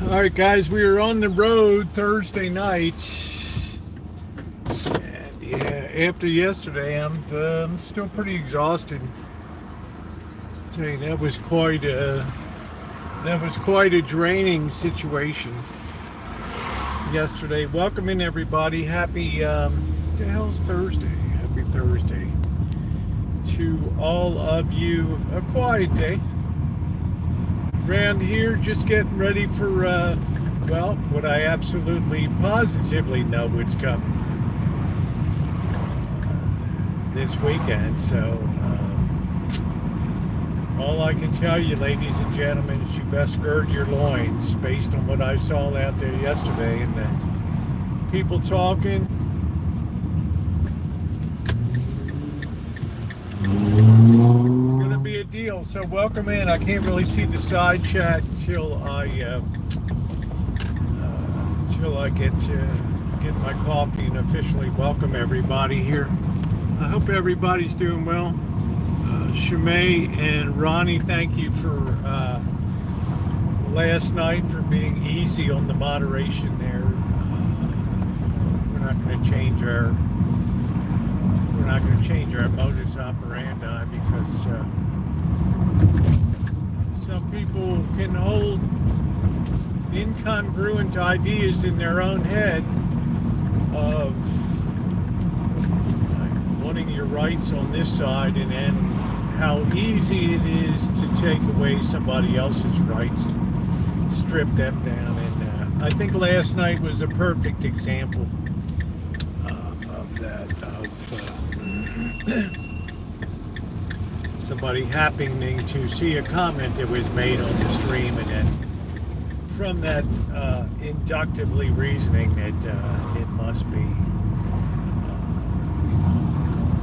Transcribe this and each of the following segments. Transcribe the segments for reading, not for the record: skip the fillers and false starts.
All right, guys, we were on the road Thursday night, and yeah, after yesterday, I'm still pretty exhausted. I tell you, that was quite a draining situation yesterday. Welcome in, everybody. Happy the hell's Thursday? Happy Thursday to all of you. A quiet day around here, just getting ready for what I absolutely positively know what's coming this weekend. So all I can tell you, ladies and gentlemen, is you best gird your loins based on what I saw out there yesterday and the people talking. It's gonna be a deal. So welcome in. I can't really see the side chat until I get my coffee and officially welcome everybody here. I hope everybody's doing well. Shimei and Ronnie, thank you for last night for being easy on the moderation there. We're not going to change our modus operandi because some people can hold incongruent ideas in their own head of wanting your rights on this side, and then how easy it is to take away somebody else's rights and strip them down. And I think last night was a perfect example of that, of somebody happening to see a comment that was made on the stream, and then from that inductively reasoning that it must be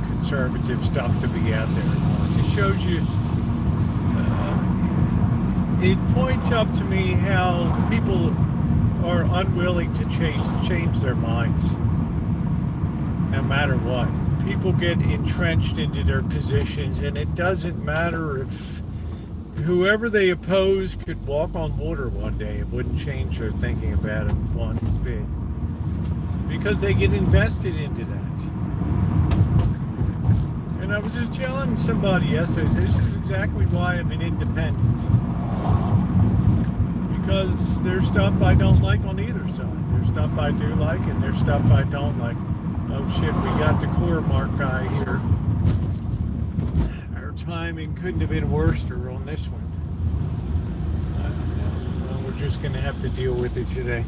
conservative stuff to be out there. It shows you, it points up to me how people are unwilling to change their minds no matter what. People get entrenched into their positions, and it doesn't matter if whoever they oppose could walk on water one day. It wouldn't change their thinking about it one bit, because they get invested into that. And I was just telling somebody yesterday, this is exactly why I'm an independent. Because there's stuff I don't like on either side. There's stuff I do like, and there's stuff I don't like. Oh shit, we got the core mark guy here. Our timing couldn't have been worse on this one. Well, we're just going to have to deal with it today.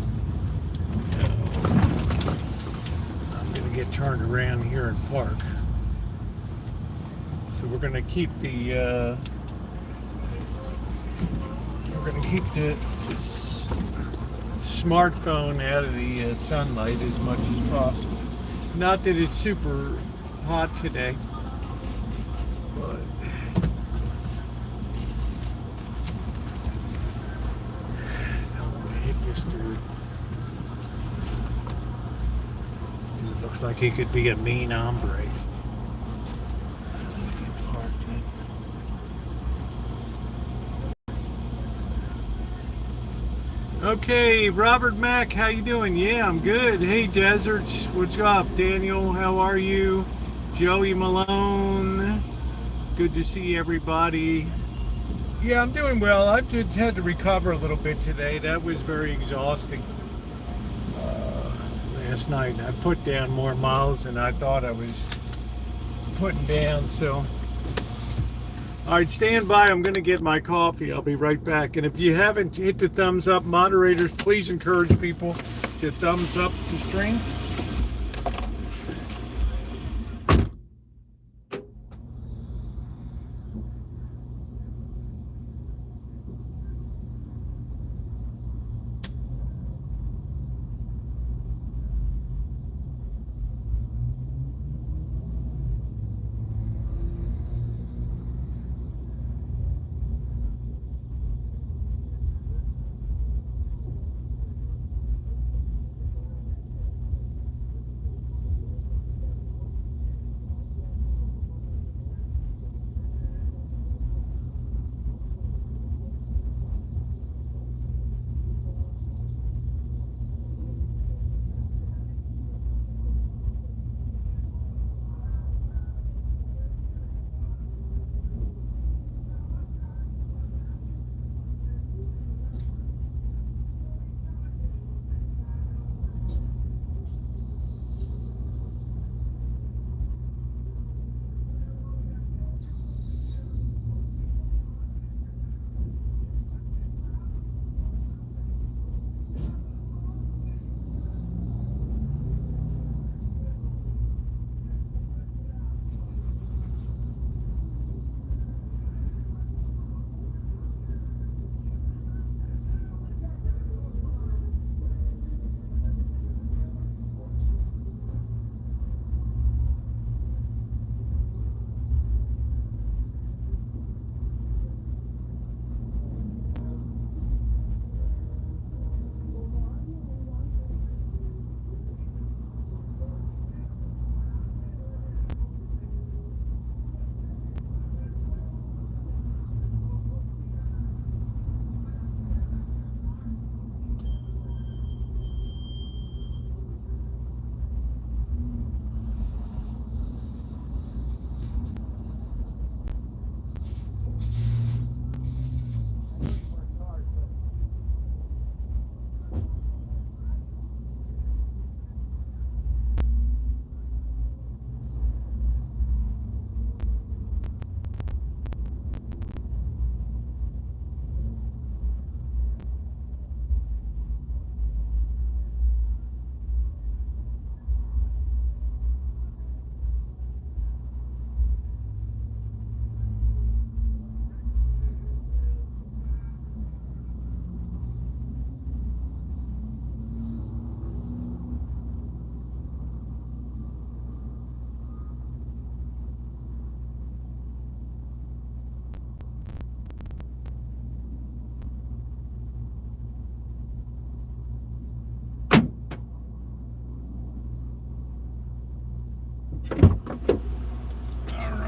I'm going to get turned around here and park. So we're going to keep the smartphone out of the sunlight as much as possible. Not that it's super hot today, but I don't want to hit this dude. This dude looks like he could be a mean hombre. Okay, Robert Mack, how you doing? Yeah, I'm good. Hey, Deserts, what's up? Daniel, how are you? Joey Malone, good to see everybody. Yeah, I'm doing well. I've just had to recover a little bit today. That was very exhausting. Last night, I put down more miles than I thought I was putting down, so... All right, stand by. I'm going to get my coffee. I'll be right back. And if you haven't hit the thumbs up, moderators, please encourage people to thumbs up the stream.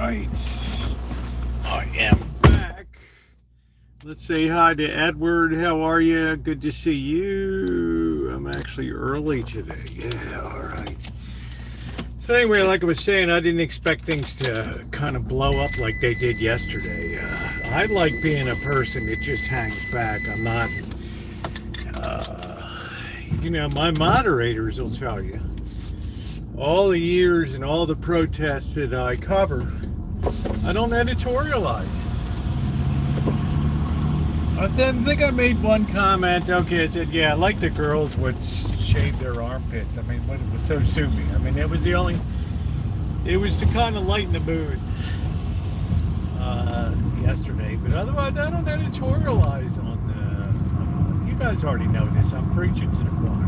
right. I am back. Let's say hi to Edward. How are you? Good to see you. I'm actually early today. Yeah, all right. So anyway, like I was saying, I didn't expect things to kind of blow up like they did yesterday. I like being a person that just hangs back. I'm not, my moderators will tell you. All the years and all the protests that I cover, I don't editorialize. I think I made one comment. Okay, I said, yeah, I like the girls would shave their armpits. I mean, what it was so sue me. I mean, it was to kind of lighten the mood yesterday. But otherwise, I don't editorialize on, you guys already know this. I'm preaching to the choir.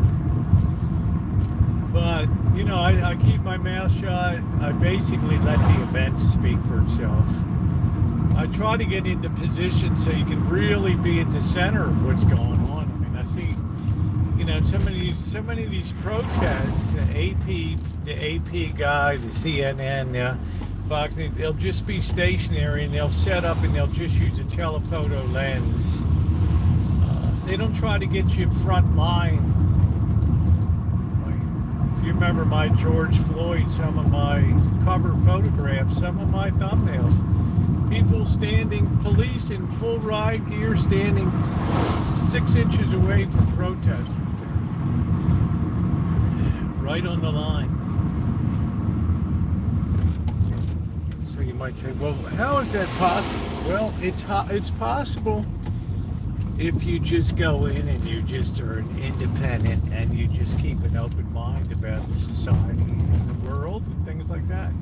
But, I keep my mouth shut. I basically let the event speak for itself. I try to get into position so you can really be at the center of what's going on. I mean, I see, so many of these protests, the AP guy, the CNN, Fox, they'll just be stationary and they'll set up and they'll just use a telephoto lens. They don't try to get you front line. If you remember my George Floyd, some of my cover photographs, some of my thumbnails, people standing, police in full riot gear, standing 6 inches away from protesters there, right on the line. So you might say, well, how is that possible? Well, it's possible if you just go in and you just are an independent and you just keep an open mind about the society and the world and things like that.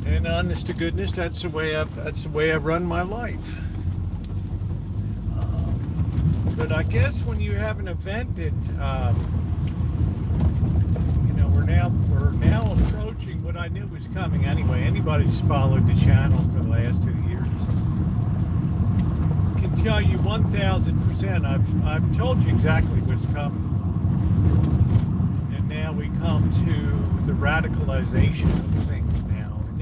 And honest to goodness, that's the way I've run my life. But I guess when you have an event that we're now approaching what I knew was coming anyway. Anybody who's followed the channel for the last 2 years can tell you 1,000%. I've told you exactly what's coming. And now we come to the radicalization of things now. And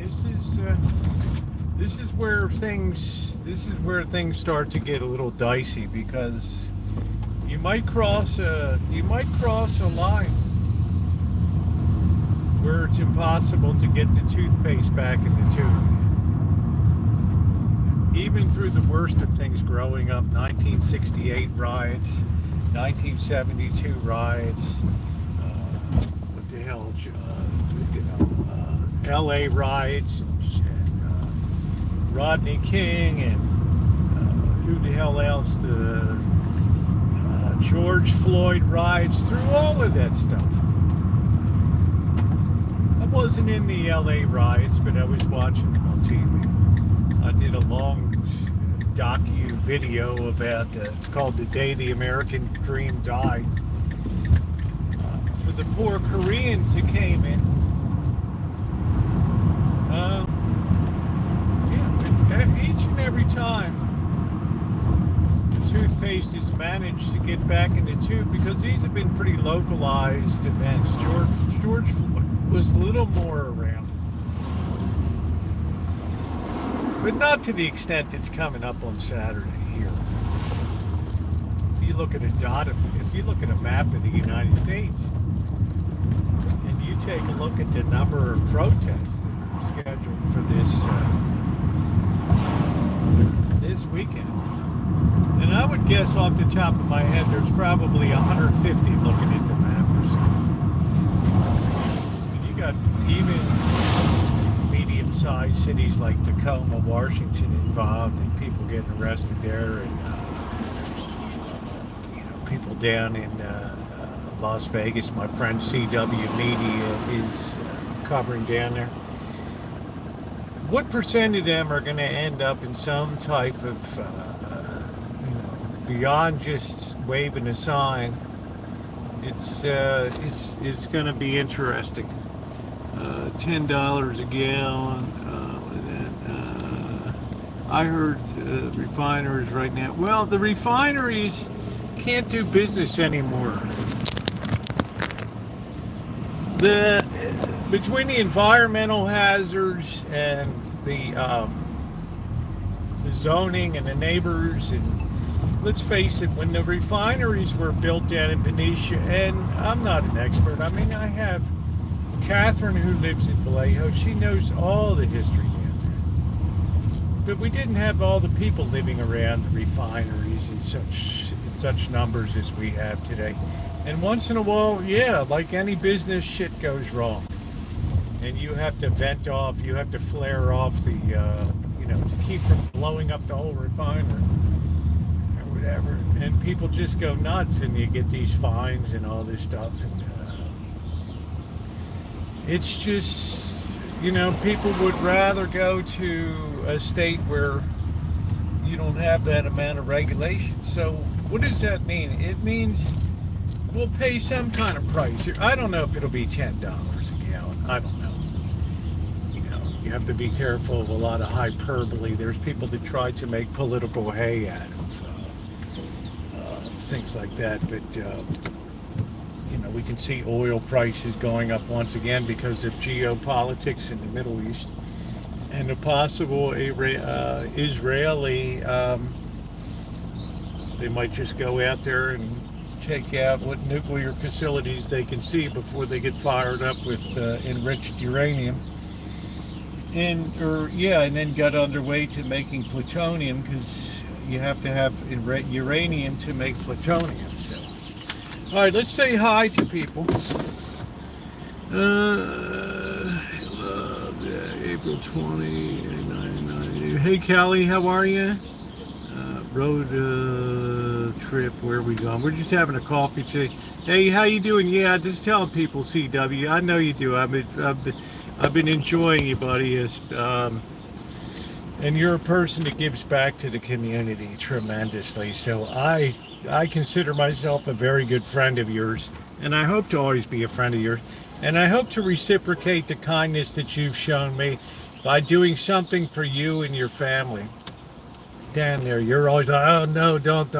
this is where things start to get a little dicey, because you might cross a line where it's impossible to get the toothpaste back in the tube. Even through the worst of things growing up, 1968 riots, 1972 riots, what the hell, LA riots, and Rodney King, and who the hell else, the George Floyd riots, through all of that stuff. I wasn't in the LA riots, but I was watching them on TV. I did a long docu video about it's called "The Day the American Dream Died." For the poor Koreans that came in, each and every time the toothpaste is managed to get back in the tube, because these have been pretty localized events. George Floyd was a little more around, but not to the extent that's coming up on Saturday here. If you look at a map of the United States, and you take a look at the number of protests that are scheduled for this weekend, and I would guess off the top of my head, there's probably 150 looking at the map or something. And you got even medium-sized cities like Tacoma, Washington involved, and people getting arrested there, and people down in Las Vegas. My friend CW Media is covering down there. What percent of them are going to end up in some type of beyond just waving a sign? It's going to be interesting. $10 a gallon. I heard refineries right now. Well, the refineries can't do business anymore. between the environmental hazards and the zoning and the neighbors, and let's face it, when the refineries were built down in Benicia, and I'm not an expert, I mean, I have Catherine who lives in Vallejo, she knows all the history down there. But we didn't have all the people living around the refineries in such numbers as we have today. And once in a while, yeah, like any business, shit goes wrong. And you have to vent off, you have to flare off the, to keep from blowing up the whole refinery or whatever. And people just go nuts, and you get these fines and all this stuff. And it's just, people would rather go to a state where you don't have that amount of regulation. So what does that mean? It means we'll pay some kind of price here. I don't know if it'll be $10 a gallon. I don't know. You have to be careful of a lot of hyperbole. There's people that try to make political hay out of things like that. But, we can see oil prices going up once again because of geopolitics in the Middle East. And a possible Israeli, they might just go out there and take out what nuclear facilities they can see before they get fired up with enriched uranium. And then got underway to making plutonium, because you have to have uranium to make plutonium. So, all right, let's say hi to people. April 20, 99. Hey, Callie, how are you? Road trip, where are we going? We're just having a coffee today. Hey, how you doing? Yeah, just telling people, CW. I know you do. I've been enjoying you, buddy. And you're a person that gives back to the community tremendously. So I consider myself a very good friend of yours, and I hope to always be a friend of yours. And I hope to reciprocate the kindness that you've shown me by doing something for you and your family. Down there, you're always like, oh no, don't, so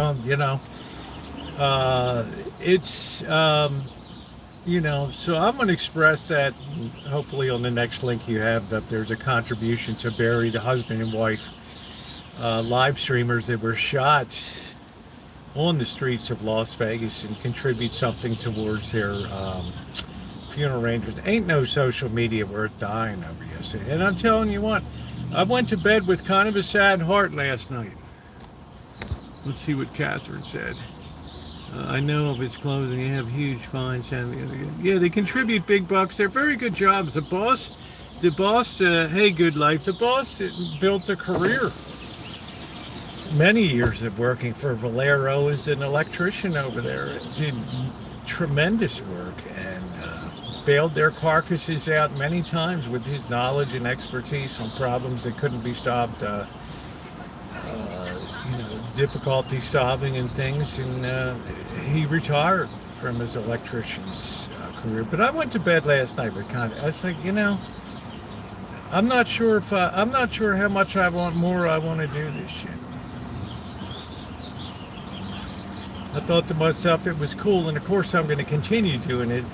I'm going to express that. Hopefully on the next link you have, that there's a contribution to bury the husband and wife live streamers that were shot on the streets of Las Vegas, and contribute something towards their funeral arrangements. Ain't no social media worth dying over yesterday. And I'm telling you what, I went to bed with kind of a sad heart last night. Let's see what Catherine said. I know of its closing, they have huge fines. Yeah, they contribute big bucks. They're very good jobs. The boss, hey, good life. The boss built a career. Many years of working for Valero as an electrician over there. Did tremendous work, and bailed their carcasses out many times with his knowledge and expertise on problems that couldn't be solved. Difficulty solving and things, and he retired from his electrician's career. But I went to bed last night with I was like, I'm not sure how much I want to do this shit. I thought to myself it was cool, and of course I'm going to continue doing it.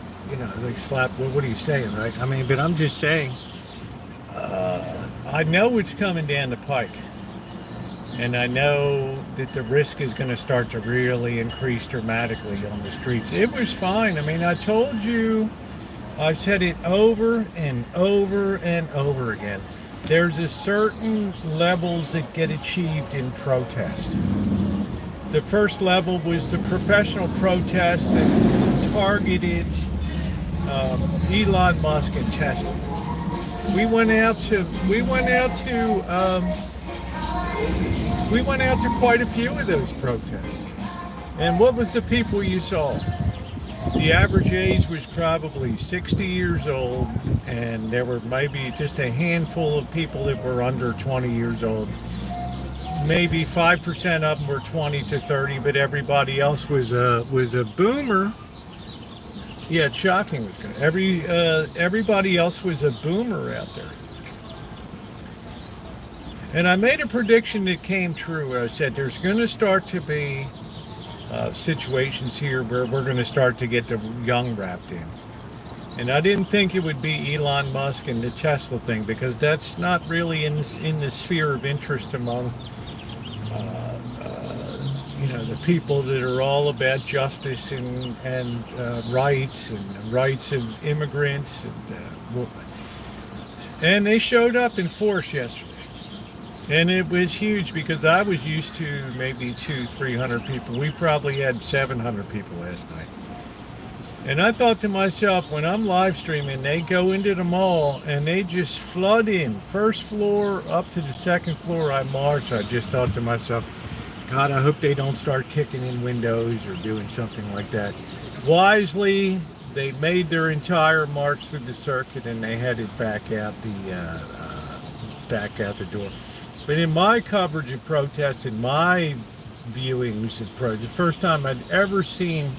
They slap. Well, what are you saying, right? I mean, but I'm just saying. I know it's coming down the pike. And I know that the risk is going to start to really increase dramatically on the streets. It was fine. I mean, I told you, I said it over and over and over again. There's a certain levels that get achieved in protest. The first level was the professional protest that targeted Elon Musk and Tesla. We went out to quite a few of those protests. And what was the people you saw? The average age was probably 60 years old, and there were maybe just a handful of people that were under 20 years old. Maybe 5% of them were 20 to 30, but everybody else was a boomer. Yeah, it's shocking. Everybody else was a boomer out there. And I made a prediction that came true. I said there's going to start to be situations here where we're going to start to get the young wrapped in. And I didn't think it would be Elon Musk and the Tesla thing, because that's not really in the sphere of interest among the people that are all about justice and rights and rights of immigrants and they showed up in force yesterday. And it was huge because I was used to maybe 300 people. We probably had 700 people last night. And I thought to myself, when I'm live streaming, they go into the mall and they just flood in. First floor up to the second floor, I march. I just thought to myself, God, I hope they don't start kicking in windows or doing something like that. Wisely, they made their entire march through the circuit and they headed back out the door. But in my coverage of protests, in my viewings of protests, the first time I'd ever seen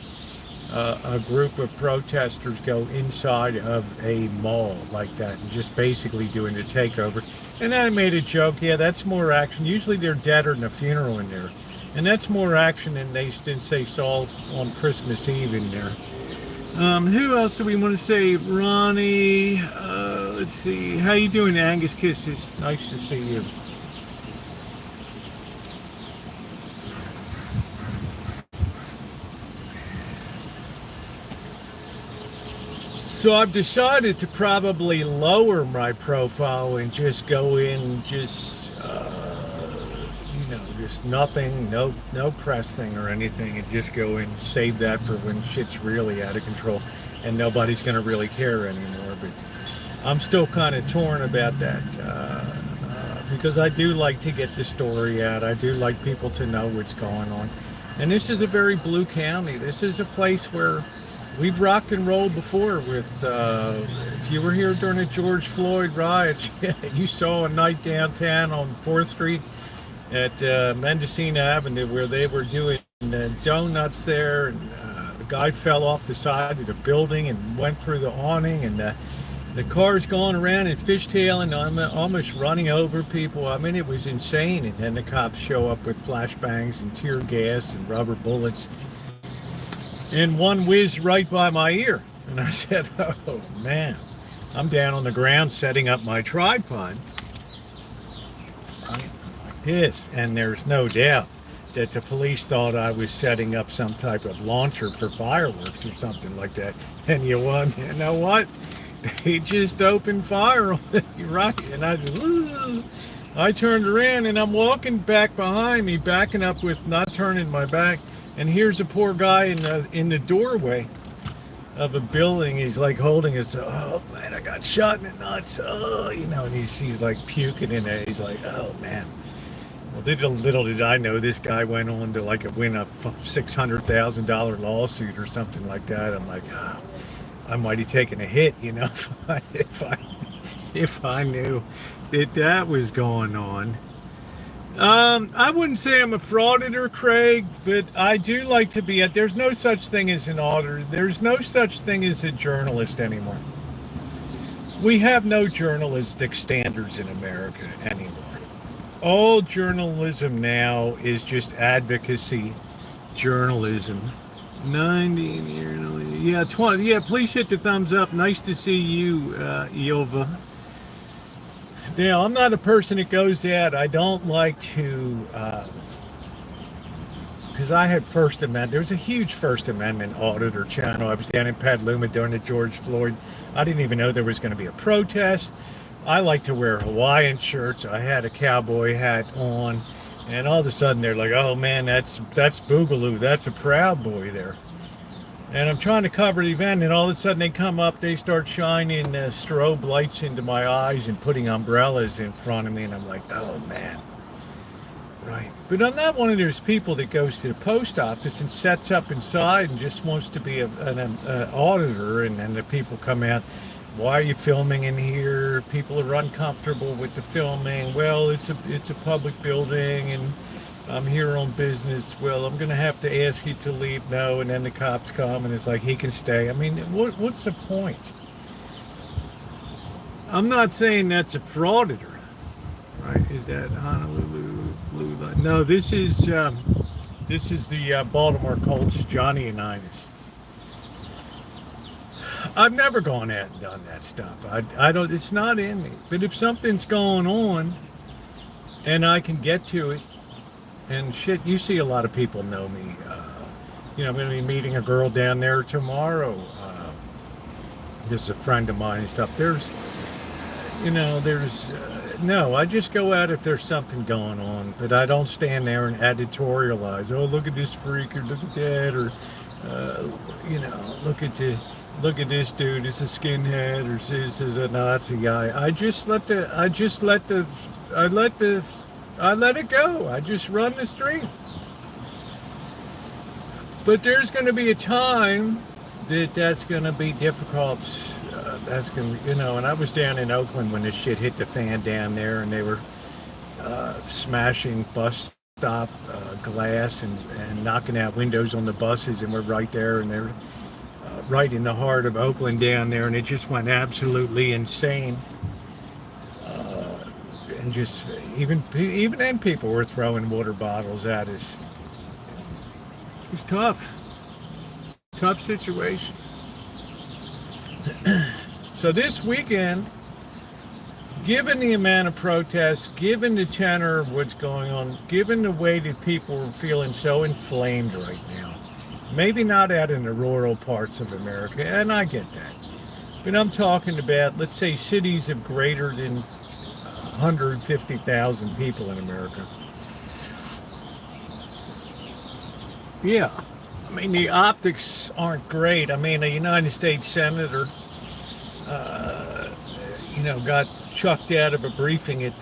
a group of protesters go inside of a mall like that and just basically doing the takeover. And I made a joke, yeah, that's more action. Usually they're deader than a funeral in there. And that's more action than they saw on Christmas Eve in there. Who else do we want to say? Ronnie, let's see. How you doing, Angus Kisses? Nice to see you. So I've decided to probably lower my profile and just go in just nothing, no press thing or anything, and just go and save that for when shit's really out of control and nobody's going to really care anymore. But I'm still kind of torn about that because I do like to get the story out. I do like people to know what's going on. And this is a very blue county. This is a place where we've rocked and rolled before with, if you were here during the George Floyd riots, you saw a night downtown on 4th Street at Mendocino Avenue where they were doing donuts there. And the guy fell off the side of the building and went through the awning, and the cars going around and fishtailing, almost running over people. I mean, it was insane. And then the cops show up with flashbangs and tear gas and rubber bullets. And one whizzed right by my ear. And I said, oh, man. I'm down on the ground setting up my tripod. Like this. And there's no doubt that the police thought I was setting up some type of launcher for fireworks or something like that. And you know what? They just opened fire on me, right? And I turned around and I'm walking back behind me, backing up with not turning my back. And here's a poor guy in the doorway of a building. He's like holding his, oh man, I got shot in the nuts. Oh, and he's like puking in there. He's like, oh man. Well, little did I know, this guy went on to win a $600,000 lawsuit or something like that. I'm like, oh, I might have taken a hit, if I knew that was going on. I wouldn't say I'm a frauditor, Craig, but I do like to be there's no such thing as an auditor. There's no such thing as a journalist anymore. We have no journalistic standards in America anymore. All journalism now is just advocacy journalism. 90 yeah, 20. Yeah, please hit the thumbs up. Nice to see you, Ilva. Now, I'm not a person that goes out. I don't like to, because I had First Amendment. There was a huge First Amendment auditor channel. I was down in Petaluma during the George Floyd. I didn't even know there was going to be a protest. I like to wear Hawaiian shirts. I had a cowboy hat on. And all of a sudden they're like, oh man, that's Boogaloo. That's a Proud Boy there. And I'm trying to cover the event, and all of a sudden they come up, they start shining strobe lights into my eyes and putting umbrellas in front of me, and I'm like, oh man. Right. But I'm not one of those people that goes to the post office and sets up inside and just wants to be an auditor, and then the people come out, why are you filming in here? People are uncomfortable with the filming. Well, it's a public building, and I'm here on business. Well, I'm going to have to ask you to leave. No, and then the cops come, and it's like, he can stay. I mean, what's the point? I'm not saying that's a frauditor, right? Is that Honolulu Blue Line? No, this is the Baltimore Colts, Johnny Unitas. I've never gone out and done that stuff. I don't. It's not in me. But if something's going on, and I can get to it, and shit, you see a lot of people know me. I'm going to be meeting a girl down there tomorrow. This is a friend of mine and stuff. No, I just go out if there's something going on, but I don't stand there and editorialize. Oh, look at this freak, or look at that, or look at this dude. It's a skinhead, or this is a Nazi guy. I let it go. I just run the stream. But there's going to be a time that's going to be difficult. That's going to, and I was down in Oakland when this shit hit the fan down there, and they were smashing bus stop glass and knocking out windows on the buses, and we're right there, and they're right in the heart of Oakland down there, and it just went absolutely insane. And just even then, people were throwing water bottles at us. It was tough situation. So this weekend, given the amount of protests, given the tenor of what's going on, given the way that people are feeling so inflamed right now, maybe not out in the rural parts of America, and I get that, but I'm talking about, let's say, cities of greater than 150,000 people in America. Yeah, I mean, the optics aren't great. I mean, a United States senator, got chucked out of a briefing at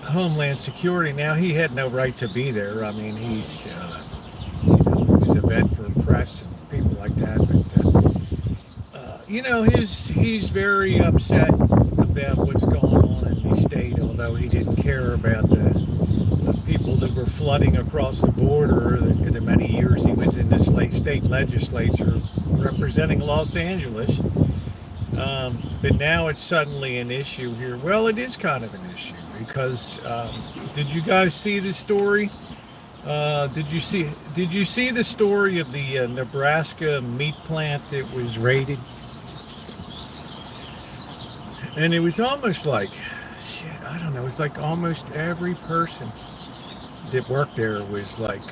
Homeland Security. Now, he had no right to be there. I mean, he's a vet for press and people like that. But, he's very upset about what's going on in the state, although he didn't care about the people that were flooding across the border the many years he was in the state legislature representing Los Angeles. But now it's suddenly an issue here. Well, it is kind of an issue because did you guys see the story? Did you see the story of the Nebraska meat plant that was raided? And it was almost like, shit, I don't know, it's like almost every person that worked there was like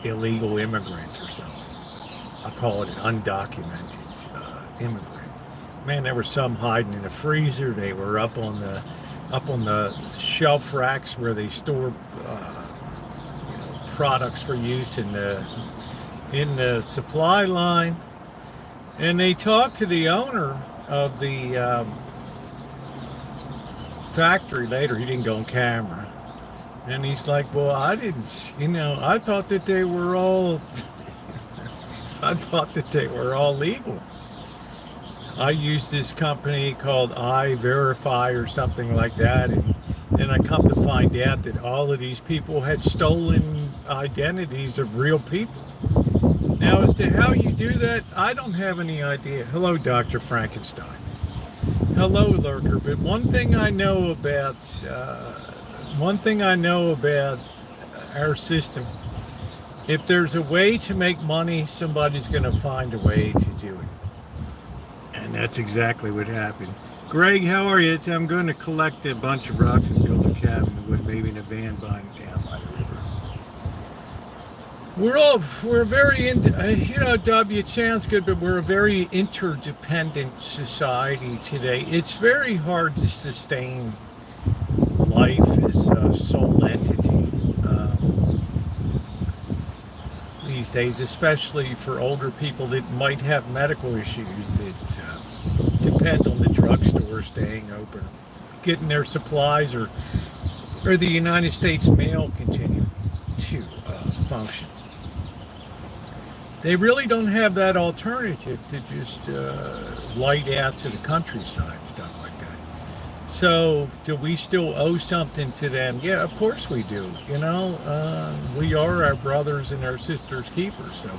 illegal immigrant or something. I call it an undocumented immigrant. Man, there were some hiding in the freezer. They were up on the shelf racks where they store products for use in the supply line. And they talked to the owner of the factory later. He didn't go on camera, and he's like, well, I didn't, I thought that they were all legal. I used this company called iVerify or something like that, and I come to find out that all of these people had stolen identities of real people. Now, as to how you do that, I don't have any idea. Hello, Dr. Frankenstein. Hello, Lurker. But one thing I know about our system, if there's a way to make money, somebody's going to find a way to do it. And that's exactly what happened. Greg, how are you? I'm going to collect a bunch of rocks and build a cabin with maybe in a van down by the river. We're very it sounds good, but we're a very interdependent society today. It's very hard to sustain life as a sole entity these days, especially for older people that might have medical issues that depend on the drugstore staying open, getting their supplies, or the United States mail continue to function. They really don't have that alternative to just light out to the countryside, stuff like that. So, do we still owe something to them? Yeah, of course we do. We are our brothers and our sisters' keepers. So,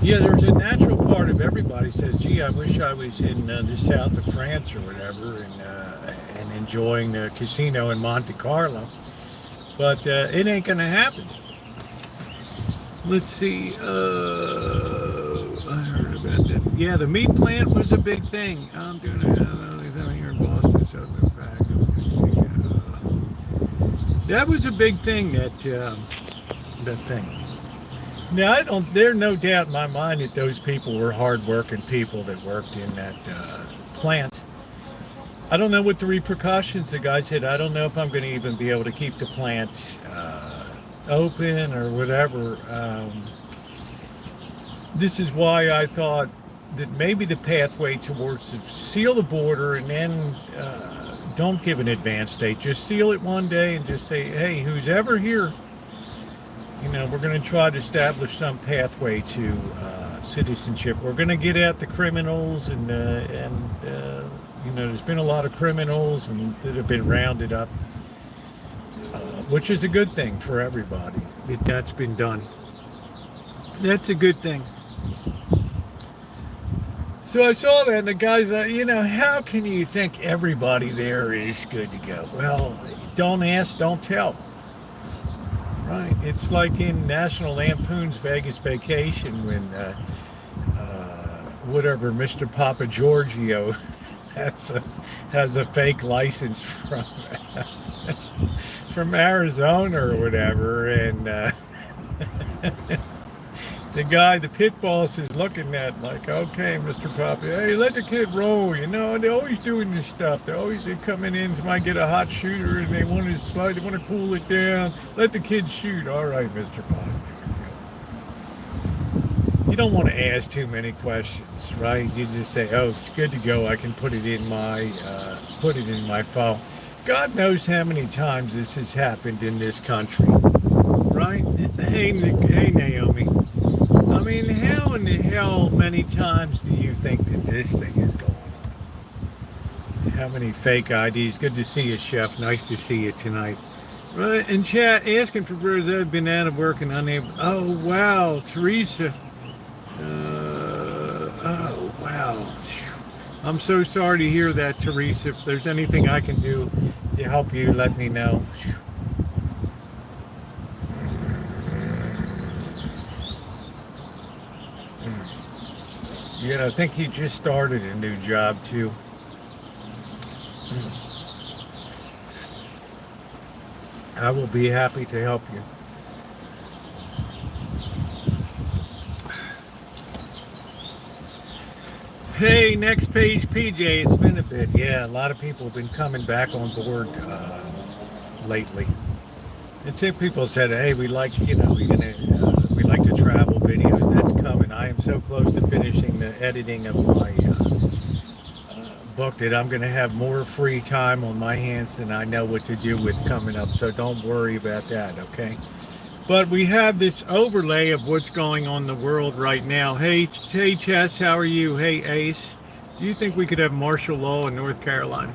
yeah, there's a natural part of everybody says, gee, I wish I was in the south of France or whatever and enjoying the casino in Monte Carlo. But it ain't going to happen. Let's see. I heard about Yeah, the meat plant was a big thing. I'm doing it here in Boston, so I'm back. That was a big thing. That thing. Now, I don't. There's no doubt in my mind that those people were hardworking people that worked in that plant. I don't know what the repercussions. The guy said, I don't know if I'm going to even be able to keep the plant open or whatever. This is why I thought that maybe the pathway towards seal the border and then don't give an advance date. Just seal it one day and just say, hey, who's ever here, we're going to try to establish some pathway to citizenship. We're going to get at the criminals and there's been a lot of criminals and that have been rounded up, which is a good thing for everybody. That's been done. That's a good thing. So I saw that, and the guy's like, how can you think everybody there is good to go? Well, don't ask, don't tell. Right? It's like in National Lampoon's Vegas Vacation when whatever Mr. Papa Giorgio has a fake license from Arizona or whatever, and the pit boss is looking at like, okay, Mr. Papa, hey, let the kid roll. They're always doing this stuff. They're coming in, might get a hot shooter, and they want to cool it down. Let the kid shoot. All right, Mr. Papa. You don't want to ask too many questions, right? You just say, oh, it's good to go. I can put it in my file. God knows how many times this has happened in this country, right? Hey, Naomi. I mean, how in the hell many times do you think that this thing is going on? How many fake IDs? Good to see you, Chef. Nice to see you tonight. Right, in chat, asking for prayers. I've been out of work and unable. Oh, wow, Teresa. Oh, wow. I'm so sorry to hear that, Teresa. If there's anything I can do to help you, let me know. I think he just started a new job, too. I will be happy to help you. Hey, next page, PJ. It's been a bit. Yeah, a lot of people have been coming back on board lately. And some people said, hey, we like the travel videos. That's coming. I am so close to finishing the editing of my book that I'm going to have more free time on my hands than I know what to do with coming up. So don't worry about that, okay? But we have this overlay of what's going on in the world right now. Hey, Chess, how are you? Hey, Ace, do you think we could have martial law in North Carolina?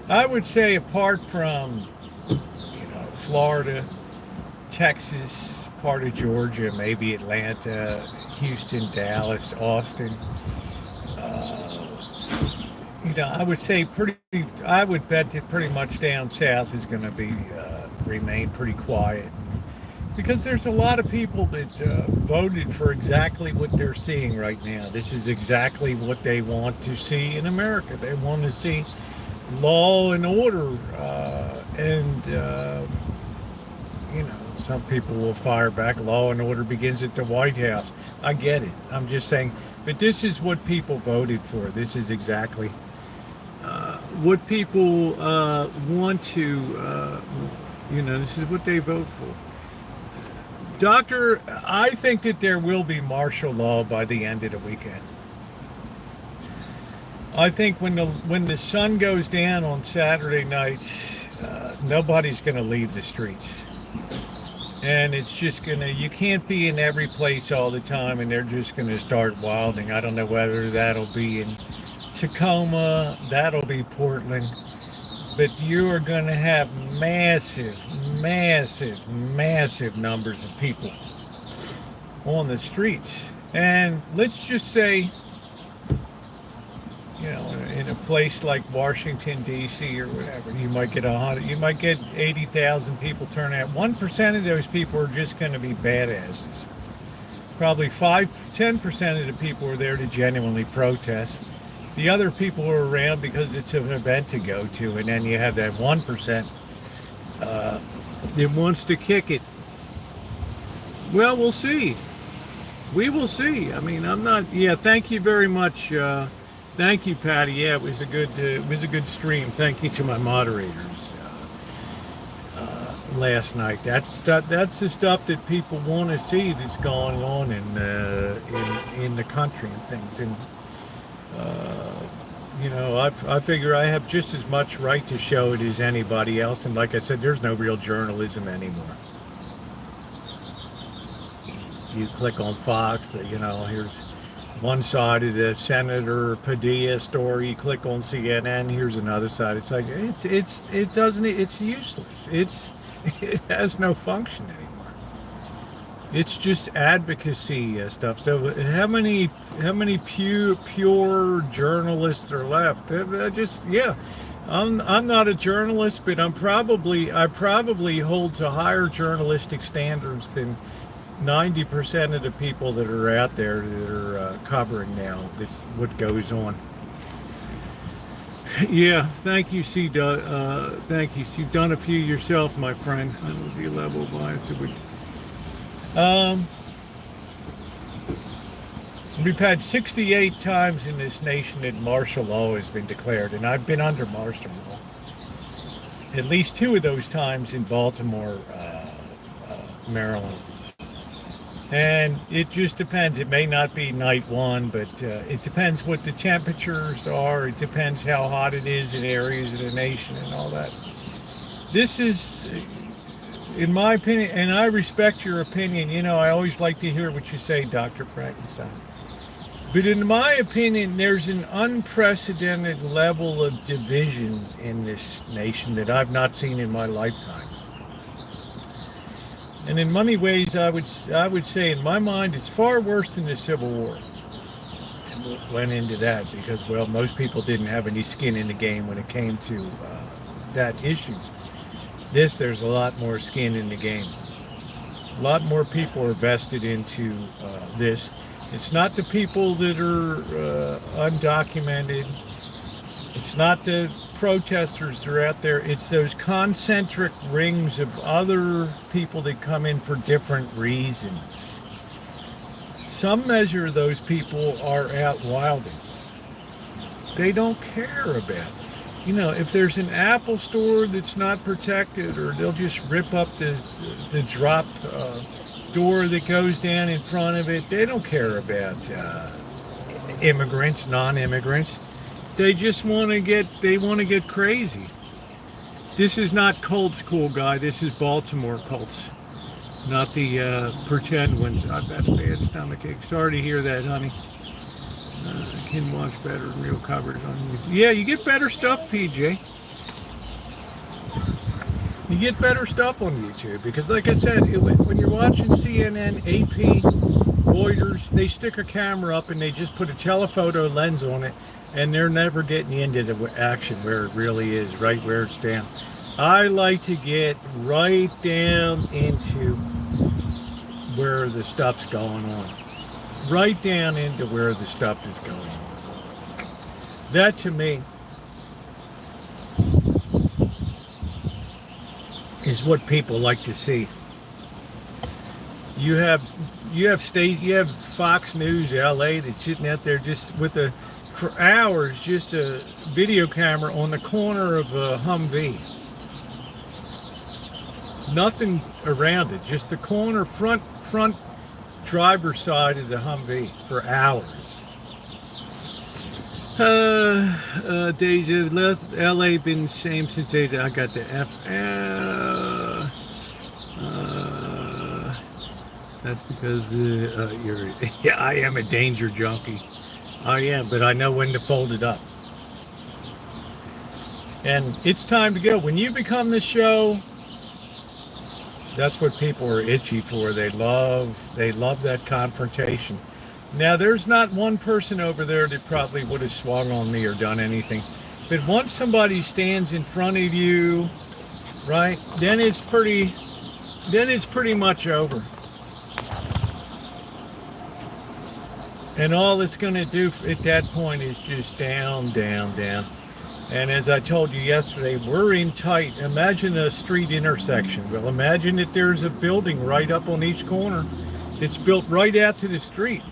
I would say apart from, Florida, Texas, part of Georgia, maybe Atlanta, Houston, Dallas, Austin. I would say I would bet that pretty much down south is going to be remain pretty quiet, because there's a lot of people that voted for exactly what they're seeing right now. This is exactly what they want to see in America. They want to see law and order, and some people will fire back. Law and order begins at the White House. I get it. I'm just saying, but this is what people voted for. This is exactly what people want to, this is what they vote for. Doctor, I think that there will be martial law by the end of the weekend. I think when the sun goes down on Saturday nights, nobody's going to leave the streets. And it's just you can't be in every place all the time, and they're just going to start wilding. I don't know whether that'll be in Tacoma, that'll be Portland, but you are going to have massive, massive, massive numbers of people on the streets. And let's just say, in a place like Washington D.C. or whatever, you might get 100, you might get 80,000 people turn out. 1% of those people are just going to be badasses. Probably 10% of the people are there to genuinely protest. The other people are around because it's an event to go to, and then you have that 1% that wants to kick it. Well, we'll see. We will see. I mean, I'm not. Yeah, thank you very much. Thank you, Patty. Yeah, it was a good stream. Thank you to my moderators last night. That's the stuff that people want to see that's going on in the country and things. And you know, I figure I have just as much right to show it as anybody else. And like I said, there's no real journalism anymore. You click on Fox, you know, here's one side of the Senator Padilla story. You click on CNN, here's another side. It's like it's useless. It has no function anymore. It's just advocacy stuff. So how many pure journalists are left? I'm not a journalist, but I probably hold to higher journalistic standards than 90% of the people that are out there that are covering now. That's what goes on. Yeah, thank you, C. Thank you. You've done a few yourself, my friend. I don't see a level of bias. We've had 68 times in this nation that martial law has been declared, and I've been under martial law. At least 2 of those times in Baltimore, Maryland. And it just depends. It may not be night 1, but it depends what the temperatures are. It depends how hot it is in areas of the nation and all that. This is, in my opinion, and I respect your opinion. You know, I always like to hear what you say, Dr. Frankenstein. But in my opinion, there's an unprecedented level of division in this nation that I've not seen in my lifetime. And in many ways, I would say, in my mind, it's far worse than the Civil War. And we went into that because, well, most people didn't have any skin in the game when it came to that issue. There's a lot more skin in the game. A lot more people are vested into this. It's not the people that are undocumented. It's not the protesters that are out there. It's those concentric rings of other people that come in for different reasons. Some measure of those people are out wilding. They don't care about it. You know, if there's an Apple store that's not protected, or they'll just rip up the drop door that goes down in front of it. They don't care about immigrants, non-immigrants. They just want to get crazy. This is not Colts, cool guy. This is Baltimore Colts, not the pretend ones. I've had a bad stomachache. Sorry to hear that, honey. I can watch better than real coverage on YouTube. Yeah, you get better stuff, PJ. You get better stuff on YouTube because, like I said, when you're watching CNN, AP, Reuters, they stick a camera up and they just put a telephoto lens on it, and they're never getting into the action where it really is, right where it's down. I like to get right down into where the stuff's going on. Right down into where the stuff is going on. That, to me, is what people like to see. You have Fox News LA that's sitting out there just for hours, just a video camera on the corner of a Humvee. Nothing around it, just the corner front driver's side of the Humvee for hours. Deja, LA been the same since I got the F. That's because yeah, I am a danger junkie. I am, but I know when to fold it up. And it's time to go. When you become the show, that's what people are itchy for. They love that confrontation. Now, there's not one person over there that probably would have swung on me or done anything. But once somebody stands in front of you, right, then it's pretty much over. And all it's going to do at that point is just down, down, down. And as I told you yesterday, we're in tight. Imagine a street intersection. Well, imagine that there's a building right up on each corner that's built right out to the street.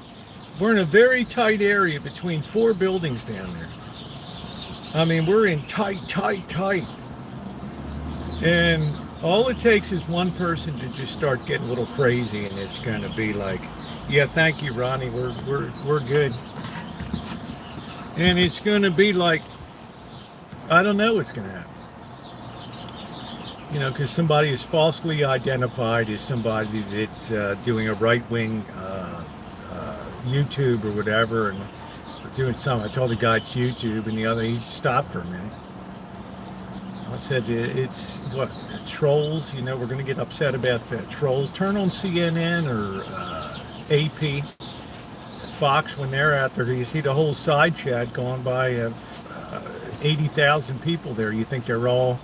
We're in a very tight area between 4 buildings down there. I mean, we're in tight. And all it takes is one person to just start getting a little crazy, and it's going to be like, yeah, thank you, Ronnie, we're good. And it's going to be like, I don't know what's going to happen. You know, because somebody is falsely identified as somebody that's doing a right-wing YouTube or whatever, and doing something. I told the guy it's YouTube, and the other, he stopped for a minute. I said, it's what, trolls, you know, we're going to get upset about the trolls. Turn on CNN or AP, Fox, when they're out there. You see the whole side chat going by of 80,000 people there. You think they're all,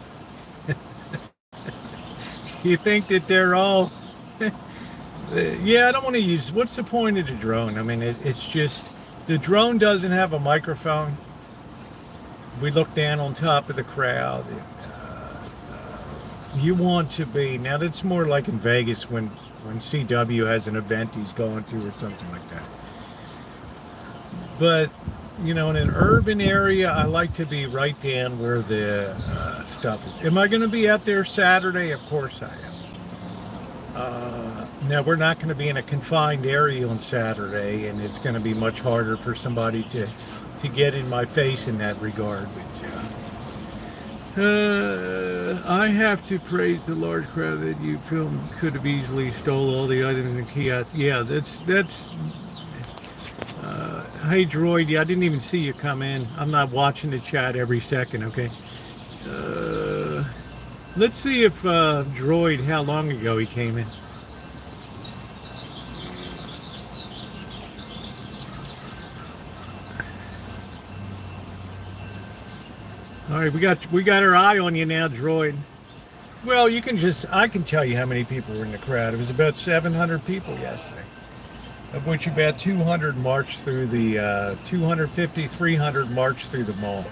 you think that they're all, yeah, I don't want to use, what's the point of the drone? I mean, it's just, the drone doesn't have a microphone. We look down on top of the crowd. You want to be, now that's more like in Vegas when CW has an event he's going to or something like that. But, you know, in an urban area, I like to be right down where the stuff is. Am I going to be out there Saturday? Of course I am. Now, we're not going to be in a confined area on Saturday, and it's going to be much harder for somebody to get in my face in that regard. But I have to praise the large crowd that you filmed could have easily stole all the items in the kiosk. Yeah, that's hey Droid, yeah, I didn't even see you come in. I'm not watching the chat every second, okay? Let's see if Droid, how long ago he came in. All right, we got our eye on you now, Droid. Well, I can tell you how many people were in the crowd. It was about 700 people yesterday, of which about 200 marched through the, 250, 300 marched through the mall.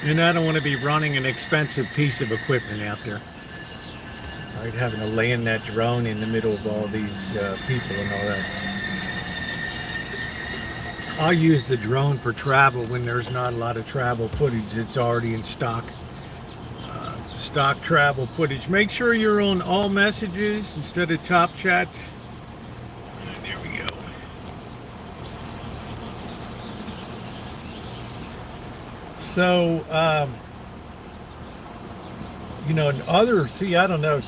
And I don't want to be running an expensive piece of equipment out there. Right, having to land that drone in the middle of all these people and all that. I use the drone for travel when there's not a lot of travel footage that's already in stock. Stock travel footage. Make sure you're on all messages instead of top chat. There we go. So, you know, in other, I don't know,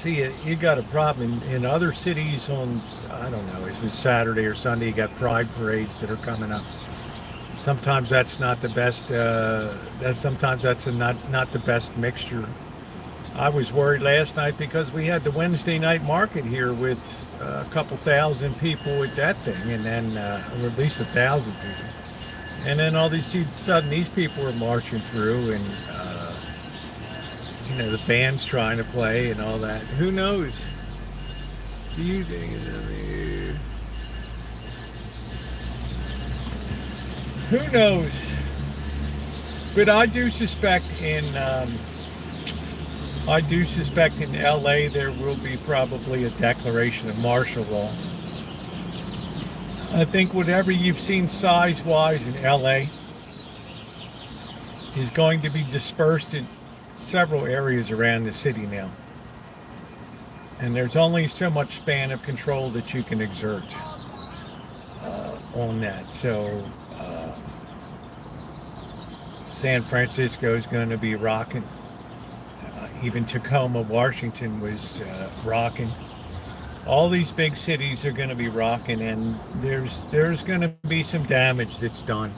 you got a problem in other cities on, I don't know, is it Saturday or Sunday, you got pride parades that are coming up. Sometimes that's not the best, sometimes that's not the best mixture. I was worried last night because we had the Wednesday night market here with a couple thousand people at that thing, and then, or at least 1,000 people. And then all these, sudden these people were marching through, and, you know, the band's trying to play and all that. Who knows? Do you think who knows? But I do suspect in LA there will be probably a declaration of martial law. I think whatever you've seen size-wise in LA is going to be dispersed in several areas around the city now, and there's only so much span of control that you can exert on that. So San Francisco is going to be rocking. Even Tacoma, Washington was rocking. All these big cities are going to be rocking, and there's going to be some damage that's done.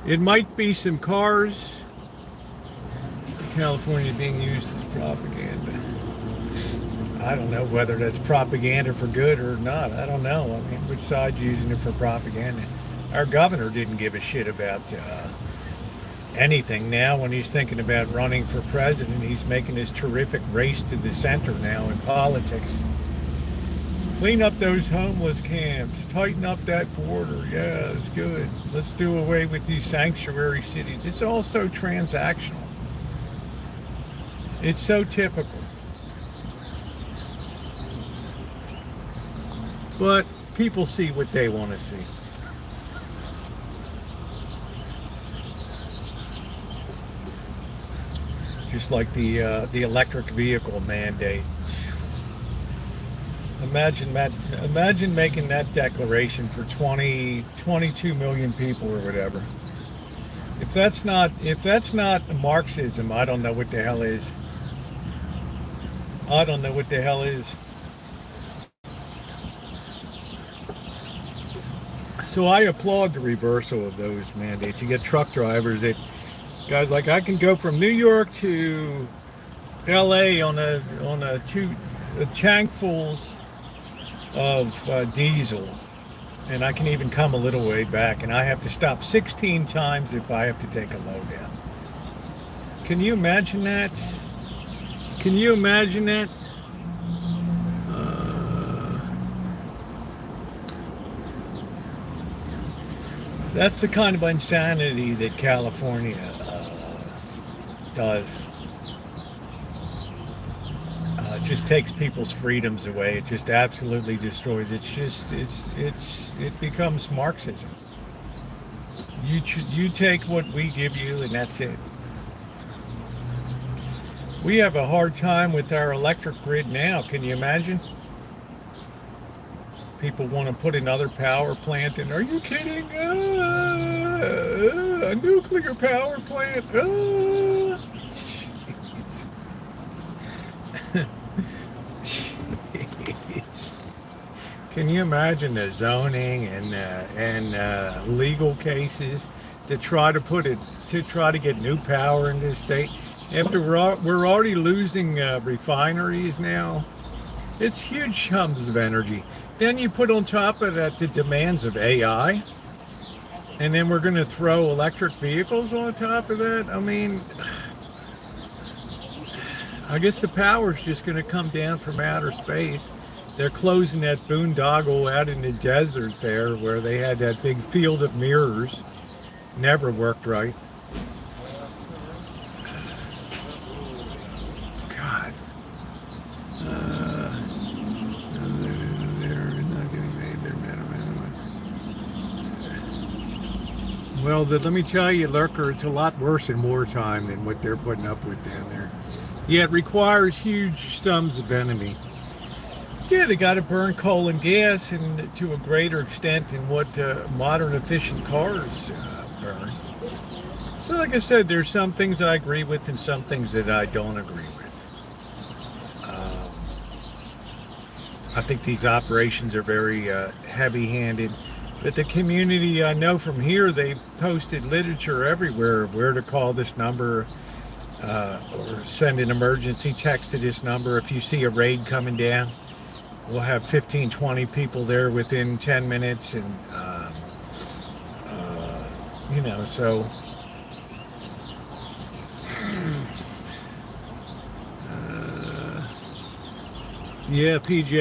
It might be some cars. California being used as propaganda. I don't know whether that's propaganda for good or not. I don't know. I mean, which side's using it for propaganda? Our governor didn't give a shit about anything now. When he's thinking about running for president, he's making this terrific race to the center now in politics. Clean up those homeless camps. Tighten up that border. Yeah, it's good. Let's do away with these sanctuary cities. It's all so transactional. It's so typical. But people see what they want to see. Just like the electric vehicle mandate. Imagine making that declaration for 22 million people or whatever. If that's not Marxism, I don't know what the hell is. I don't know what the hell is. So I applaud the reversal of those mandates. You get truck drivers that guys like, I can go from New York to LA on a tankfuls of diesel, and I can even come a little way back, and I have to stop 16 times if I have to take a load down. Can you imagine that? Can you imagine that? That's the kind of insanity that California does. It just takes people's freedoms away. It just absolutely destroys. It becomes Marxism. You take what we give you, and that's it. We have a hard time with our electric grid now. Can you imagine? People want to put another power plant in. Are you kidding? A nuclear power plant. Jeez. Can you imagine the zoning and legal cases to try to get new power in this state? After we're already losing refineries now. It's huge chunks of energy. Then you put on top of that the demands of AI, and then we're going to throw electric vehicles on top of that. I mean, I guess the power's just going to come down from outer space. They're closing that boondoggle out in the desert there where they had that big field of mirrors. Never worked right. God. Well, let me tell you, Lurker, it's a lot worse in wartime than what they're putting up with down there. Yeah, it requires huge sums of enemy. Yeah, they got to burn coal and gas, and to a greater extent than what modern efficient cars burn. So, like I said, there's some things I agree with and some things that I don't agree with. I think these operations are very heavy-handed. But the community, I know from here, they posted literature everywhere, where to call this number, or send an emergency text to this number. If you see a raid coming down, we'll have 15, 20 people there within 10 minutes. And, so. Yeah, PJ,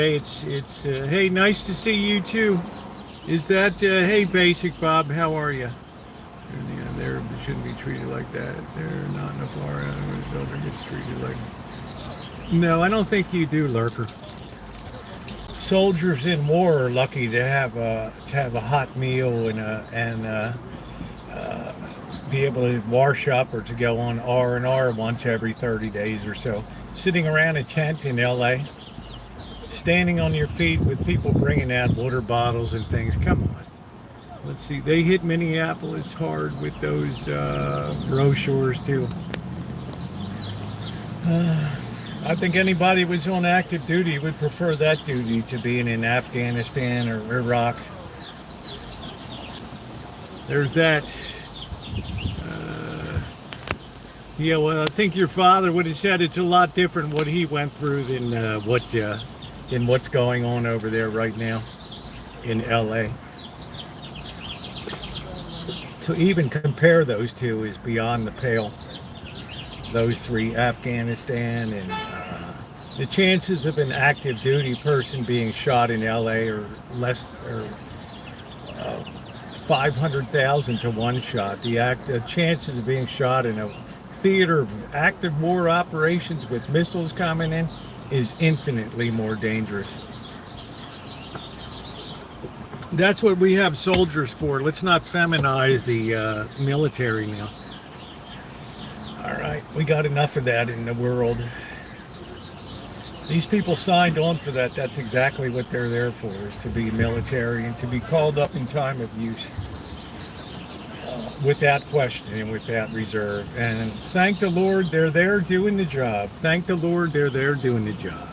it's hey, nice to see you too. Is that, hey, Basic Bob, how are you? Yeah, they shouldn't be treated like that. They're not in a far out where the builder gets treated like. No, I don't think you do, Lurker. Soldiers in war are lucky to have a hot meal and be able to wash up or to go on R&R once every 30 days or so. Sitting around a tent in LA. Standing on your feet with people bringing out water bottles and things. Come on. Let's see. They hit Minneapolis hard with those brochures too. I think anybody who was on active duty would prefer that duty to being in Afghanistan or Iraq. There's that. Yeah, well, I think your father would have said it's a lot different what he went through than what's going on over there right now in LA. To even compare those two is beyond the pale. Those three, Afghanistan and the chances of an active duty person being shot in LA are less, or 500,000 to one shot. The chances of being shot in a theater of active war operations with missiles coming in is infinitely more dangerous. That's what we have soldiers for. Let's not feminize the military now. All right, we got enough of that in the world. These people signed on for that. That's exactly what they're there for, is to be military and to be called up in time of use. Without question and without reserve. And thank the Lord they're there doing the job. Thank the Lord they're there doing the job.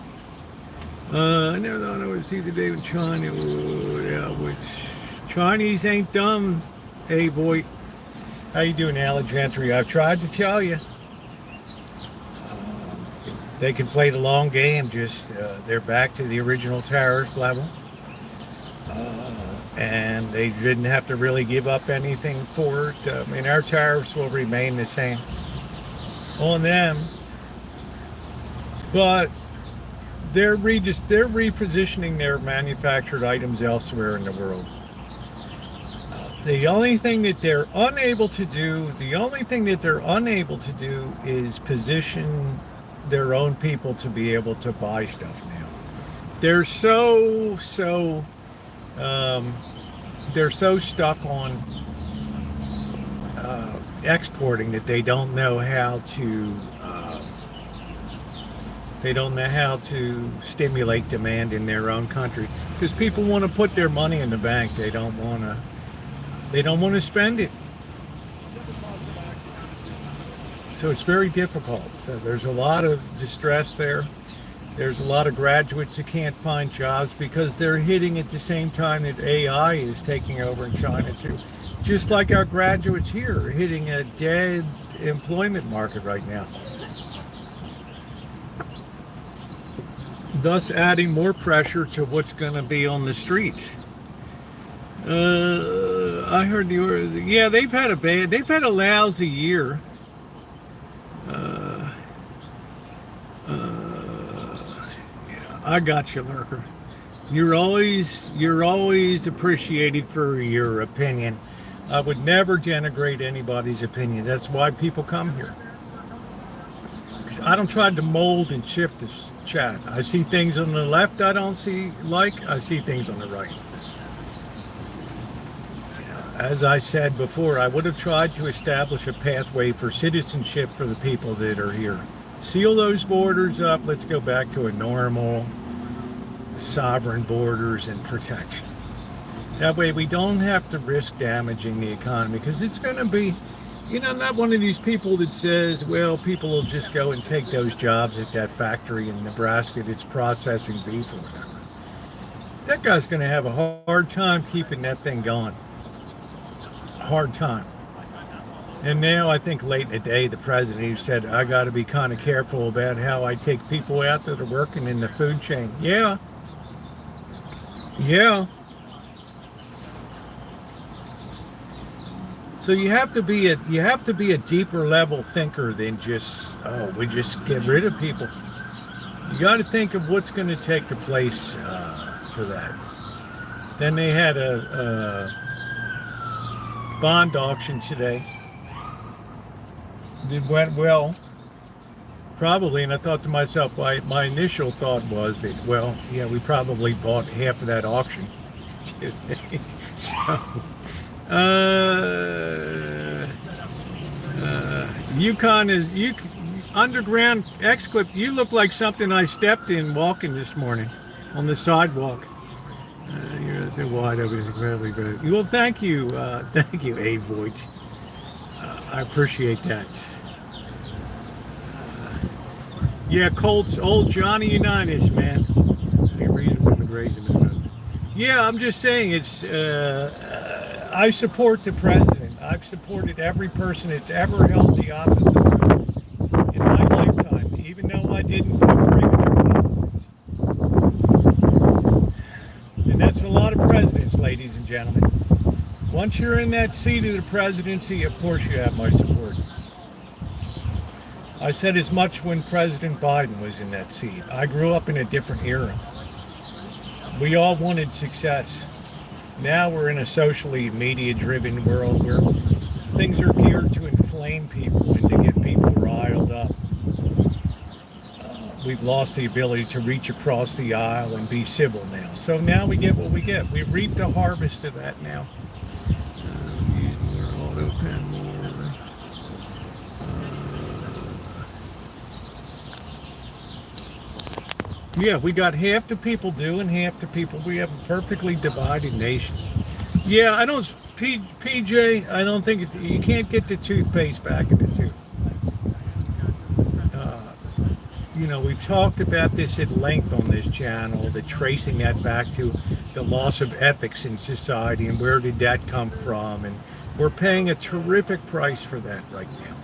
I never thought I would see the day with China. Yeah, which Chinese ain't dumb, hey boy. How you doing, Alexandria? I've tried to tell you. They can play the long game, just they're back to the original tariff level. And they didn't have to really give up anything for it. I mean, our tariffs will remain the same on them, but they're repositioning their manufactured items elsewhere in the world. The only thing that they're unable to do is position their own people to be able to buy stuff now. They're so stuck on exporting that they don't know how to stimulate demand in their own country, because people want to put their money in the bank. They don't want to spend it. So it's very difficult. So there's a lot of distress there. There's a lot of graduates that can't find jobs because they're hitting at the same time that AI is taking over in China too. Just like our graduates here are hitting a dead employment market right now. Thus adding more pressure to what's going to be on the streets. I heard they've had a lousy year. I got you, Lurker. You're always appreciated for your opinion. I would never denigrate anybody's opinion. That's why people come here. Because I don't try to mold and shift this chat. I see things on the left I don't see I see things on the right. As I said before, I would have tried to establish a pathway for citizenship for the people that are here. Seal those borders up. Let's go back to a normal sovereign borders and protection. That way we don't have to risk damaging the economy, because it's going to be, I'm not one of these people that says, well, people will just go and take those jobs at that factory in Nebraska that's processing beef or whatever. That guy's going to have a hard time keeping that thing going. Hard time. And now I think late in the day, the president, he said, I got to be kind of careful about how I take people out that are working in the food chain. Yeah. So you have to be a deeper level thinker than just, we just get rid of people. You got to think of what's going to take the place for that. Then they had a bond auction today. It went well, probably, and I thought to myself, my initial thought was that, well, yeah, we probably bought half of that auction today. So, underground X-Clip, you look like something I stepped in walking this morning on the sidewalk. You're so wide open, it's incredibly good. Well, thank you, A. Voigt. I appreciate that. Yeah, Colts, old Johnny Unitas, man. Yeah, I'm just saying, it's. I support the president. I've supported every person that's ever held the office of office I didn't agree with their policies. And that's a lot of presidents, ladies and gentlemen. Once you're in that seat of the presidency, of course you have my support. I said as much when President Biden was in that seat. I grew up in a different era. We all wanted success. Now we're in a socially media-driven world where things are geared to inflame people and to get people riled up. We've lost the ability to reach across the aisle and be civil now. So now we get what we get. We've reaped a harvest of that now. More auto pen, more. Yeah, we got half the people do and half the people. We have a perfectly divided nation. Yeah, I don't, PJ, I don't think it's, you can't get the toothpaste back in the tube. You know, we've talked about this at length on this channel, the tracing that back to the loss of ethics in society and where did that come from. And we're paying a terrific price for that right now.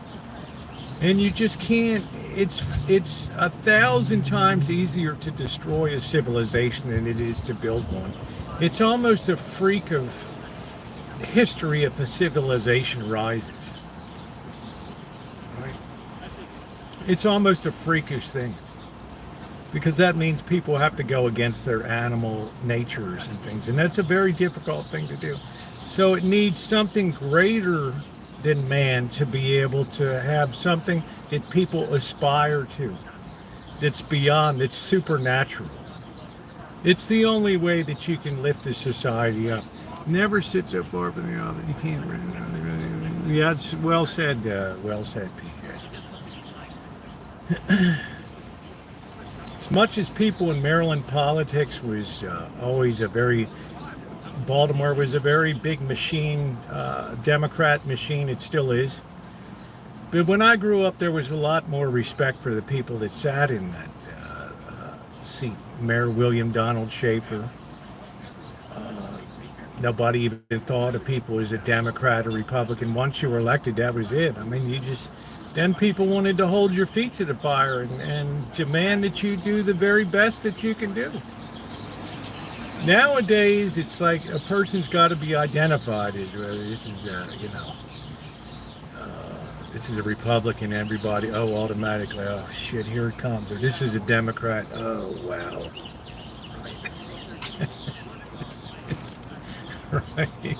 And you just can't, it's 1,000 times easier to destroy a civilization than it is to build one. It's almost a freak of history if a civilization rises. Right? It's almost a freakish thing. Because that means people have to go against their animal natures and things. And that's a very difficult thing to do. So it needs something greater than man to be able to have something that people aspire to, that's beyond, that's supernatural. It's the only way that you can lift a society up. Never sit so far from the other. You can't. Yeah, it's well said, PJ. As much as people in Maryland politics was always a very, Baltimore was a very big machine, Democrat machine, it still is. But when I grew up, there was a lot more respect for the people that sat in that seat. Mayor William Donald Schaefer. Nobody even thought of people as a Democrat or Republican. Once you were elected, that was it. I mean, you just, then people wanted to hold your feet to the fire and demand that you do the very best that you can do. Nowadays, it's like a person's got to be identified as this is, this is a Republican. Everybody, oh, automatically, oh shit, here it comes. Or this is a Democrat. Oh wow. Right.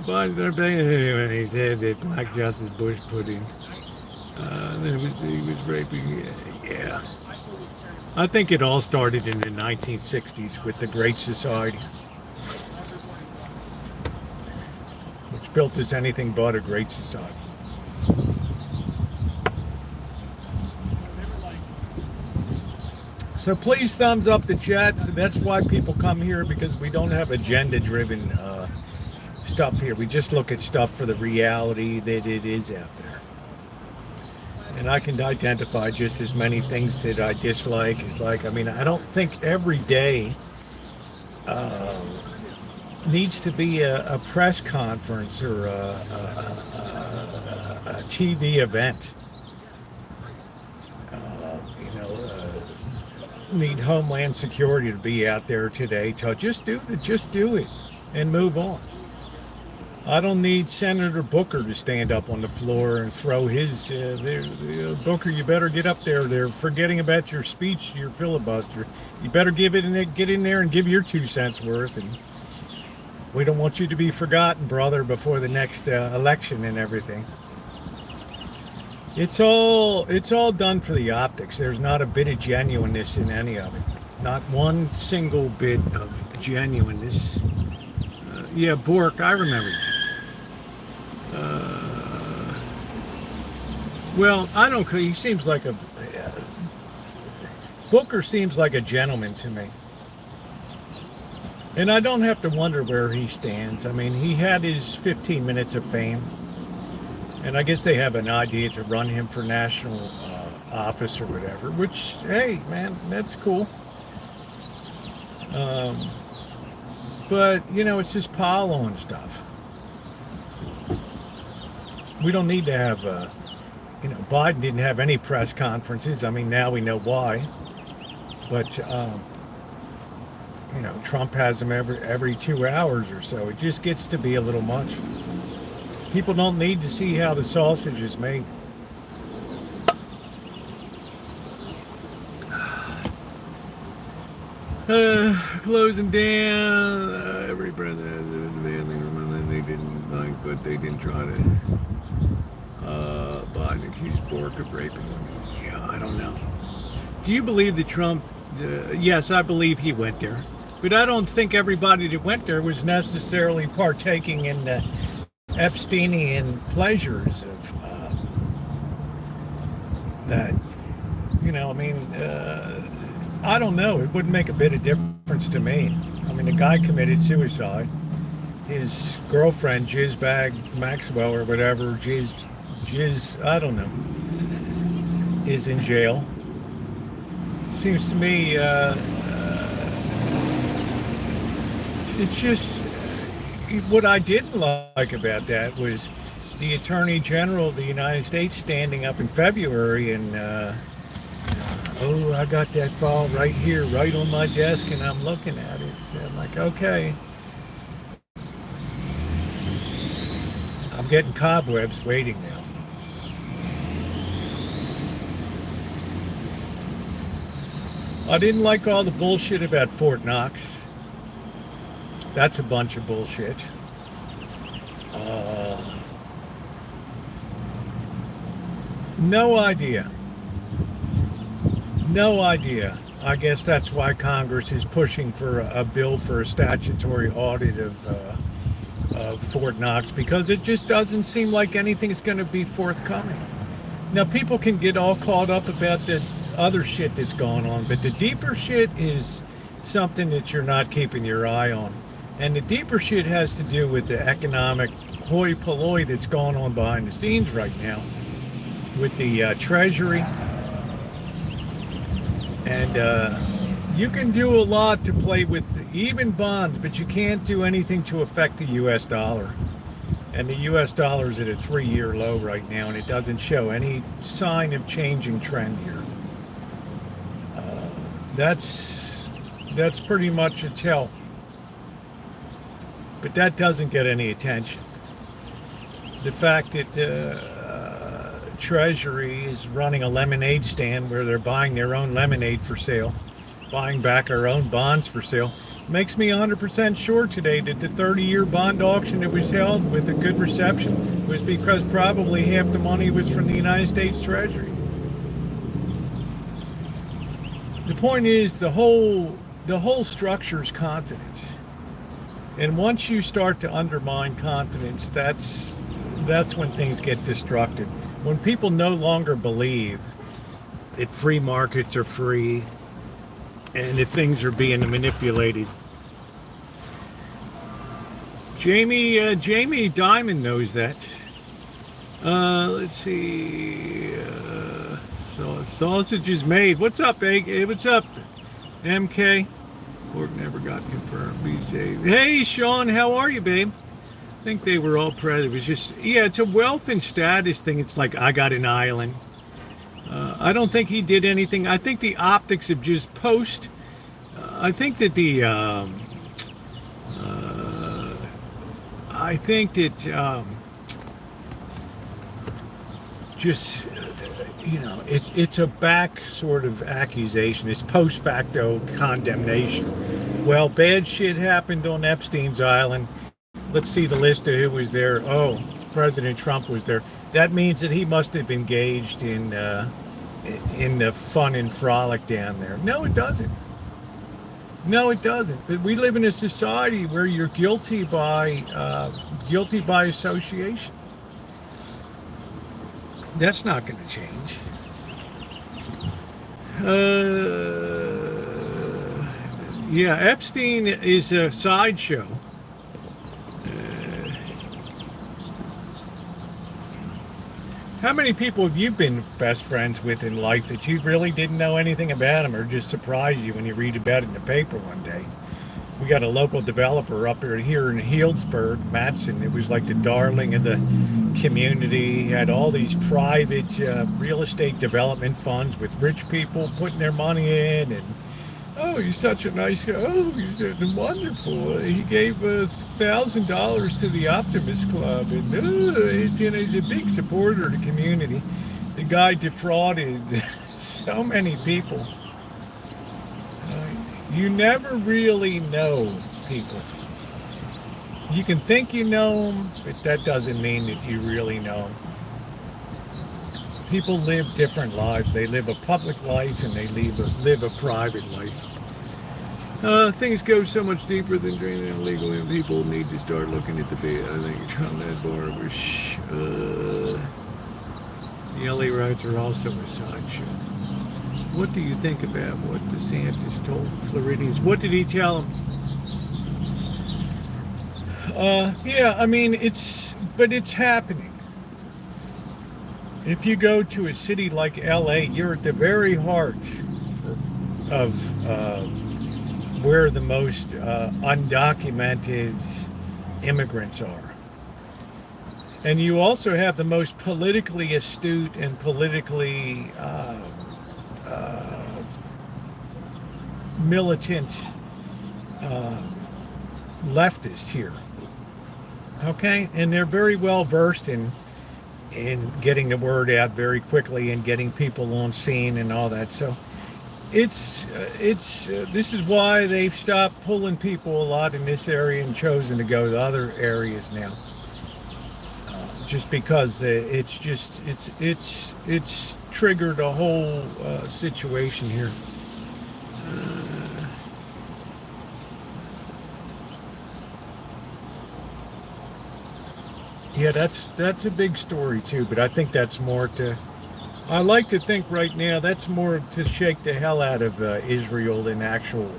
But they're begging when he said that Black Justice Bush put in. Then he was raping. Yeah. I think it all started in the 1960s with the Great Society, which built us anything but a great society. So please thumbs up the chat. So that's why people come here, because we don't have agenda-driven stuff here. We just look at stuff for the reality that it is out there. And I can identify just as many things that I dislike. It's like, I mean, I don't think every day needs to be a press conference or a TV event. Need Homeland Security to be out there today to just do it and move on. I don't need Senator Booker to stand up on the floor and throw his, Booker, you better get up there. They're forgetting about your speech, your filibuster. You better get in there and give your 2 cents worth. And we don't want you to be forgotten, brother, before the next election and everything. It's all done for the optics. There's not a bit of genuineness in any of it. Not one single bit of genuineness. Yeah, Bork, I remember. Well, I don't. He seems like a Booker seems like a gentleman to me, and I don't have to wonder where he stands. I mean, he had his 15 minutes of fame, and I guess they have an idea to run him for national office or whatever. Which, hey, man, that's cool. But, you know, it's just pile-on stuff. We don't need to have Biden didn't have any press conferences. I mean, now we know why. But Trump has them every 2 hours or so. It just gets to be a little much. People don't need to see how the sausage is made. Closing down. Every president, they didn't like, but they didn't try to. Biden accused Bork of raping women. Yeah, I don't know. Do you believe that Trump? Yes, I believe he went there, but I don't think everybody that went there was necessarily partaking in the Epsteinian pleasures of that. I don't know. It wouldn't make a bit of difference to me. I mean, the guy committed suicide. His girlfriend, Jizzbag Maxwell or whatever, I don't know, is in jail. Seems to me it's just what I didn't like about that was the Attorney General of the United States standing up in February and I got that file right here, right on my desk, and I'm looking at it. So I'm like, okay. I'm getting cobwebs waiting now. I didn't like all the bullshit about Fort Knox. That's a bunch of bullshit. No idea. No idea. I guess that's why Congress is pushing for a bill for a statutory audit of Fort Knox, because it just doesn't seem like anything's going to be forthcoming. Now, people can get all caught up about the other shit that's going on, but the deeper shit is something that you're not keeping your eye on. And the deeper shit has to do with the economic hoi polloi that's going on behind the scenes right now with the Treasury. And you can do a lot to play with even bonds, but you can't do anything to affect the U.S. dollar. And the U.S. dollar is at a 3-year low right now, and it doesn't show any sign of changing trend here. That's pretty much a tell. But that doesn't get any attention. The fact that Treasury is running a lemonade stand where they're buying their own lemonade for sale, buying back our own bonds for sale, makes me 100% sure today that the 30-year bond auction that was held with a good reception was because probably half the money was from the United States Treasury. The point is, the whole structure is confidence. And once you start to undermine confidence, that's when things get destructive. When people no longer believe that free markets are free and that things are being manipulated. Jamie Dimon knows that. Let's see. Sausage is made. What's up, Egg? Hey, what's up, MK? Pork never got confirmed. Be safe. Hey, Sean, how are you, babe? I think they were all present. It was just, it's a wealth and status thing. It's like, I got an island. I don't think he did anything. I think the optics of just post. I think that it's a back sort of accusation. It's post facto condemnation. Well, bad shit happened on Epstein's island. Let's see the list of who was there. Oh, President Trump was there. That means that he must have engaged in the fun and frolic down there. No, it doesn't. No, it doesn't. But we live in a society where you're guilty by association. That's not going to change. Epstein is a sideshow. How many people have you been best friends with in life that you really didn't know anything about them, or just surprised you when you read about it in the paper one day? We got a local developer up here in Healdsburg, Matson. It was like the darling of the community. He had all these private real estate development funds with rich people putting their money in. And oh, he's such a nice guy. Oh, he's wonderful. He gave us $1,000 to the Optimist Club, and he's a big supporter of the community. The guy defrauded so many people. You never really know people. You can think you know them, but that doesn't mean that you really know them. People live different lives. They live a public life and they live a private life. Things go so much deeper than draining illegal, and people need to start looking at the bait. I think on that bar was the LA riots are also a sideshow. What do you think about what DeSantis told Floridians? What did he tell them? Yeah, I mean, it's happening. If you go to a city like LA, you're at the very heart of where the most undocumented immigrants are. And you also have the most politically astute and politically militant leftist here. Okay? And they're very well versed in getting the word out very quickly and getting people on scene and all that. So this is why they've stopped pulling people a lot in this area and chosen to go to other areas now. Just because it's triggered a whole situation here. Yeah, that's a big story too, but I think that's more to. I like to think right now that's more to shake the hell out of Israel than actual.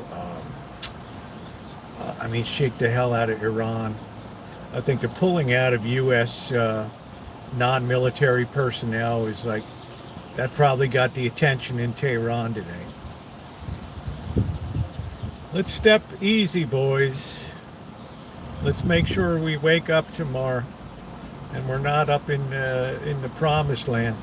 Shake the hell out of Iran. I think the pulling out of U.S. Non-military personnel is like that probably got the attention in Tehran today. Let's step easy, boys. Let's make sure we wake up tomorrow and we're not up in the promised land.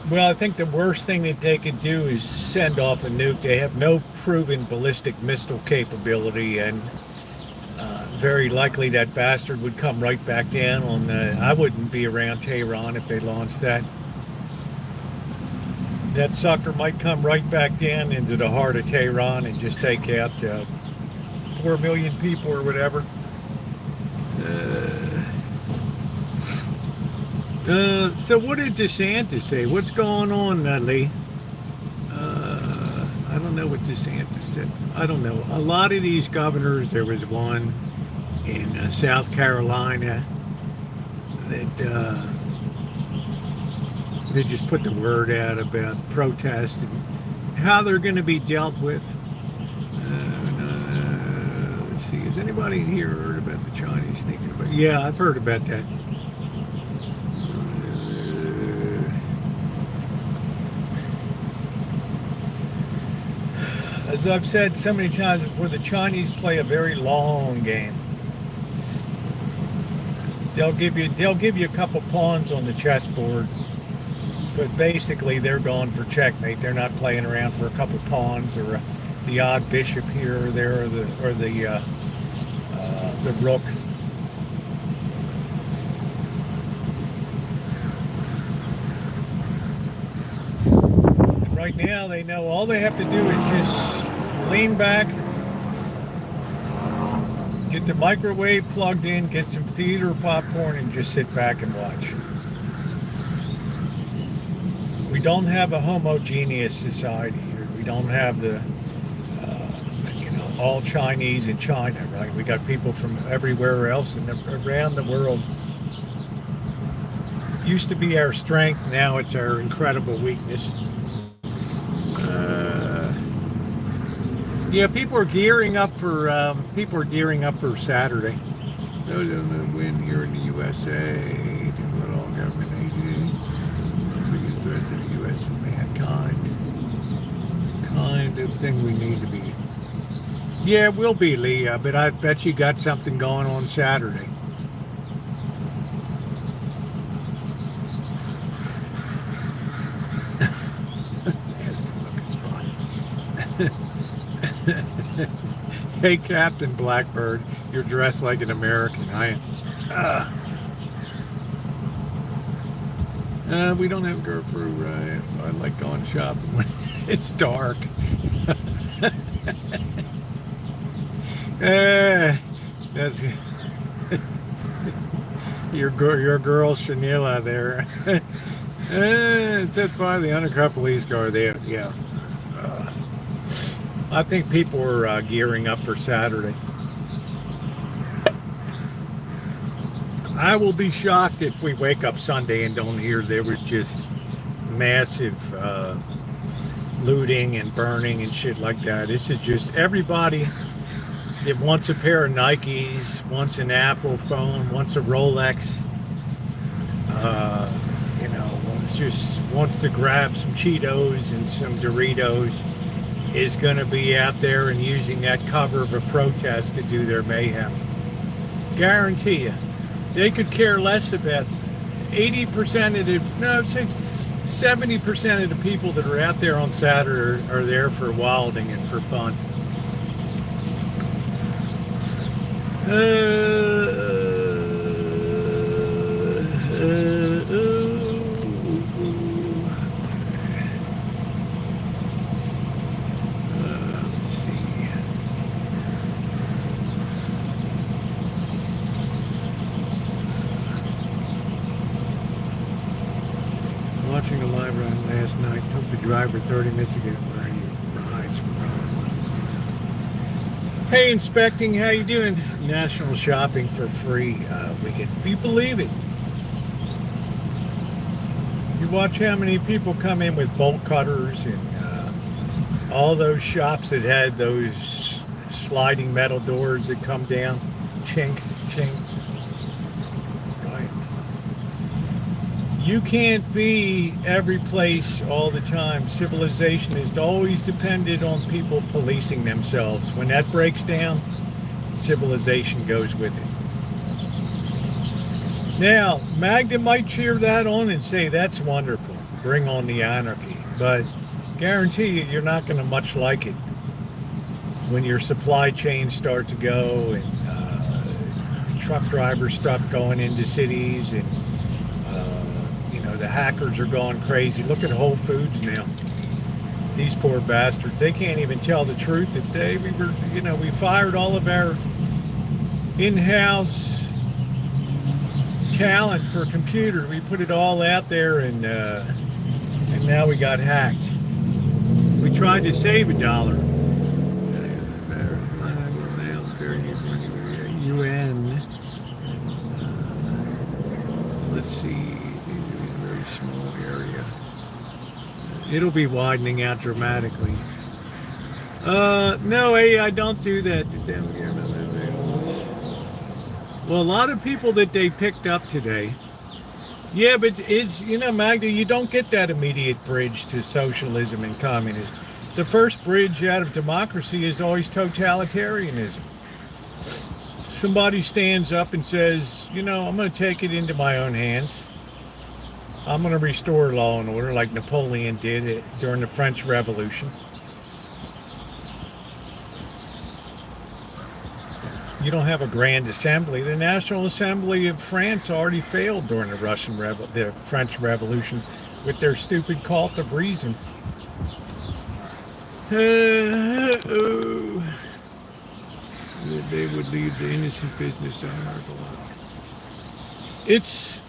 Well, I think the worst thing that they could do is send off a nuke. They have no proven ballistic missile capability, and very likely that bastard would come right back down on I wouldn't be around Tehran if they launched that. That sucker might come right back down into the heart of Tehran and just take out 4 million people or whatever. So what did DeSantis say? What's going on, Lee? I don't know what DeSantis said. I don't know. A lot of these governors, there was one in South Carolina that they just put the word out about protest and how they're going to be dealt with. Let's see. Has anybody here heard about the Chinese sneaking about? Yeah, I've heard about that. As I've said so many times before, the Chinese play a very long game. They'll give you a couple pawns on the chessboard, but basically they're going for checkmate. They're not playing around for a couple pawns or the odd bishop here or there or the rook. And right now they know all they have to do is just lean back, get the microwave plugged in, get some theater popcorn, and just sit back and watch. We don't have a homogeneous society here. We don't have the, all Chinese in China, right? We got people from everywhere else and around the world. Used to be our strength, now it's our incredible weakness. Yeah, people are gearing up for Saturday. Those of them win here in the USA. government agency, biggest threat to the U.S. and mankind. Kind of thing we need to be. Yeah, it will be, Leah, but I bet you got something going on Saturday. Nasty looking spot. Hey, Captain Blackbird, you're dressed like an American. We don't have go through, right? I like going shopping when it's dark. That's your girl Shanila there. It said finally the undercover police car there. Yeah. I think people are gearing up for Saturday. I will be shocked if we wake up Sunday and don't hear there was just massive looting and burning and shit like that. This is just everybody that wants a pair of Nikes, wants an Apple phone, wants a Rolex, wants to grab some Cheetos and some Doritos, is going to be out there and using that cover of a protest to do their mayhem. Guarantee you. They could care less about 80% of the, no, 70% of the people that are out there on Saturday are there for wilding and for fun. Watching a live run last night, took the driver 30 minutes to get where he rides. Hey, inspecting, how you doing? National shopping for free weekend. If you believe it. You watch how many people come in with bolt cutters and all those shops that had those sliding metal doors that come down. Chink, chink. You can't be every place all the time. Civilization is always dependent on people policing themselves. When that breaks down, civilization goes with it. Now, Magda might cheer that on and say, that's wonderful. Bring on the anarchy. But guarantee you, you're not going to much like it when your supply chains start to go and truck drivers stop going into cities and the hackers are going crazy. Look at Whole Foods now. These poor bastards. They can't even tell the truth that we fired all of our in-house talent for computer. We put it all out there and now we got hacked. We tried to save $1. UN. Let's see. Small area. It'll be widening out dramatically. No, I don't do that. Well, a lot of people that they picked up today. Yeah, but Magda, you don't get that immediate bridge to socialism and communism. The first bridge out of democracy is always totalitarianism. Somebody stands up and says, I'm going to take it into my own hands. I'm going to restore law and order like Napoleon did during the French Revolution. You don't have a grand assembly. The National Assembly of France already failed during the French Revolution with their stupid cult of reason. They would leave the innocent business owners alone. It's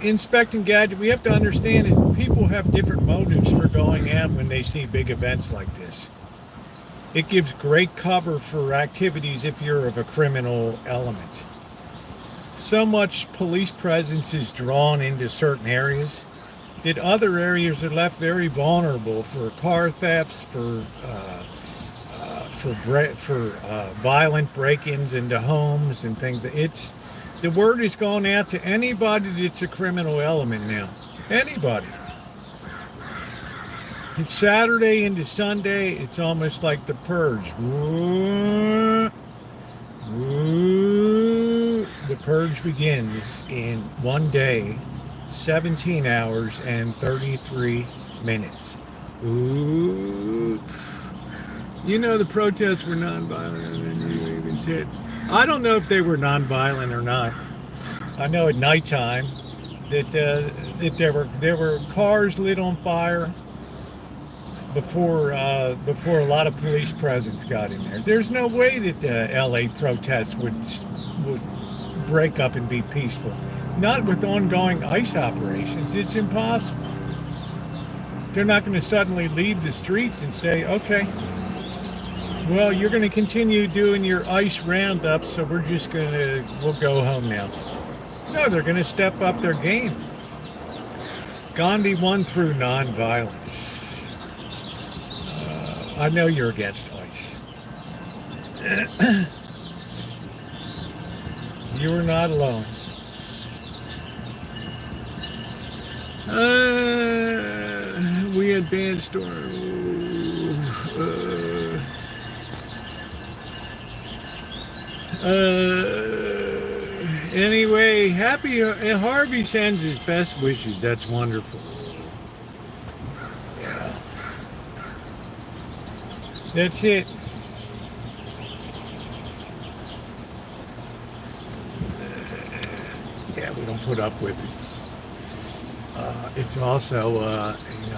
inspecting gadget. We have to understand that people have different motives for going out when they see big events like this. It gives great cover for activities if you're of a criminal element. So much police presence is drawn into certain areas that other areas are left very vulnerable for car thefts, for violent break-ins into homes and things. the word is going out to anybody that's a criminal element now. Anybody. It's Saturday into Sunday. It's almost like the purge. The purge begins in one day, 17 hours and 33 minutes. Ooh. You know, the protests were nonviolent, and you even said, I don't know if they were nonviolent or not. I know at nighttime that there were cars lit on fire before a lot of police presence got in there. There's no way that the LA protests would break up and be peaceful. Not with ongoing ICE operations. It's impossible. They're not going to suddenly leave the streets and say, okay, well, you're going to continue doing your ICE roundups, so we'll go home now. No, they're going to step up their game. Gandhi won through nonviolence. I know you're against ICE. You are not alone. We had band storm. Anyway, happy Harvey sends his best wishes. That's wonderful. Yeah. That's it. Yeah, we don't put up with it. It's also,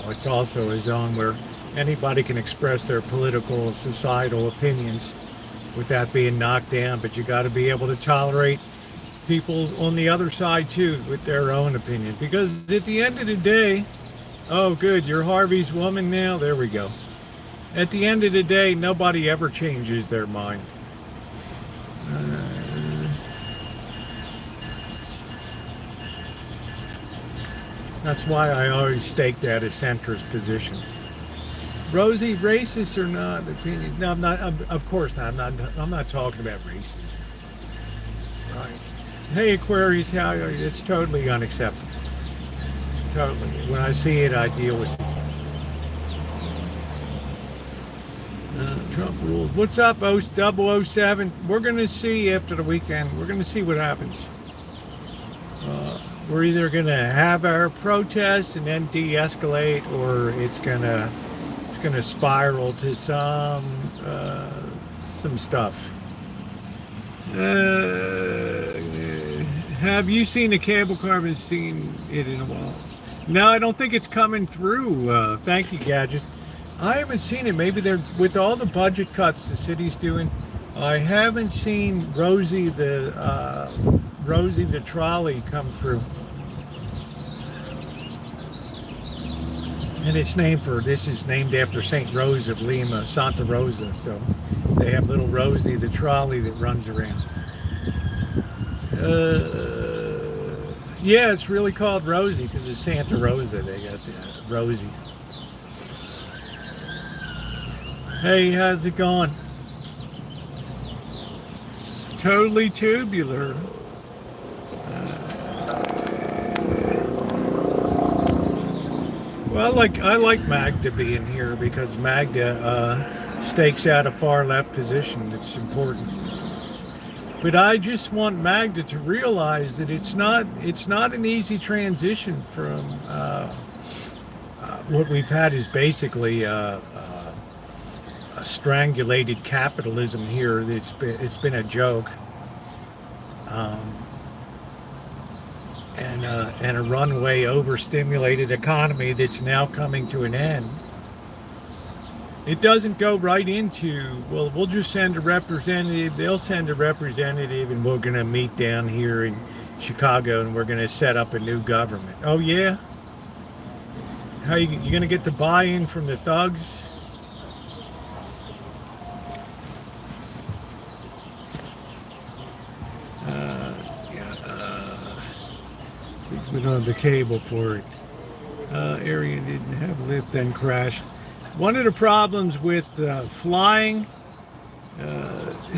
it's also a zone where anybody can express their political, societal opinions without being knocked down. But you got to be able to tolerate people on the other side too with their own opinion. Because at the end of the day, oh, good, you're Harvey's woman now. There we go. At the end of the day, nobody ever changes their mind. That's why I always staked out a centrist position. Rosie, racist or not? Opinion? No, I'm not. Of course not. I'm not talking about racism. Right. Hey, Aquarius, how are you? It's totally unacceptable. Totally. When I see it, I deal with it. Trump rules. What's up, 007? We're going to see after the weekend. We're going to see what happens. We're either going to have our protests and then de-escalate, or it's going to spiral to some stuff. Have you seen the cable car? I've seen it in a while. No, I don't think it's coming through. Thank you, Gadgets. I haven't seen it. Maybe they're, with all the budget cuts the city's doing, I haven't seen Rosie the trolley come through. And this is named after St. Rose of Lima, Santa Rosa. So they have little Rosie the trolley that runs around. Yeah, it's really called Rosie because it's Santa Rosa. They got Rosie. Hey, how's it going? Totally tubular. Well, I like Magda being here because Magda stakes out a far left position that's important. But I just want Magda to realize that it's not an easy transition from what we've had is basically a strangulated capitalism here. It's been a joke. And a runaway overstimulated economy that's now coming to an end. It doesn't go right into, well, we'll just send a representative, they'll send a representative, and we're going to meet down here in Chicago and we're going to set up a new government. Oh, yeah? How you going to get the buy-in from the thugs? We don't have the cable for it. Area didn't have lift, then crashed. One of the problems with flying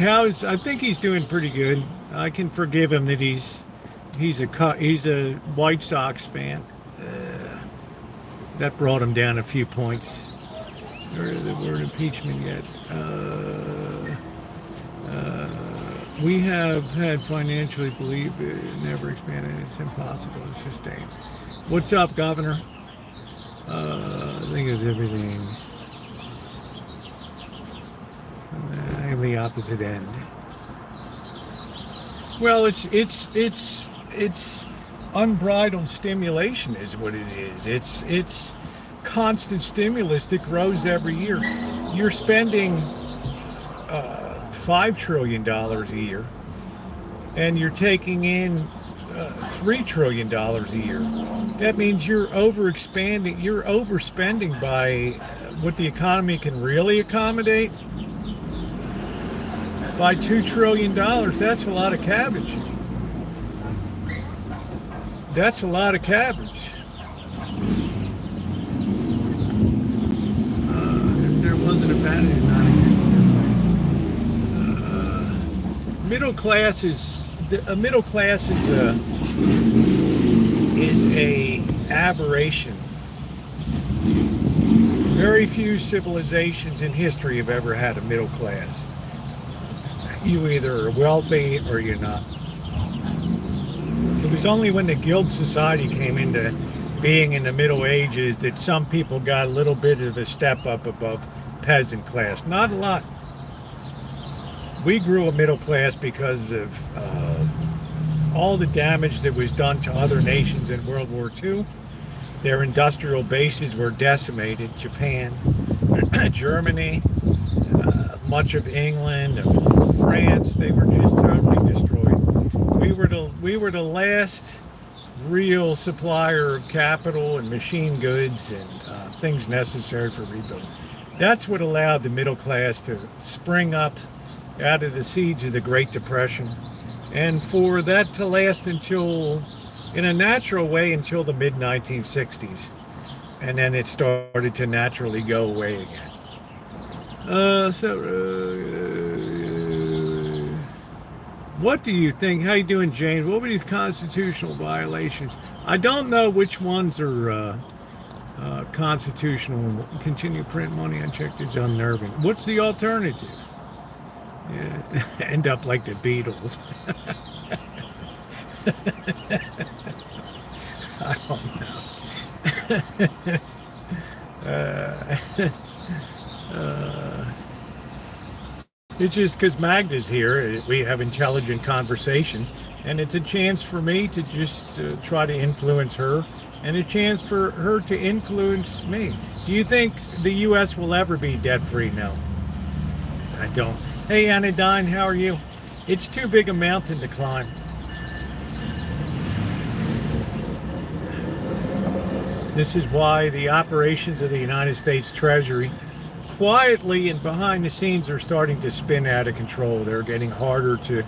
I think he's doing pretty good. I can forgive him that he's a White Sox fan. That brought him down a few points. Where the word impeachment yet? We have had financially believed it never expanded. It's impossible to sustain. What's up, Governor? I think it's everything. I am the opposite end. Well, it's unbridled stimulation is what it is. It's constant stimulus that grows every year. You're spending $5 trillion a year, and you're taking in $3 trillion a year. That means you're overspending by what the economy can really accommodate. By $2 trillion, that's a lot of cabbage. That's a lot of cabbage. If there wasn't a vanity, middle class is a aberration. Very few civilizations in history have ever had a middle class. You either are wealthy or you're not. It was only when the guild society came into being in the Middle Ages that some people got a little bit of a step up above peasant class. Not a lot. We grew a middle class because of all the damage that was done to other nations in World War II. Their industrial bases were decimated. Japan, Germany, much of England, of France, they were just totally destroyed. We were the last real supplier of capital and machine goods and things necessary for rebuilding. That's what allowed the middle class to spring up out of the seeds of the Great Depression, and for that to last until, in a natural way, until the mid-1960s. And then it started to naturally go away again. What do you think? How you doing, James? What were these constitutional violations? I don't know which ones are constitutional. Continue print money unchecked is unnerving. What's the alternative? Yeah, end up like the Beatles. I don't know. It's just because Magda's here, we have intelligent conversation, and it's a chance for me to just try to influence her, and a chance for her to influence me. Do you think the U.S. will ever be debt-free? No, I don't. Hey, Anodyne, how are you? It's too big a mountain to climb. This is why the operations of the United States Treasury quietly and behind the scenes are starting to spin out of control. They're getting harder to,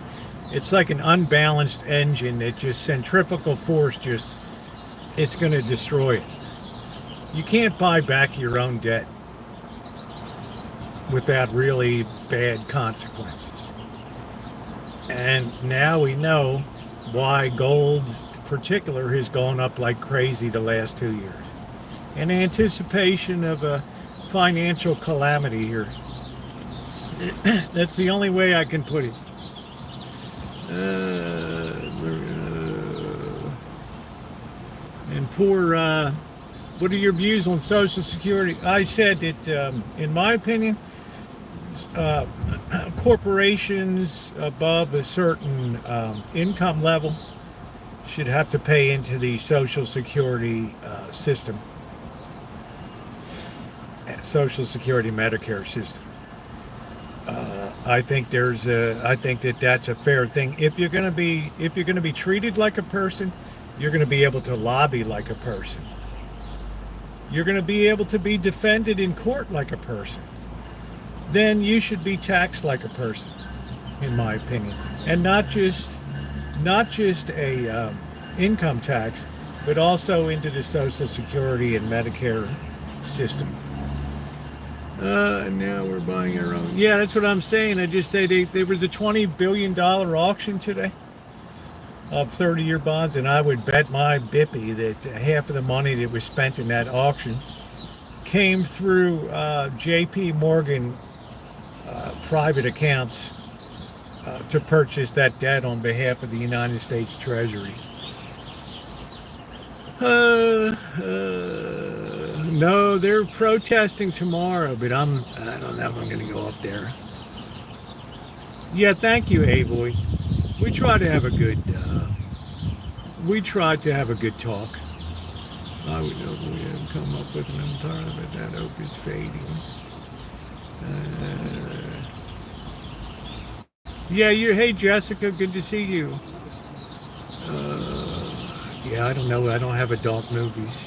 it's like an unbalanced engine that just centrifugal force it's going to destroy it. You can't buy back your own debt without really bad consequences. And now we know why gold in particular has gone up like crazy the last 2 years. In anticipation of a financial calamity here. That's the only way I can put it. And poor, what are your views on Social Security? I said that, in my opinion, corporations above a certain income level should have to pay into the Social Security system. Social Security Medicare system. I think that's a fair thing. If you're going to be treated like a person, you're going to be able to lobby like a person. You're going to be able to be defended in court like a person. Then you should be taxed like a person, in my opinion, and not just a income tax, but also into the Social Security and Medicare system. Now we're buying our own. Yeah, that's what I'm saying. I just say there was a $20 billion auction today of 30-year bonds, and I would bet my bippy that half of the money that was spent in that auction came through J.P. Morgan private accounts to purchase that debt on behalf of the United States Treasury. No, they're protesting tomorrow, but I don't know if I'm going to go up there. Yeah, thank you, Avoy. We try to have a good talk. I would know we have come up with an empire, but that hope is fading. Yeah, hey Jessica, good to see you. Yeah, I don't know. I don't have adult movies.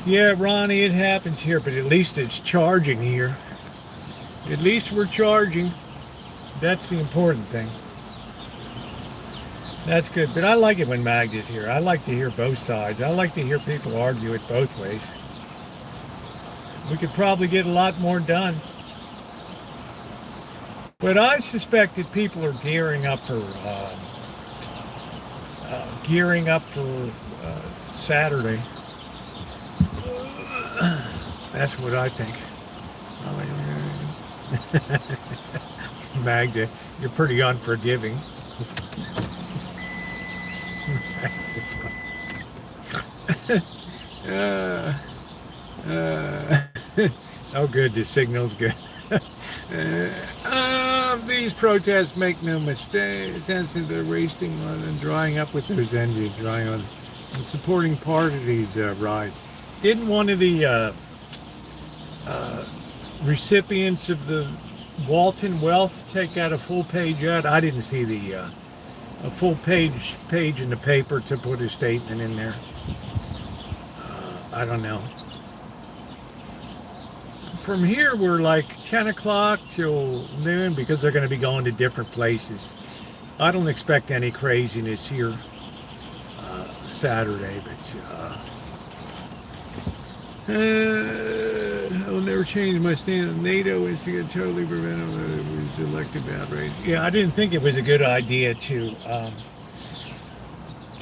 Yeah, Ronnie, it happens here, but at least it's charging here. At least we're charging. That's the important thing. That's good. But I like it when Magda's here. I like to hear both sides. I like to hear people argue it both ways. We could probably get a lot more done. But I suspect that people are gearing up for Saturday. That's what I think. Magda, you're pretty unforgiving. Oh, good. The signal's good. These protests make no mistake. Sense that they're wasting on and drying up with those engines, drying on and supporting parties rise. Didn't one of the recipients of the Walton Wealth take out a full page ad? I didn't see a full page in the paper to put a statement in there. I don't know. From here, we're like 10 o'clock till noon because they're going to be going to different places. I don't expect any craziness here Saturday, but I'll never change my stand on NATO is to get totally preventable. It was elective outrage. Yeah, I didn't think it was a good idea to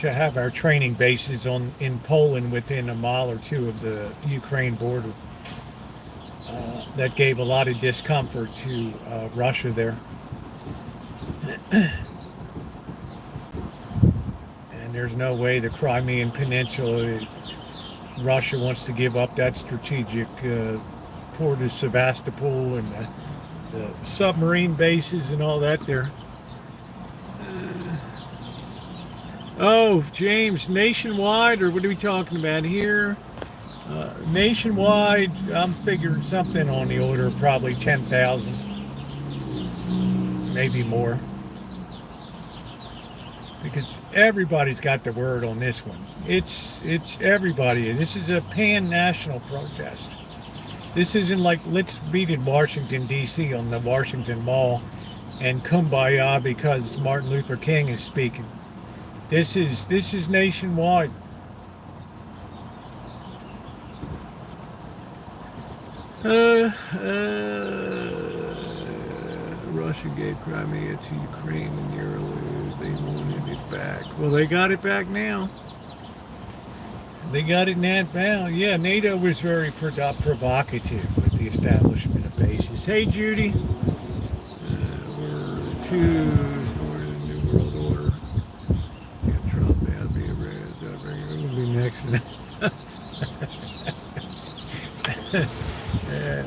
have our training bases in Poland within a mile or two of the Ukraine border. That gave a lot of discomfort to Russia there. And there's no way the Crimean Peninsula, Russia wants to give up that strategic port of Sevastopol and the submarine bases and all that there. Oh, James, nationwide, or what are we talking about here? Nationwide, I'm figuring something on the order of probably 10,000, maybe more. Because everybody's got the word on this one. It's everybody. This is a pan-national protest. This isn't like let's meet in Washington, D.C. on the Washington Mall and kumbaya because Martin Luther King is speaking. This is nationwide. Russia gave Crimea to Ukraine in the early. They wanted it back. Well, they got it back now. They got it now. Yeah, NATO was very provocative with the establishment of bases. Hey, Judy. We're two for the New World Order. Yeah, Trump, that'll be a res. It'll be next.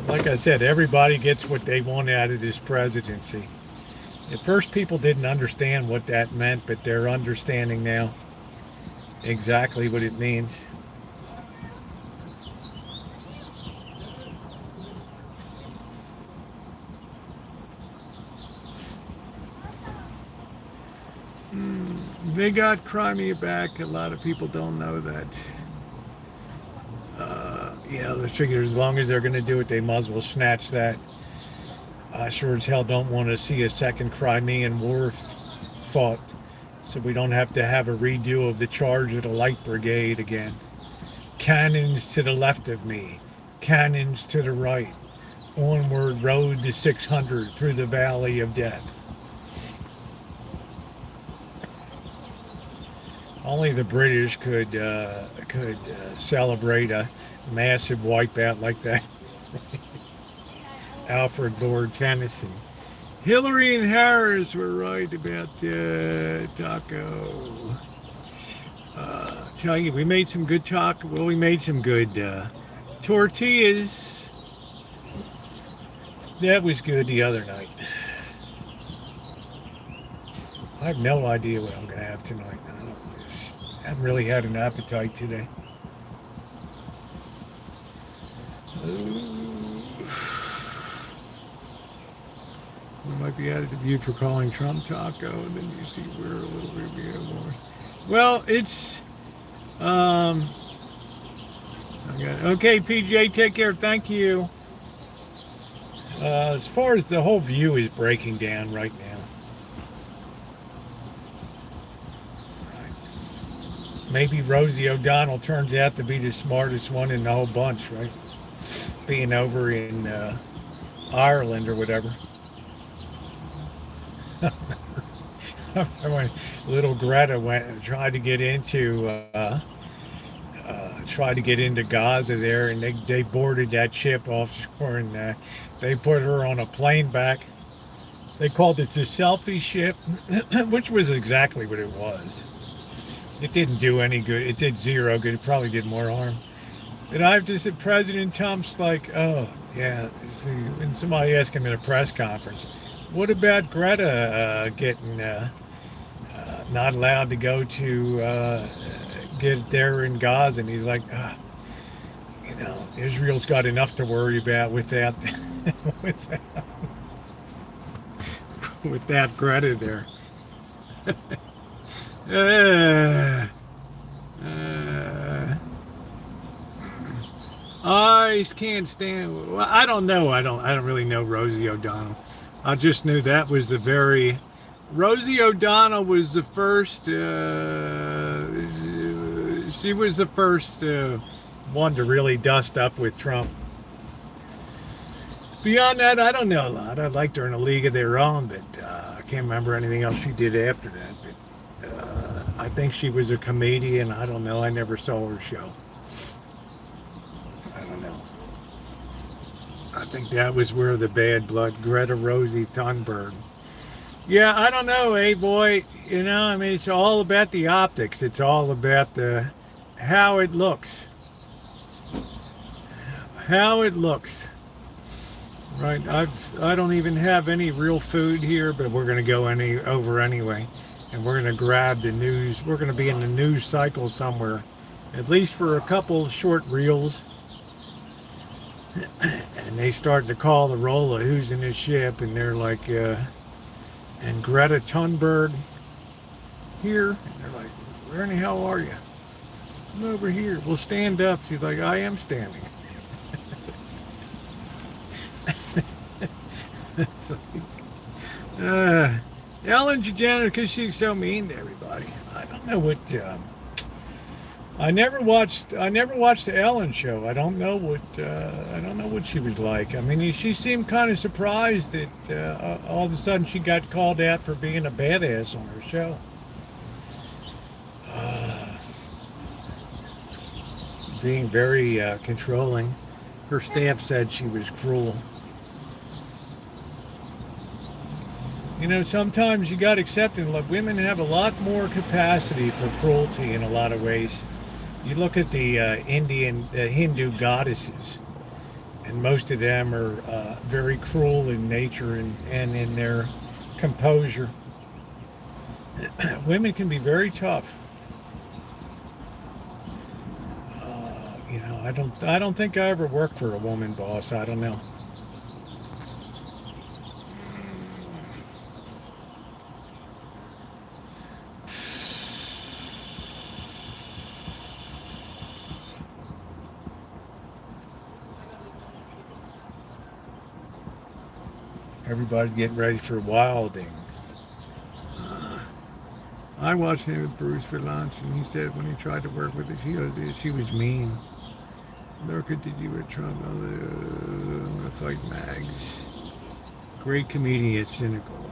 Like I said, everybody gets what they want out of this presidency. At first, people didn't understand what that meant, but they're understanding now exactly what it means. They got Crimea back. A lot of people don't know that. Yeah, they figure as long as they're going to do it, they might as well snatch that. I sure as hell don't want to see a second Crimean War fought. so we don't have to have a redo of the charge of the light brigade again. Cannons to the left of me, cannons to the right. Onward road to 600 through the valley of death. Only the British could celebrate a massive wipeout like that. Alfred Lord Tennyson. Hillary and Harris were right about taco. Tell you, we made some good taco. Well, we made some good tortillas. That was good the other night. I have no idea what I'm going to have tonight. I haven't really had an appetite today. We might be added to view for calling Trump taco, and then you see we're a little bit more. Well, it's okay, PJ, take care. Thank you. As far as the whole view is breaking down right now. Right. Maybe Rosie O'Donnell turns out to be the smartest one in the whole bunch, right? Being over in Ireland or whatever. When little Greta tried to get into Gaza there, and they boarded that ship offshore, and they put her on a plane back. They called it the selfie ship, which was exactly what it was. It didn't do any good. It did zero good. It probably did more harm. And I've just said, President Trump's like, oh yeah. See, when somebody asked him in a press conference, what about Greta getting not allowed to go to get there in Gaza? And he's like, Israel's got enough to worry about without without Greta there. I can't stand. Well, I don't know. I don't really know Rosie O'Donnell. I just knew that was Rosie O'Donnell was the first. She was the first one to really dust up with Trump. Beyond that, I don't know a lot. I liked her in A League of Their Own, but I can't remember anything else she did after that. But I think she was a comedian. I don't know. I never saw her show. I don't know. I think that was where the bad blood, Greta Rosie Thunberg. Yeah, I don't know, boy. I mean, it's all about the optics. It's all about how it looks. How it looks. Right, I don't even have any real food here, but we're going to go over anyway, and we're going to grab the news. We're going to be in the news cycle somewhere, at least for a couple of short reels. And they start to call the roll of who's in this ship, and they're like, and Greta Thunberg here, and they're like, where in the hell are you? I'm over here. Well, stand up. She's like, I am standing. Ellen DeGeneres, because she's so mean to everybody. I don't know what. I never watched the Ellen show. I don't know what she was like. I mean, she seemed kind of surprised that all of a sudden she got called out for being a badass on her show. Being very controlling. Her staff said she was cruel. Sometimes you got to accept it. Look, women have a lot more capacity for cruelty in a lot of ways. You look at the Hindu goddesses, and most of them are very cruel in nature and in their composure. Women can be very tough. I don't think I ever worked for a woman boss. I don't know. Everybody's getting ready for wilding. I watched him with Bruce for lunch, and he said when he tried to work with her, she was mean. Nor could you with Trump. I'm going to fight Mags. Great comedian, yet cynical.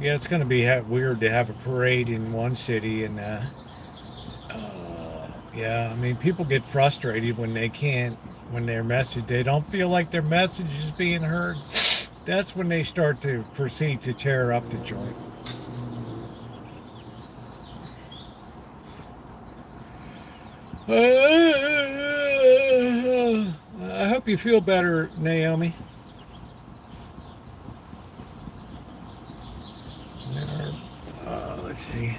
Yeah, it's going to be weird to have a parade in one city, and yeah, I mean, people get frustrated when they can't, when their message, they don't feel like their message is being heard. That's when they start to proceed to tear up the joint. I hope you feel better, Naomi. Let's see.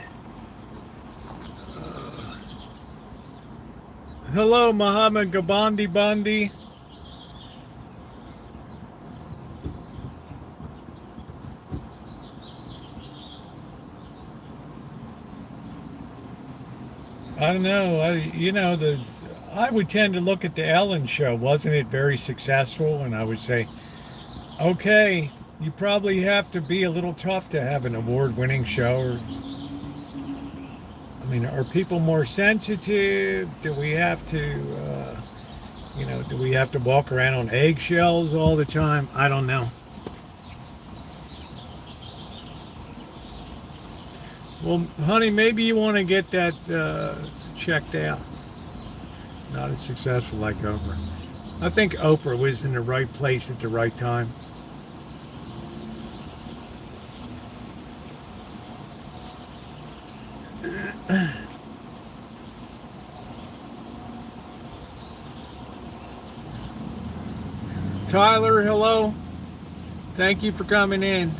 Hello, Muhammad Gabandi Bandi. I don't know. I would tend to look at the Ellen show. Wasn't it very successful? And I would say, okay, you probably have to be a little tough to have an award-winning show. I mean, are people more sensitive? Do we have to, do we have to walk around on eggshells all the time? I don't know. Well, honey, maybe you want to get that checked out. Not as successful like Oprah. I think Oprah was in the right place at the right time. Tyler, hello. Thank you for coming in.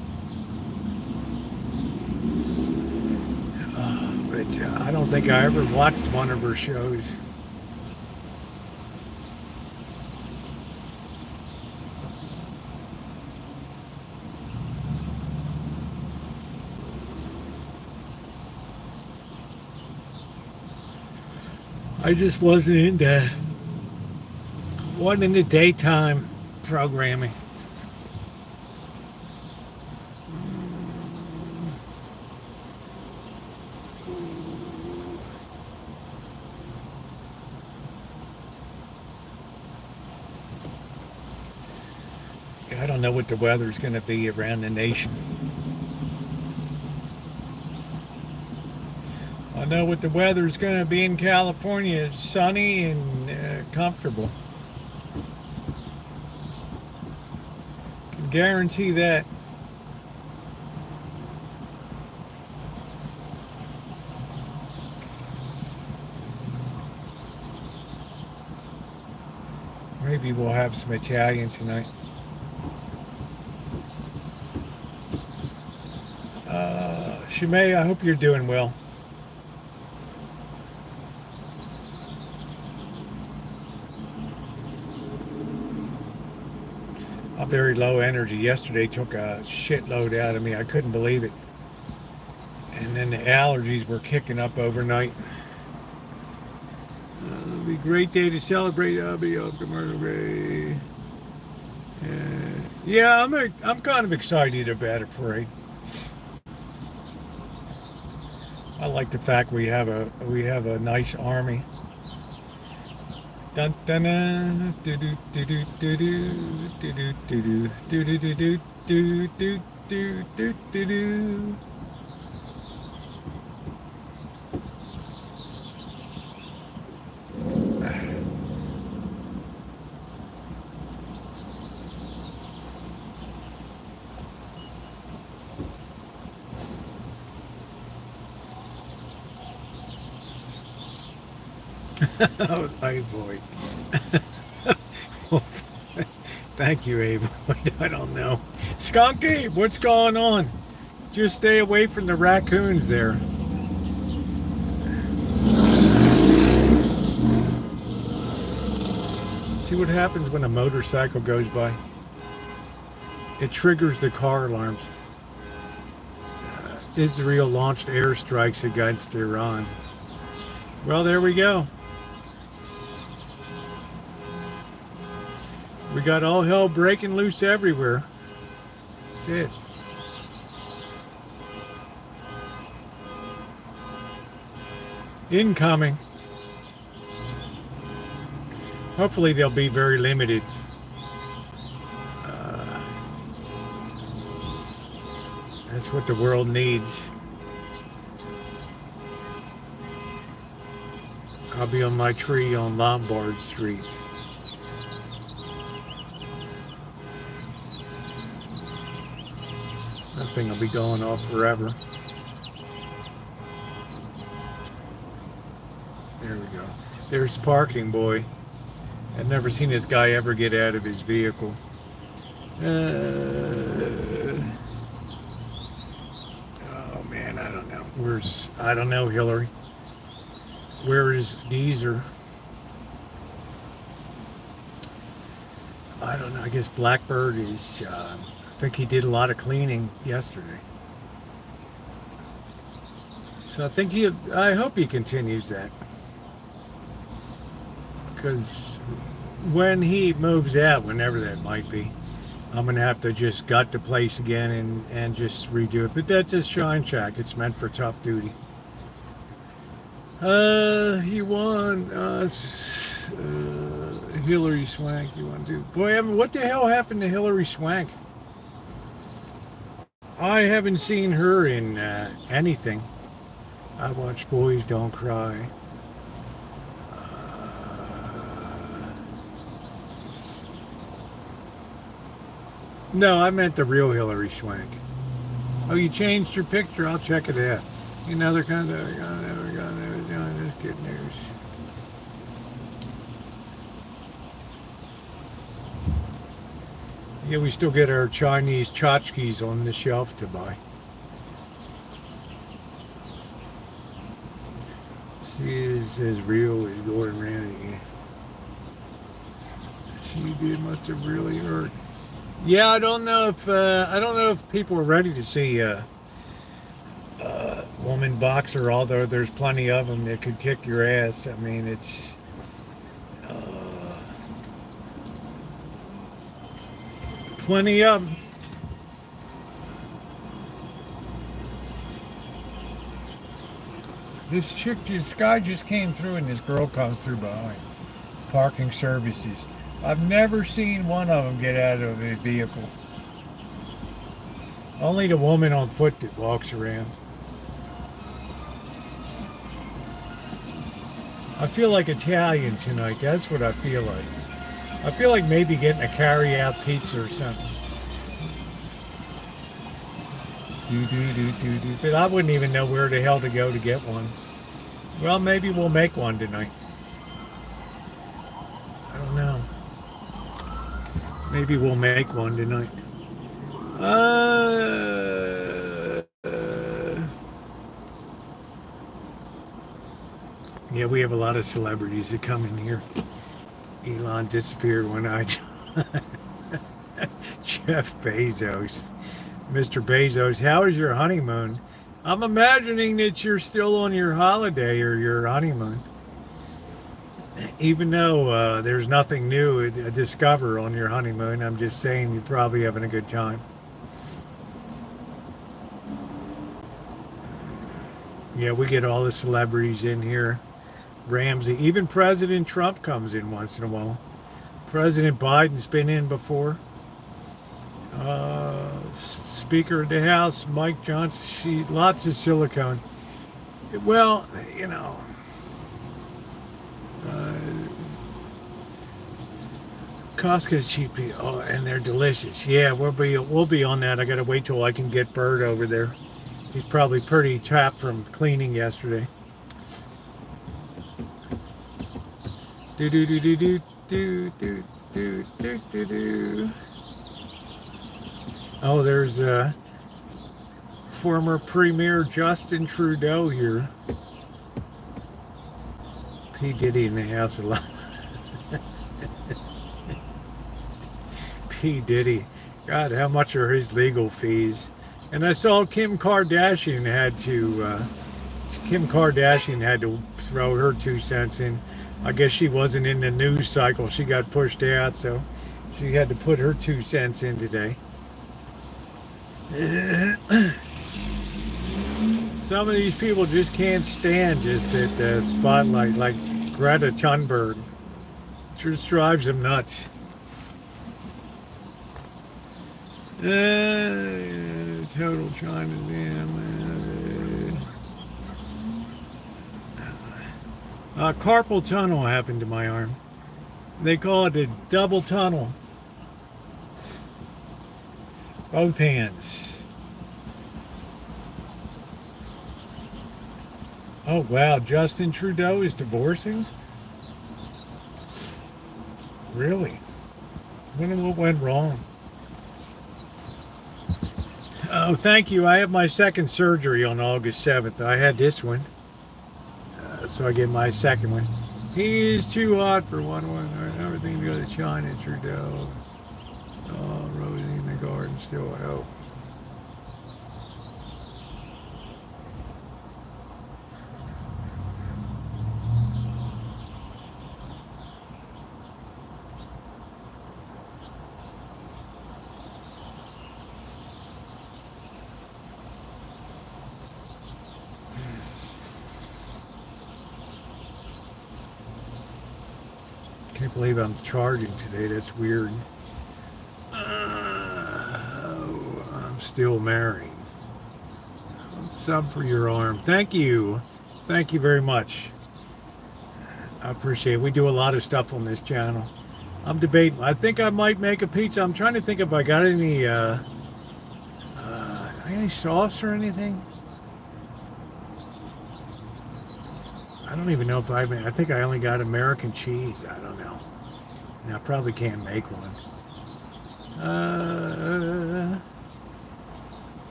But I don't think I ever watched one of her shows. I just wasn't into daytime programming. I don't know what the weather's going to be around the nation. I know what the weather's going to be in California. It's sunny and comfortable. Can guarantee that. Maybe we'll have some Italian tonight. Shimei, I hope you're doing well. I'm very low energy. Yesterday took a shitload out of me. I couldn't believe it. And then the allergies were kicking up overnight. It'll be a great day to celebrate. I'll be on commercial break. Yeah, I'm kind of excited about a parade. I like the fact we have a nice army. Dun dun dun do do do do do do do do do do do do do do do do do do. Oh, Avoid. Well, thank you, Avoid. I don't know. Skunky, what's going on? Just stay away from the raccoons there. See what happens when a motorcycle goes by? It triggers the car alarms. Israel launched airstrikes against Iran. Well, there we go. We got all hell breaking loose everywhere. That's it. Incoming. Hopefully they'll be very limited. That's what the world needs. I'll be on my tree on Lombard Street. That thing will be going off forever. There we go. There's parking, boy. I've never seen this guy ever get out of his vehicle. Oh man, I don't know. I don't know, Hillary. Where is Geezer? I don't know. I guess Blackbird is, I think he did a lot of cleaning yesterday. So I hope he continues that. Because when he moves out, whenever that might be, I'm going to have to just gut the place again and just redo it. But that's a shine shack. It's meant for tough duty. You won. Hillary Swank, you want to do? Boy, I mean, what the hell happened to Hillary Swank? I haven't seen her in anything. I watch Boys Don't Cry. No, I meant the real Hillary Swank. Oh, you changed your picture? I'll check it out. Another kind of this good news. Yeah, we still get our Chinese tchotchkes on the shelf to buy. She is as real as Gordon Ramsay. She must have really hurt. Yeah, I don't know if people are ready to see a woman boxer. Although there's plenty of them that could kick your ass. I mean, it's plenty of them. This guy just came through, and this girl comes through behind. Parking services. I've never seen one of them get out of a vehicle. Only the woman on foot that walks around. I feel like Italian tonight. That's what I feel like. I feel like maybe getting a carry-out pizza or something. But I wouldn't even know where the hell to go to get one. Well, maybe we'll make one tonight. I don't know. Maybe we'll make one tonight. Yeah, we have a lot of celebrities that come in here. Elon disappeared when I... Jeff Bezos. Mr. Bezos, how is your honeymoon? I'm imagining that you're still on your holiday or your honeymoon. Even though there's nothing new to discover on your honeymoon, I'm just saying you're probably having a good time. Yeah, we get all the celebrities in here. Ramsey, even President Trump comes in once in a while. President Biden's been in before. Speaker of the House, Mike Johnson, lots of silicone. Well, you know, Costco's cheap, and they're delicious. Yeah, we'll be on that. I gotta wait till I can get Bird over there. He's probably pretty tapped from cleaning yesterday. Do do do do do do do do do do do. Oh, there's former Premier Justin Trudeau here. P. Diddy in the house a lot. P. Diddy. God, how much are his legal fees? And I saw Kim Kardashian had to throw her 2 cents in. I guess she wasn't in the news cycle. She got pushed out, so She had to put her 2 cents in today. Some of these people just can't stand just at the spotlight, like Greta Thunberg. Just drives them nuts. Total China damn. Carpal tunnel happened to my arm. They call it a double tunnel. Both hands. Oh wow, Justin Trudeau is divorcing? Really? What went wrong? Oh, thank you. I have my second surgery on August 7th. I had this one. So I get my second one. He is too hot for one. Everything to go to China, Trudeau. Oh, Rosie in the garden still help. Can't believe I'm charging today. That's weird. I'm still married. Sub for your arm. Thank you. Thank you very much. I appreciate it. We do a lot of stuff on this channel. I'm debating. I think I might make a pizza. I'm trying to think if I got any sauce or anything. I don't even know if I think I only got American cheese. I don't know. And I probably can't make one.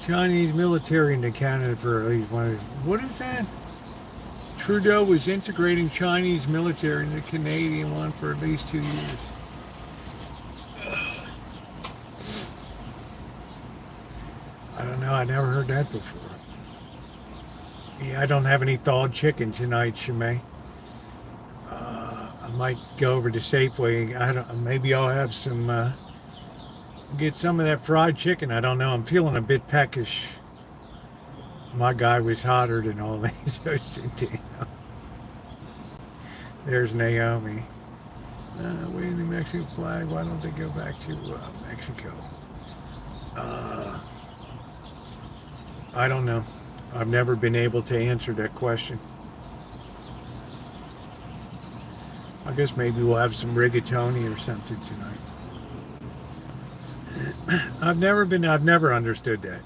Chinese military into Canada for at least one. What is that? Trudeau was integrating Chinese military into the Canadian one for at least 2 years. I don't know. I never heard that before. Yeah, I don't have any thawed chicken tonight, Shimei. I might go over to Safeway. Maybe I'll have some. Get some of that fried chicken. I don't know. I'm feeling a bit peckish. My guy was hotter than all these. There's Naomi. Waving the Mexican flag. Why don't they go back to Mexico? I don't know. I've never been able to answer that question. I guess maybe we'll have some rigatoni or something tonight. I've never understood that.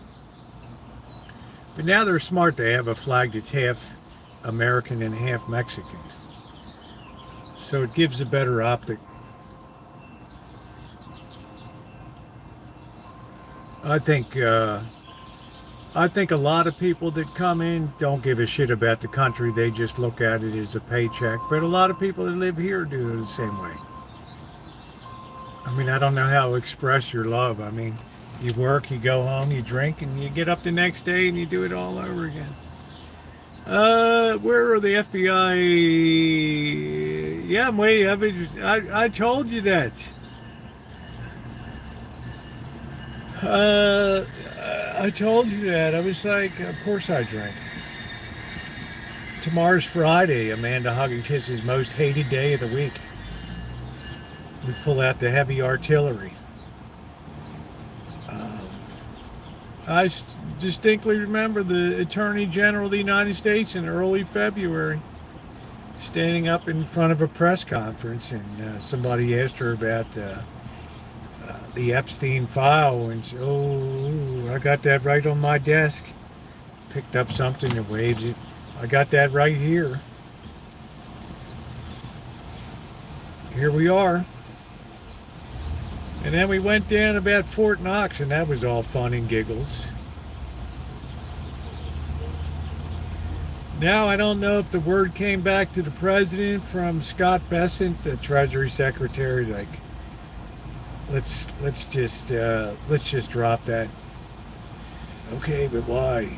But now they're smart. They have a flag that's half American and half Mexican. So it gives a better optic. I think a lot of people that come in don't give a shit about the country. They just look at it as a paycheck. But a lot of people that live here do it the same way. I mean, I don't know how to express your love. I mean, you work, you go home, you drink, and you get up the next day and you do it all over again. Where are the FBI? Yeah, I'm waiting. I told you that. I told you that. I was like, of course I drank. Tomorrow's Friday, Amanda Hogginkiss's most hated day of the week. We pull out the heavy artillery. I distinctly remember the Attorney General of the United States in early February standing up in front of a press conference, and somebody asked her about the Epstein file, and said, oh, I got that right on my desk. Picked up something and waves it. I got that right here. Here we are. And then we went down about Fort Knox, and that was all fun and giggles. Now, I don't know if the word came back to the president from Scott Bessent, the Treasury Secretary, like, let's just drop that. Okay, but why?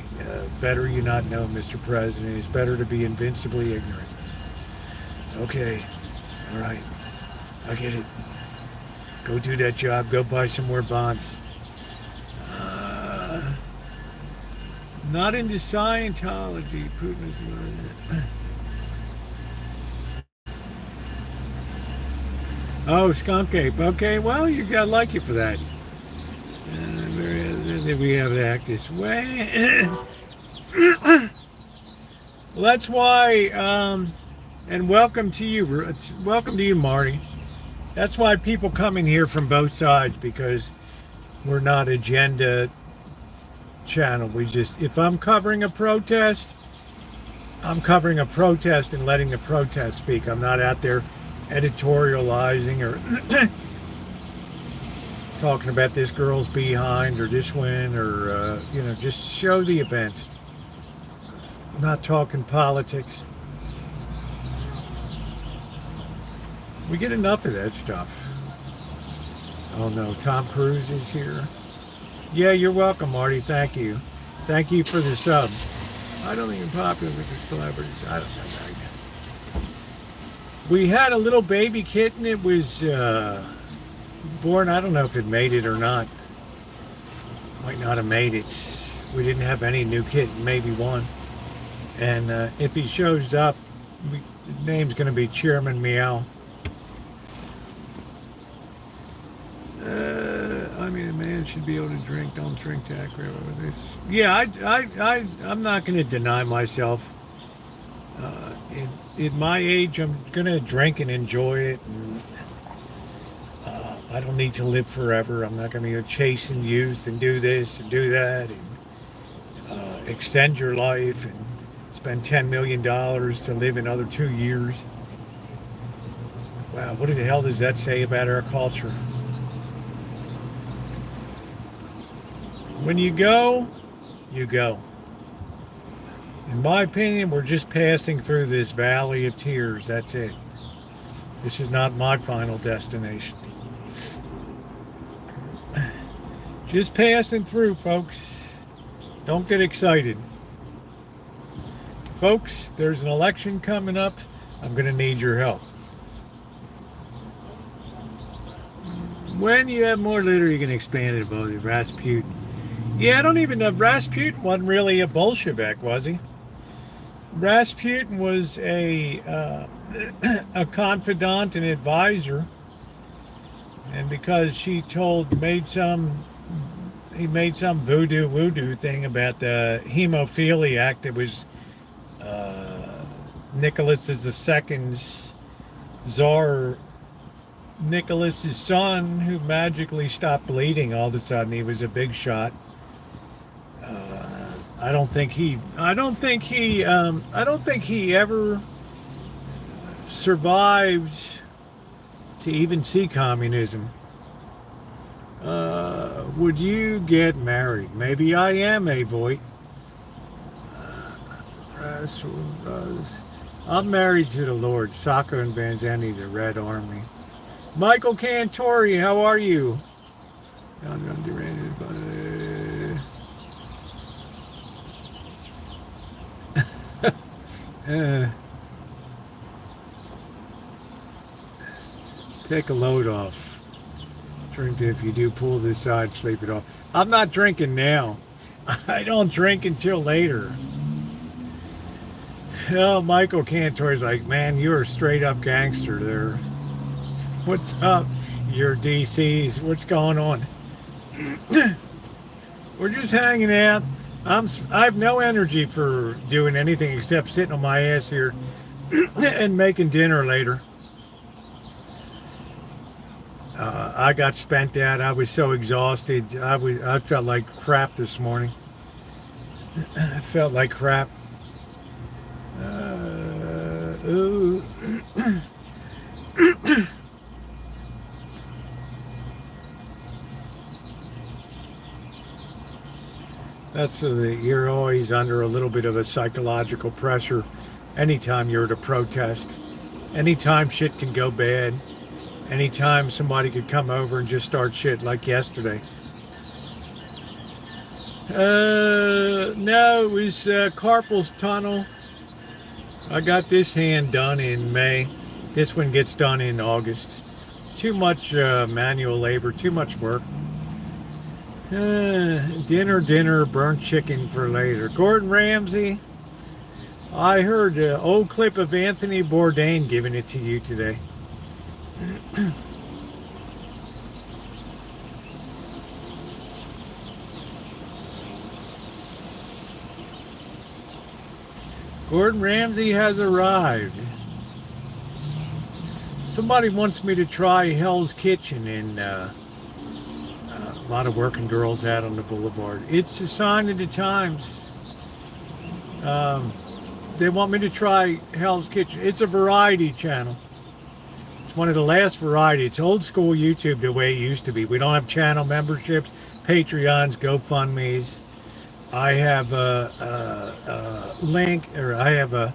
Better you not know, Mr. President. It's better to be invincibly ignorant. Okay, all right. I get it. Go do that job. Go buy some more bonds. Not into Scientology. Putin is... Oh, skunk ape. Okay, well, you got lucky for that. We have to act this way. Well, that's why, and welcome to you. Welcome to you, Marty. That's why people come in here from both sides, because we're not agenda channel. We just, if I'm covering a protest, I'm covering a protest and letting the protest speak. I'm not out there editorializing or talking about this girl's behind or this win or, just show the event. Not talking politics. We get enough of that stuff. Oh no, Tom Cruise is here. Yeah, you're welcome, Marty. Thank you. Thank you for the sub. I don't think I'm popular with the celebrities. I don't know. We had a little baby kitten. It was born. I don't know if it made it or not. Might not have made it. We didn't have any new kitten, maybe one. And if he shows up, his name's going to be Chairman Meow. I mean, a man should be able to drink. Don't drink that crap with this. Yeah, I'm not going to deny myself. At my age, I'm going to drink and enjoy it. And, I don't need to live forever. I'm not going to be chasing youth and do this and do that and extend your life and spend $10 million to live another 2 years. Wow, what the hell does that say about our culture? When you go, you go. In my opinion, we're just passing through this valley of tears. That's it. This is not my final destination. Just passing through, folks. Don't get excited. Folks, there's an election coming up. I'm going to need your help. When you have more litter, you can expand it about it. Rasputin. Yeah, I don't even know. Rasputin wasn't really a Bolshevik, was he? Rasputin was a confidant and advisor, and because he made some voodoo thing about the hemophiliac that was Nicholas II's Tsar Nicholas's son, who magically stopped bleeding all of a sudden. He was a big shot. I don't think he ever survived to even see communism. Would you get married? Maybe I am a Voight. I'm married to the Lord. Sacco and Vanzetti, the Red Army. Michael Cantori, how are you? Take a load off. Drink if you do, pull this side, sleep it off. I'm not drinking now. I don't drink until later. Oh, Michael Cantor's like, man, you're a straight up gangster there. What's up? You're DC's. What's going on? We're just hanging out. I have no energy for doing anything except sitting on my ass here and making dinner later. I got spent out. I was so exhausted. I felt like crap this morning. I felt like crap. Ooh. That's you're always under a little bit of a psychological pressure anytime you're at a protest. Anytime shit can go bad. Anytime somebody could come over and just start shit like yesterday. No, it was carpal tunnel. I got this hand done in May. This one gets done in August. too much manual labor, too much work. Dinner, burnt chicken for later. Gordon Ramsay, I heard an old clip of Anthony Bourdain giving it to you today. Gordon Ramsay has arrived. Somebody wants me to try Hell's Kitchen in a lot of working girls out on the boulevard. It's a sign of the times. They want me to try Hell's Kitchen. It's a variety channel. It's one of the last variety. It's old school YouTube the way it used to be. We don't have channel memberships, Patreons, GoFundMes. I have a link, or I have a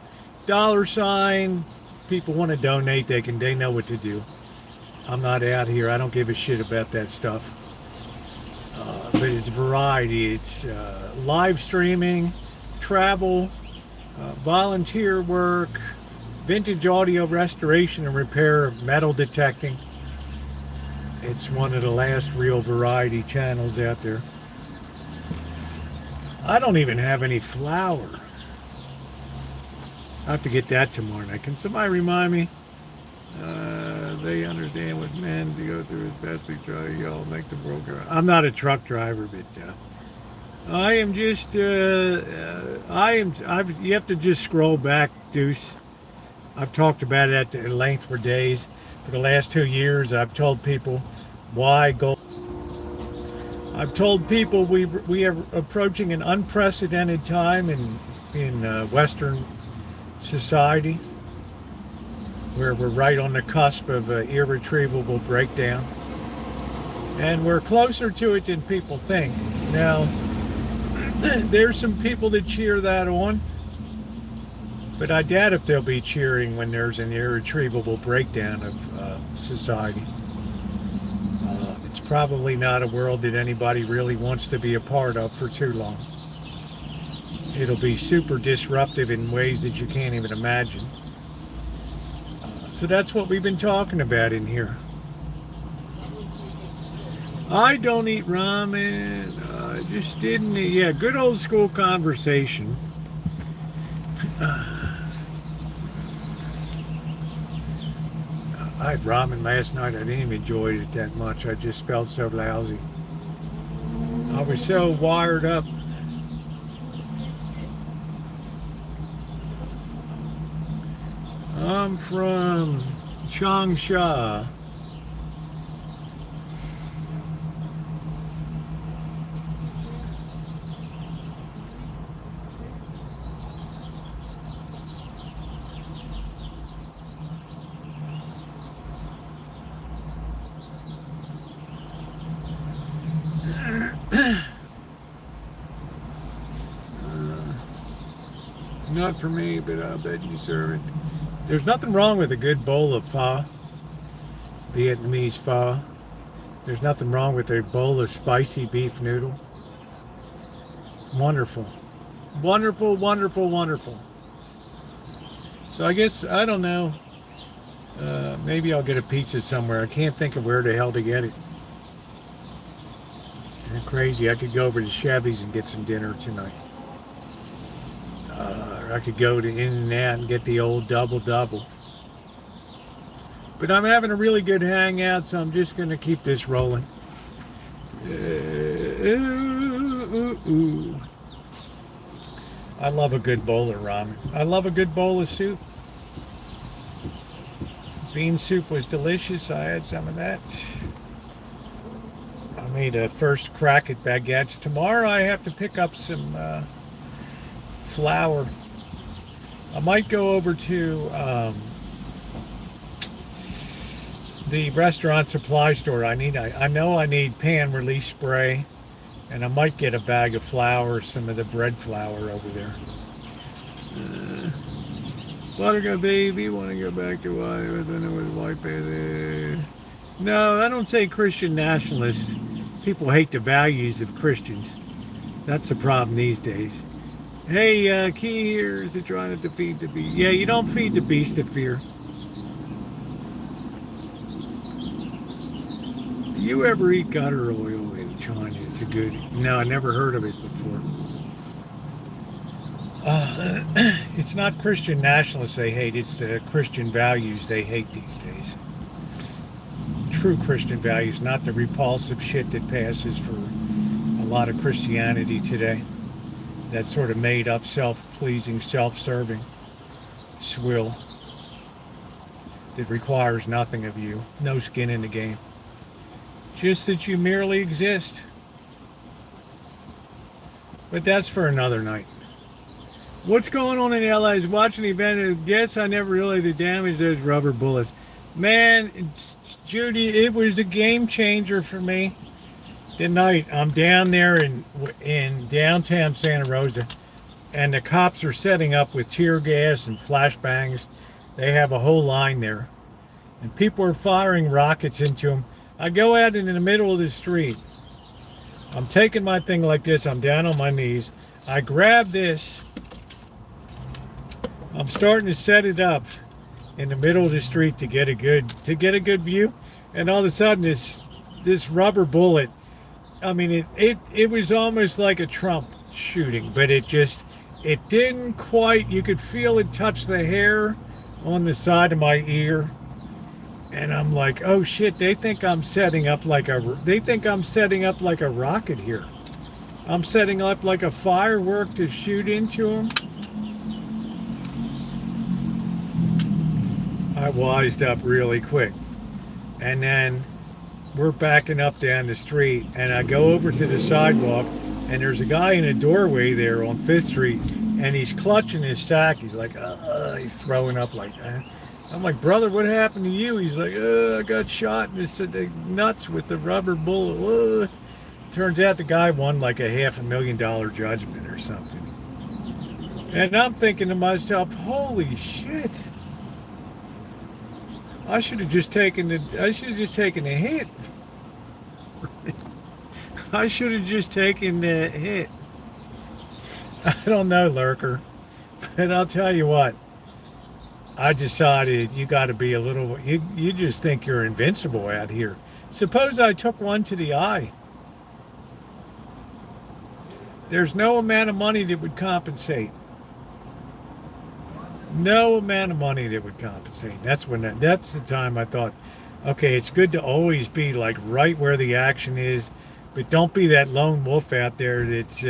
$sign. People want to donate, they know what to do. I'm not out here. I don't give a shit about that stuff. But it's variety. It's live streaming, travel, volunteer work, vintage audio restoration and repair, metal detecting. It's one of the last real variety channels out there. I don't even have any flour. I have to get that tomorrow night. Can somebody remind me? They understand what men to go through as best we try. Y'all make the world go. I'm not a truck driver, but I am just. You have to just scroll back, Deuce. I've talked about it at length for days. For the last 2 years, I've told people why gold. I've told people we are approaching an unprecedented time in Western society, where we're right on the cusp of an irretrievable breakdown, and we're closer to it than people think. Now, there's some people that cheer that on, but I doubt if they'll be cheering when there's an irretrievable breakdown of society. It's probably not a world that anybody really wants to be a part of for too long. It'll be super disruptive in ways that you can't even imagine. So that's what we've been talking about in here. I don't eat ramen. I just didn't eat. Yeah, good old school conversation. I had ramen last night. I didn't even enjoy it that much. I just felt so lousy. I was so wired up. I'm from Changsha. Not for me, but I bet you serve it. There's nothing wrong with a good bowl of pho, Vietnamese pho. There's nothing wrong with a bowl of spicy beef noodle. It's wonderful. Wonderful, wonderful, wonderful. So I guess, I don't know, maybe I'll get a pizza somewhere. I can't think of where the hell to get it. It's crazy. I could go over to Chevy's and get some dinner tonight. I could go to In-N-Out and get the old double-double. But I'm having a really good hangout, so I'm just going to keep this rolling. I love a good bowl of ramen. I love a good bowl of soup. Bean soup was delicious. I had some of that. I made a first crack at baguettes. Tomorrow I have to pick up some flour. I might go over to the restaurant supply store. I know I need pan release spray, and I might get a bag of flour, some of the bread flour over there. Buttercup baby, want to go back to why I was white baby. No, I don't say Christian nationalists. People hate the values of Christians. That's the problem these days. Hey, key here is it trying to defeat the beast. Yeah, you don't feed the beast of fear. you ever eat gutter oil in China? It's a good. No, I never heard of it before. It's not Christian nationalists they hate. It's the Christian values they hate these days. True Christian values, not the repulsive shit that passes for a lot of Christianity today. That sort of made up, self-pleasing, self-serving swill that requires nothing of you. No skin in the game. Just that you merely exist. But that's for another night. What's going on in LA? I was watching the event and I guess I never realized the damage those rubber bullets. Man, Judy, it was a game changer for me. Tonight, I'm down there in downtown Santa Rosa, and the cops are setting up with tear gas and flashbangs. They have a whole line there, and people are firing rockets into them. I go out in the middle of the street. I'm taking my thing like this. I'm down on my knees. I grab this. I'm starting to set it up in the middle of the street to get a good view, and all of a sudden this rubber bullet. I mean, it was almost like a Trump shooting, but it didn't quite. You could feel it touch the hair on the side of my ear, and I'm like, oh shit! They think I'm setting up like a rocket here. I'm setting up like a firework to shoot into them. I wised up really quick, and then we're backing up down the street, and I go over to the sidewalk, and there's a guy in a doorway there on 5th Street, and he's clutching his sack. He's like, he's throwing up like that. I'm like, brother, what happened to you? He's like, I got shot in the nuts with the rubber bullet. Turns out the guy won like a $500,000 judgment or something. And I'm thinking to myself, holy shit. I should have just taken the hit. I should have just taken the hit. I don't know, Lurker. But I'll tell you what. I decided you got to be a little... You just think you're invincible out here. Suppose I took one to the eye. There's no amount of money that would compensate. No amount of money that would compensate. That's the time I thought, okay, it's good to always be like right where the action is, but don't be that lone wolf out there that's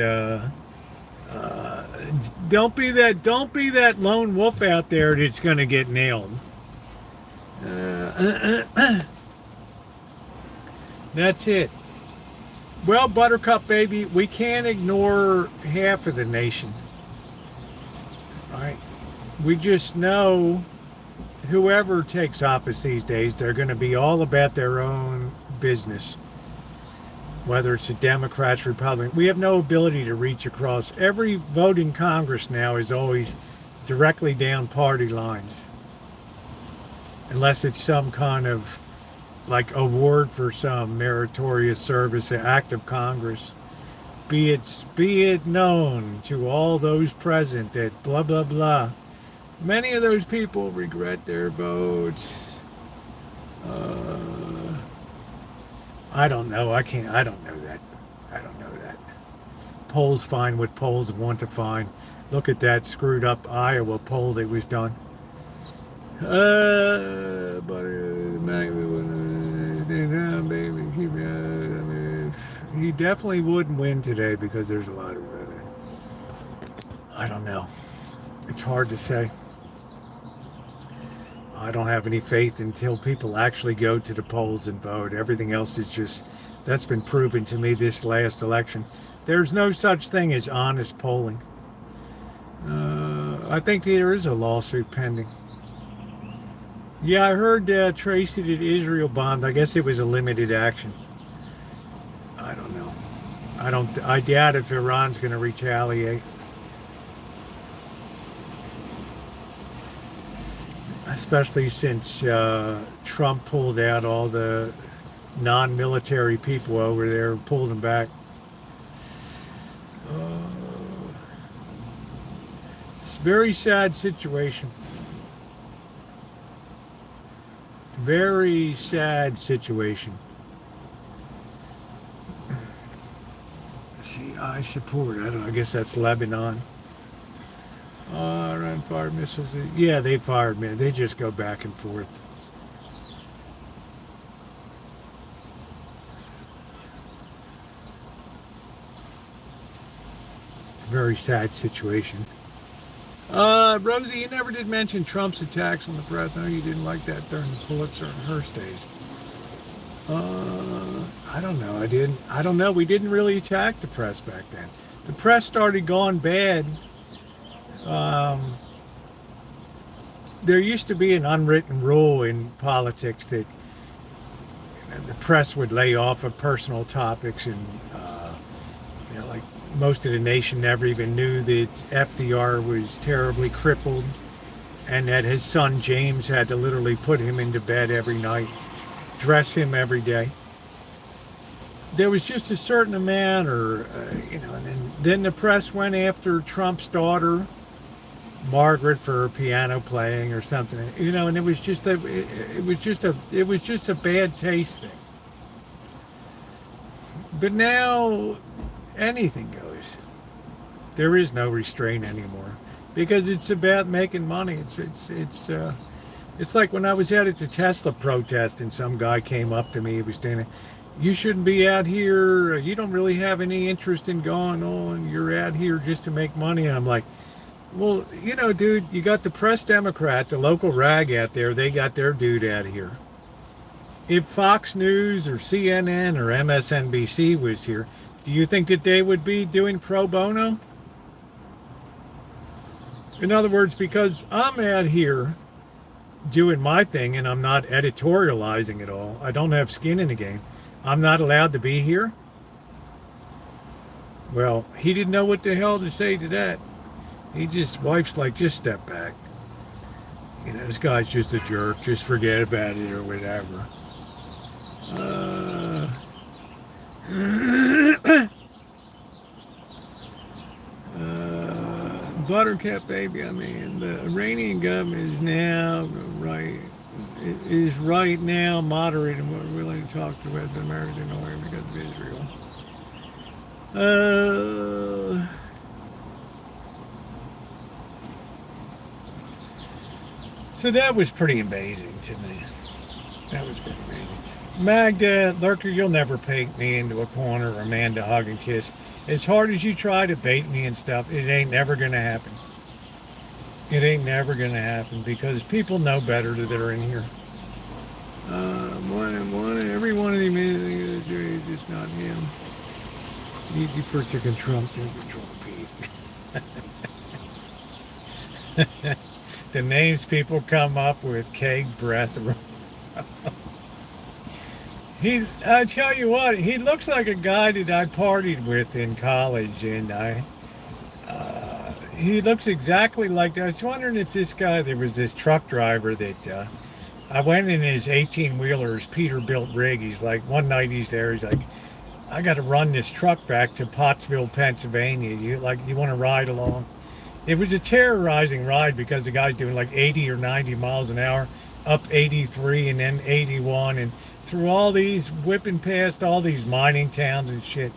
don't be that lone wolf out there that's gonna get nailed. That's it. Well, Buttercup baby, we can't ignore half of the nation. All right. We just know whoever takes office these days, they're going to be all about their own business. Whether it's the Democrats, Republicans, we have no ability to reach across. Every vote in Congress now is always directly down party lines. Unless it's some kind of like award for some meritorious service, an act of Congress. Be it known to all those present that blah, blah, blah. Many of those people regret their votes. I don't know. I don't know that. Polls find what polls want to find. Look at that screwed up Iowa poll that was done. He definitely wouldn't win today because there's a lot of... I don't know. It's hard to say. I don't have any faith until people actually go to the polls and vote. Everything else is just, that's been proven to me this last election. There's no such thing as honest polling. I think there is a lawsuit pending. Yeah, I heard Tracy that Israel bombed. I guess it was a limited action. I don't know. I doubt if Iran's going to retaliate. Especially since Trump pulled out all the non-military people over there, pulled them back. It's a very sad situation. Very sad situation. I support. I don't know. I guess that's Lebanon. Iran fired missiles. Yeah, they fired, man. They just go back and forth. Very sad situation. Rosie, you never did mention Trump's attacks on the press. No, you didn't like that during the Pulitzer and Hearst days. I don't know. I don't know. We didn't really attack the press back then. The press started going bad. There used to be an unwritten rule in politics that the press would lay off of personal topics, and like most of the nation never even knew that FDR was terribly crippled, and that his son James had to literally put him into bed every night, dress him every day. There was just a certain amount, and then the press went after Trump's daughter, Margaret, for her piano playing or something, and it was just a bad taste thing. But now anything goes. There is no restraint anymore because it's about making money. It's like when I was out at the Tesla protest and some guy came up to me. He was standing. You shouldn't be out here. You don't really have any interest in going on. You're out here just to make money. And I'm like, well, dude, you got the Press Democrat, the local rag out there. They got their dude out of here. If Fox News or CNN or MSNBC was here, do you think that they would be doing pro bono? In other words, because I'm out here doing my thing and I'm not editorializing at all, I don't have skin in the game, I'm not allowed to be here? Well, he didn't know what the hell to say to that. Wife's like, just step back. This guy's just a jerk. Just forget about it or whatever. Buttercup, baby. I mean, the Iranian government is right now moderate and we're willing to talk to West American oil because of Israel. So that was pretty amazing to me. That was pretty amazing. Magda, Lurker, you'll never paint me into a corner or Amanda hug and kiss. As hard as you try to bait me and stuff, it ain't never going to happen. It ain't never going to happen because people know better that are in here. Every one of them is just not him. Easy for it to control Pete. The names people come up with, Keg, Breath. I tell you what, he looks like a guy that I partied with in college, and he looks exactly like that. I was wondering if there was this truck driver that I went in his 18-wheeler, his Peterbilt rig. He's like, one night he's there, he's like, I got to run this truck back to Pottsville, Pennsylvania. You want to ride along? It was a terrorizing ride because the guy's doing like 80 or 90 miles an hour, up 83 and then 81 and through all these, whipping past all these mining towns and shit.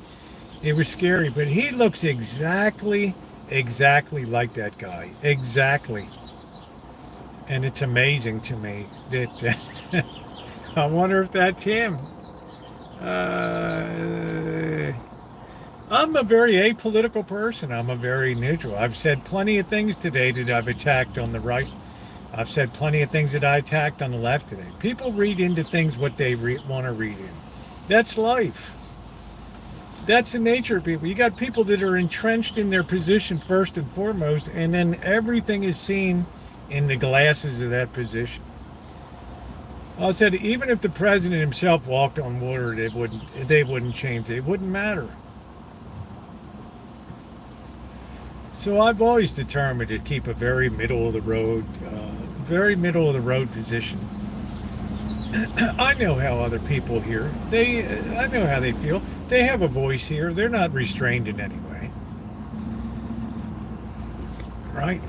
It was scary, but he looks exactly like that guy. Exactly. And it's amazing to me that I wonder if that's him. I'm a very apolitical person. I'm a very neutral. I've said plenty of things today that I've attacked on the right. I've said plenty of things that I attacked on the left today. People read into things what they want to read in. That's life. That's the nature of people. You got people that are entrenched in their position first and foremost, and then everything is seen in the glasses of that position. I said, even if the president himself walked on water, they wouldn't change it. It wouldn't matter. So I've always determined to keep a very middle of the road position. I know how other people hear. I know how they feel. They have a voice here. They're not restrained in any way. Right?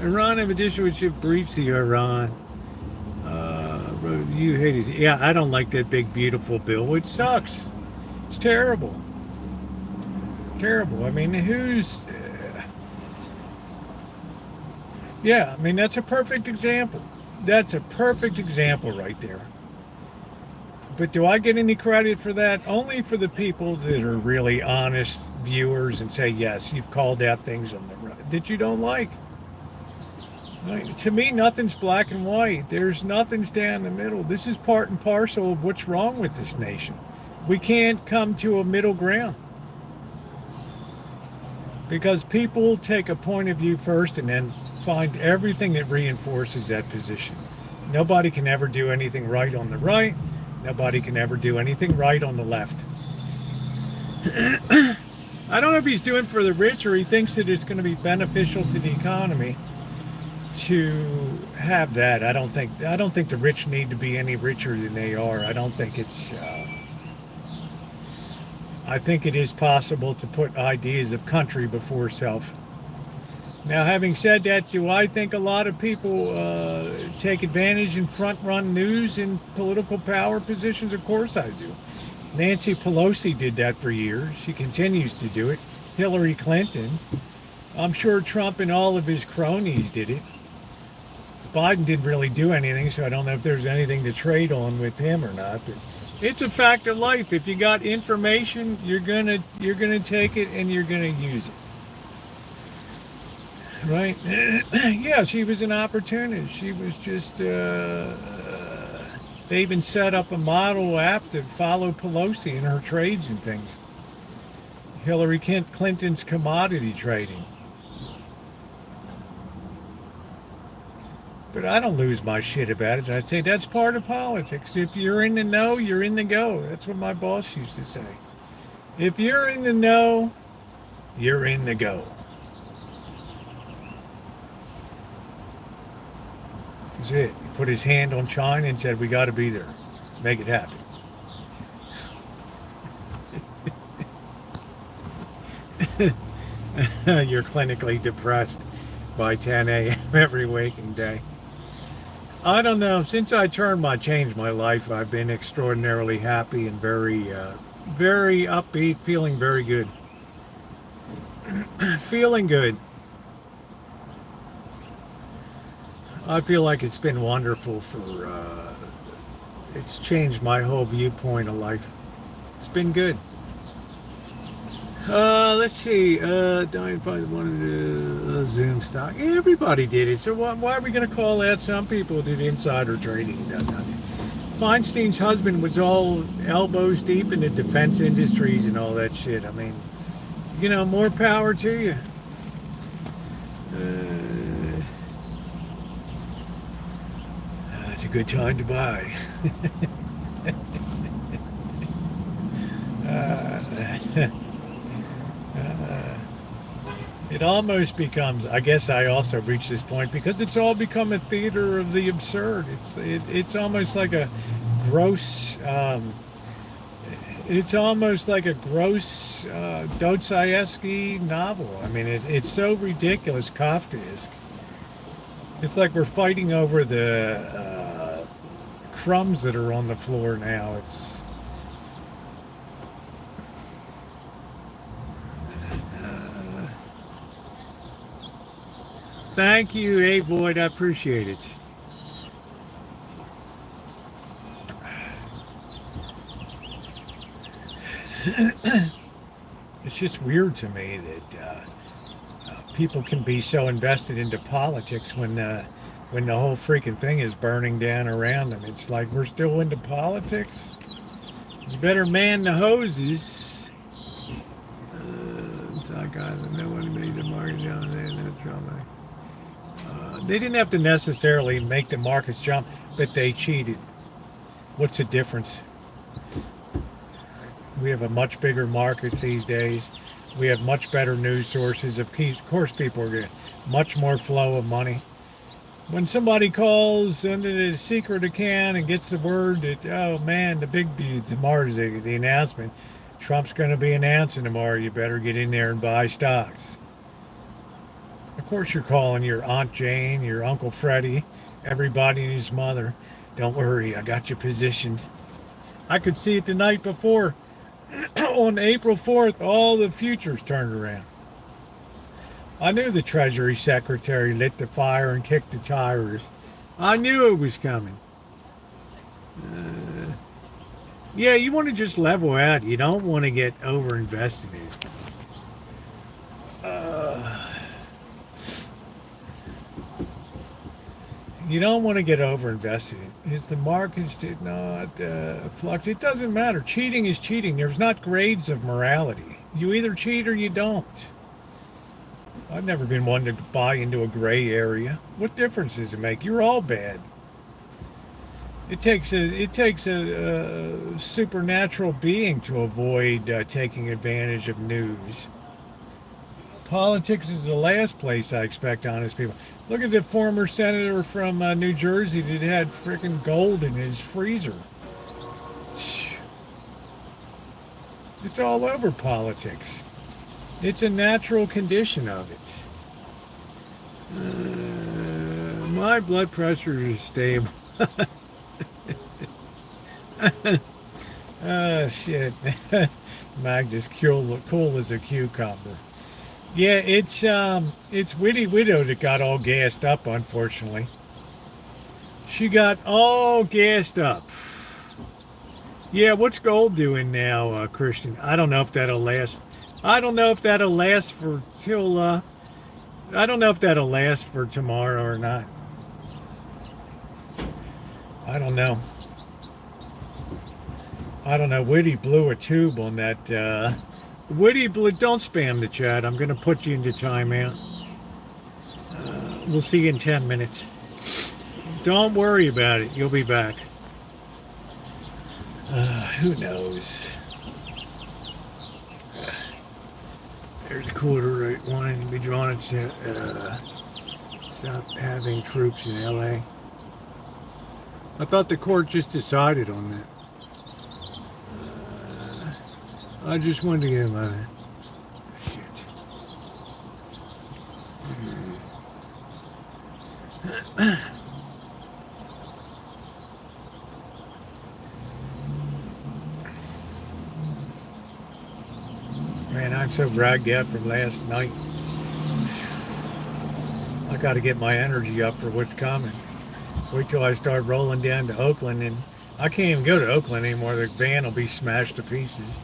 Iran have additional ship breached the Iran. You hate it. Yeah, I don't like that big beautiful bill. It sucks. It's terrible. Terrible. I mean, who's? Yeah, I mean that's a perfect example. That's a perfect example right there. But do I get any credit for that? Only for the people that are really honest viewers and say, yes, you've called out things on the right that you don't like. Right? To me, nothing's black and white. There's nothing's down the middle. This is part and parcel of what's wrong with this nation. We can't come to a middle ground because people take a point of view first and then find everything that reinforces that position. Nobody can ever do anything right on the right. Nobody can ever do anything right on the left. I don't know if he's doing for the rich or he thinks that it's going to be beneficial to the economy to have that. I don't think the rich need to be any richer than they are. I don't think it's. I think it is possible to put ideas of country before self. Now, having said that, do I think a lot of people take advantage and front-run news in political power positions? Of course I do. Nancy Pelosi did that for years. She continues to do it. Hillary Clinton. I'm sure Trump and all of his cronies did it. Biden didn't really do anything, so I don't know if there's anything to trade on with him or not. But it's a fact of life. If you got information, you're gonna take it and you're gonna use it. Right? Yeah, she was an opportunist. She was just, they even set up a model app to follow Pelosi in her trades and things. Hillary Clinton's commodity trading. But I don't lose my shit about it. I say that's part of politics. If you're in the know, you're in the go. That's what my boss used to say. If you're in the know, you're in the go. That's it. He put his hand on China and said, we got to be there. Make it happen. You're clinically depressed by 10 a.m. every waking day. I don't know. Since I changed my life, I've been extraordinarily happy and very upbeat, feeling very good. Feeling good. I feel like it's been wonderful it's changed my whole viewpoint of life. It's been good. Let's see. Dying find one of the Zoom stock. Yeah, everybody did it. So why are we going to call out some people did insider trading? Feinstein's husband was all elbows deep in the defense industries and all that shit. I mean, more power to you. It's a good time to buy. It almost becomes, I guess I also reached this point because it's all become a theater of the absurd. It's almost like a gross, Dostoevsky novel. I mean, it's so ridiculous, Kafkaesque. It's like we're fighting over the crumbs that are on the floor now. Thank you, A. Void. I appreciate it. It's just weird to me that people can be so invested into politics when the whole freaking thing is burning down around them. It's like we're still into politics. You better man the hoses. Nobody made the market down there. No drama. They didn't have to necessarily make the markets jump, but they cheated. What's the difference? We have a much bigger market these days. We have much better news sources. Of course, people are getting much more flow of money. When somebody calls under the secret account and gets the word that, oh man, tomorrow's the announcement, Trump's going to be announcing tomorrow, you better get in there and buy stocks. Of course you're calling your Aunt Jane, your Uncle Freddie, everybody and his mother. Don't worry, I got you positioned. I could see it the night before. On April 4th, all the futures turned around. I knew the Treasury Secretary lit the fire and kicked the tires. I knew it was coming. Yeah, you want to just level out. You don't want to get overinvested in it. You don't want to get overinvested in it. Is the markets did not fluctuate? It doesn't matter. Cheating is cheating. There's not grades of morality. You either cheat or you don't. I've never been one to buy into a gray area. What difference does it make? You're all bad. It takes a supernatural being to avoid taking advantage of news. Politics is the last place I expect honest people. Look at the former senator from New Jersey that had freaking gold in his freezer. It's all over politics. It's a natural condition of it. My blood pressure is stable. Oh, shit. Mag just cool as a cucumber. Yeah, it's Witty Widow that got all gassed up, unfortunately. She got all gassed up. Yeah, what's gold doing now, Christian? I don't know if that'll last. I don't know if that'll last for till. I don't know if that'll last for tomorrow or not. I don't know. Witty blew a tube on that. Witty blew. Don't spam the chat. I'm going to put you into timeout. We'll see you in 10 minutes. Don't worry about it. You'll be back. Who knows? There's a quarter wanting to be drawn at stop having troops in LA. I thought the court just decided on that. I just wanted to get him out of it. Shit. Man, I'm so dragged out from last night. I got to get my energy up for what's coming. Wait till I start rolling down to Oakland, and I can't even go to Oakland anymore. The van will be smashed to pieces,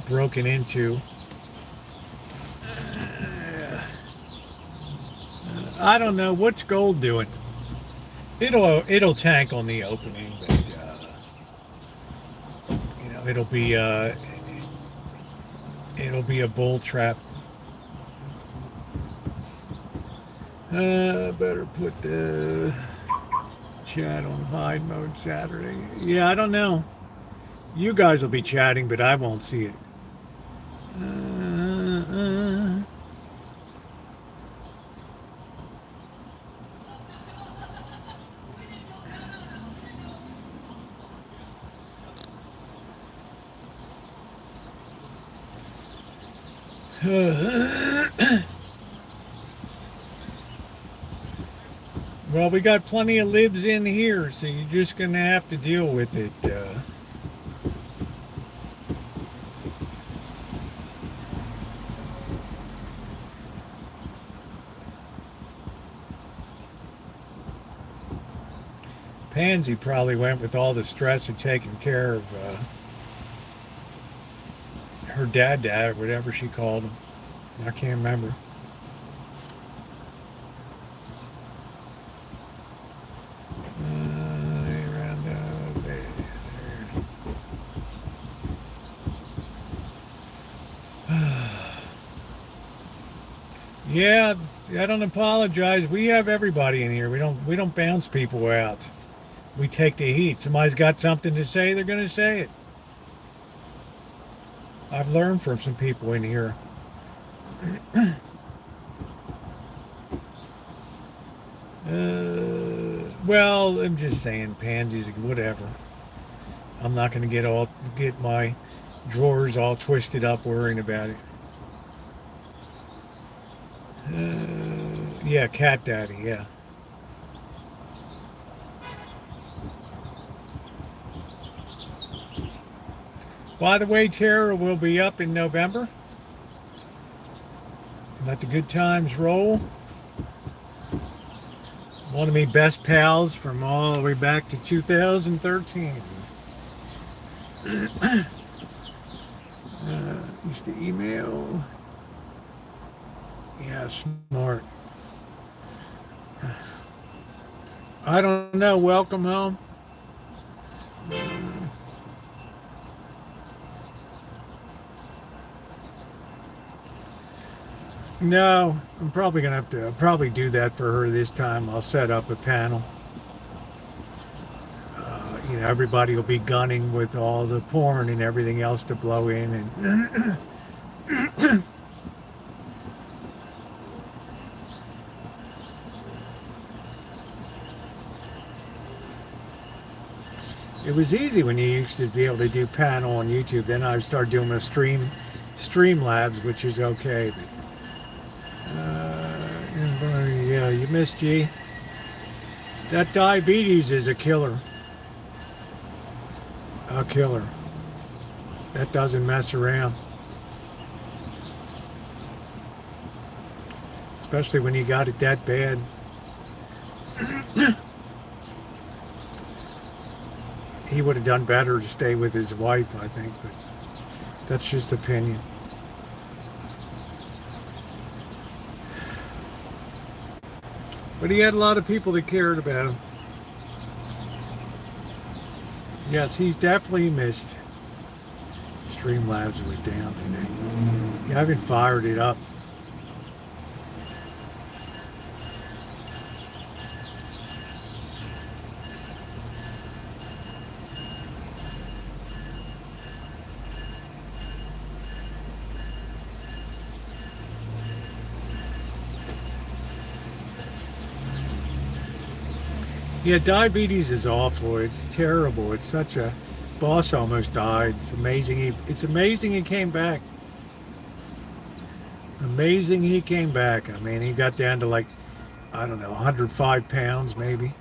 broken into. I don't know what's gold doing. It'll tank on the opening, but it'll be a bull trap. Better put the chat on hide mode Saturday. Yeah, I don't know. You guys will be chatting, but I won't see it. Well, we got plenty of libs in here, so you're just going to have to deal with it. Pansy probably went with all the stress of taking care of her dad, or whatever she called him. I can't remember. Yeah, I don't apologize. We have everybody in here. We don't bounce people out. We take the heat. Somebody's got something to say, they're going to say it. I've learned from some people in here. Well, I'm just saying, pansies, whatever. I'm not going to get my drawers all twisted up worrying about it. Yeah, Cat Daddy, yeah. By the way, Tara will be up in November. Let the good times roll. One of my best pals from all the way back to 2013. Used to email. Yeah, smart. I don't know. Welcome home. No, I'm probably gonna have to probably do that for her this time. I'll set up a panel. Everybody will be gunning with all the porn and everything else to blow in, and it was easy when you used to be able to do panel on YouTube. Then I started doing a stream labs, which is okay. But, yeah, you missed G. That diabetes is a killer. A killer. That doesn't mess around. Especially when you got it that bad. He would have done better to stay with his wife, I think, but that's just opinion. But he had a lot of people that cared about him. Yes, he's definitely missed. Streamlabs was down today. Yeah, I haven't fired it up. Yeah, diabetes is awful. It's terrible. It's such a boss almost died. It's amazing. It's amazing he came back. Amazing he came back. I mean, he got down to like, I don't know, 105 pounds maybe.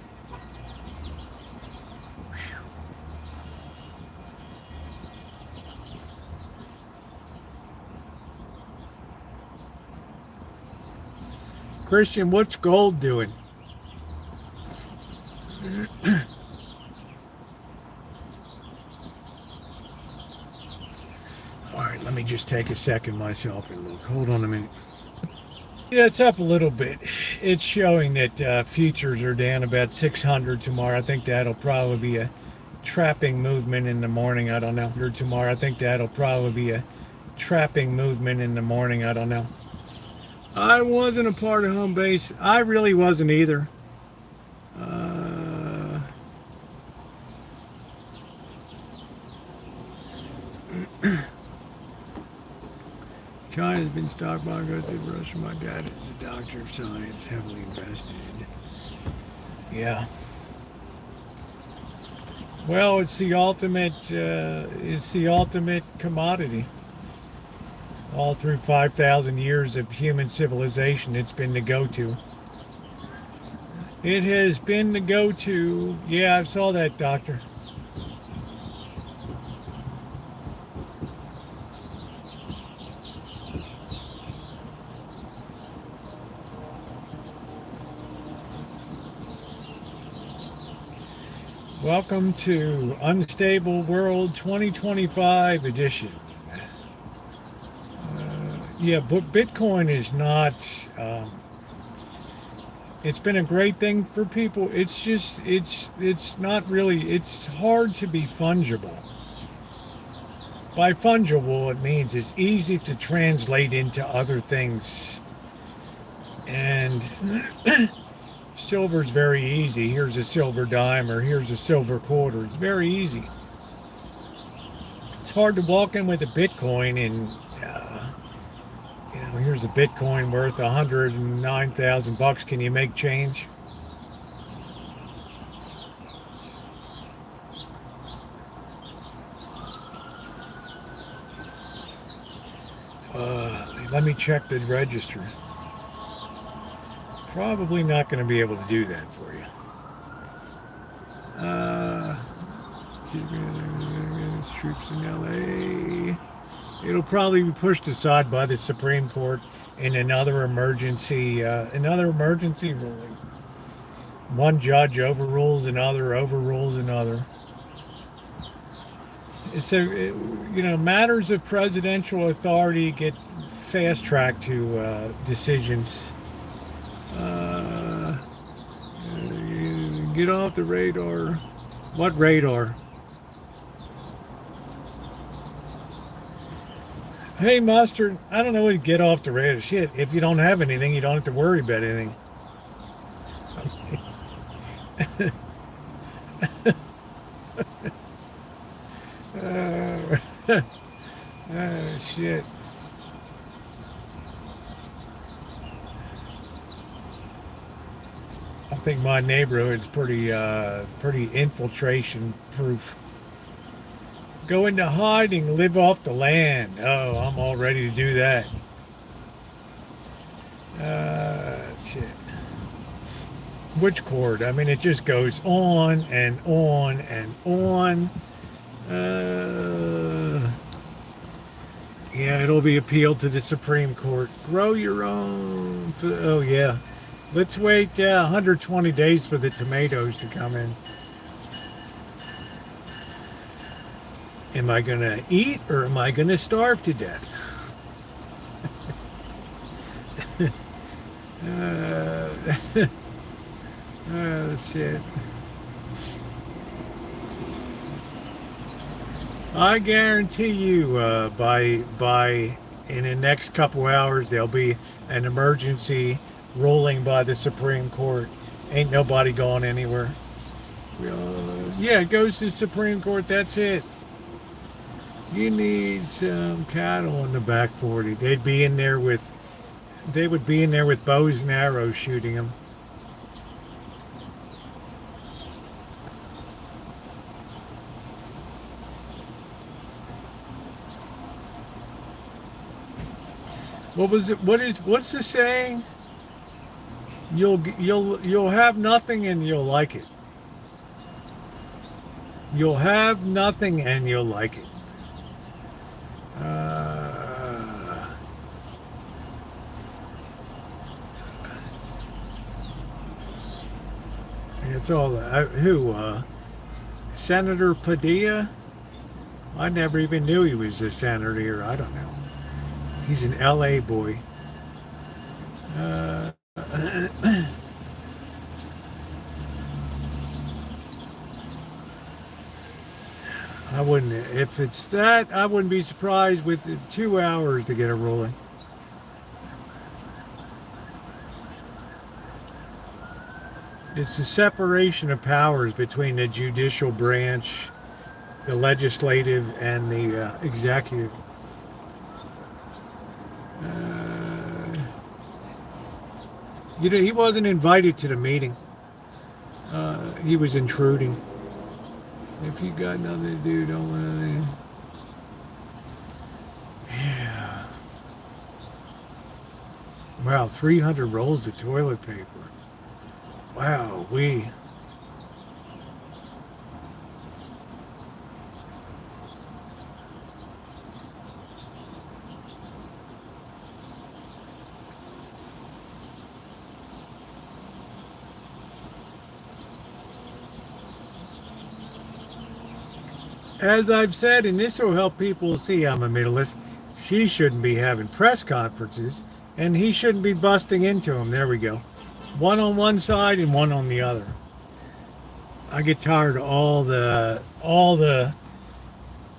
Christian, what's gold doing? All right, let me just take a second myself and look. Hold on a minute. Yeah, it's up a little bit. It's showing that futures are down about 600 tomorrow. I think that'll probably be a trapping movement in the morning. I don't know. Or tomorrow, I think that'll probably be a trapping movement in the morning. I don't know. I wasn't a part of home base. I really wasn't either. China's been stockpiling goods in Russia. My dad is a doctor of science, heavily invested. Yeah. Well, it's the ultimate. It's the ultimate commodity. All through 5,000 years of human civilization, it's been the go-to. It has been the go-to. Yeah, I saw that, doctor. Welcome to Unstable World 2025 edition. Yeah, but Bitcoin is not. It's been a great thing for people. It's just, it's not really. It's hard to be fungible. By fungible, it means it's easy to translate into other things, and silver's very easy. Here's a silver dime, or here's a silver quarter. It's very easy. It's hard to walk in with a Bitcoin and, here's a Bitcoin worth $109,000. Can you make change? Let me check the register. Probably not going to be able to do that for you. Troops in LA. It'll probably be pushed aside by the Supreme Court in another emergency ruling. One judge overrules another, overrules another. Matters of presidential authority get fast tracked to decisions. Get off the radar. What radar? Hey, Mustard, I don't know what to get off the radar. Shit, if you don't have anything, you don't have to worry about anything. Shit. I think my neighborhood's pretty infiltration proof. Go into hiding, live off the land. Oh, I'm all ready to do that. Shit. Which chord? I mean, it just goes on and on and on. Yeah, it'll be appealed to the Supreme Court. Grow your own. Oh, yeah. Let's wait 120 days for the tomatoes to come in. Am I going to eat or am I going to starve to death? Oh, shit. I guarantee you by in the next couple hours there'll be an emergency ruling by the Supreme Court. Ain't nobody going anywhere. Yeah, it goes to the Supreme Court. That's it. You need some cattle in the back 40. They would be in there with bows and arrows shooting them. What's the saying? You'll have nothing and you'll like it. You'll have nothing and you'll like it. It's all Senator Padilla? I never even knew he was a senator. I don't know. He's an LA boy. I wouldn't, if it's that, I wouldn't be surprised with 2 hours to get a ruling. It's the separation of powers between the judicial branch, the legislative, and the executive. He wasn't invited to the meeting. He was intruding. If you got nothing to do, don't want to. Yeah. Wow, 300 rolls of toilet paper. Wow, As I've said, and this will help people see I'm a middleist, she shouldn't be having press conferences, and he shouldn't be busting into them. There we go. One on one side and one on the other. I get tired of all the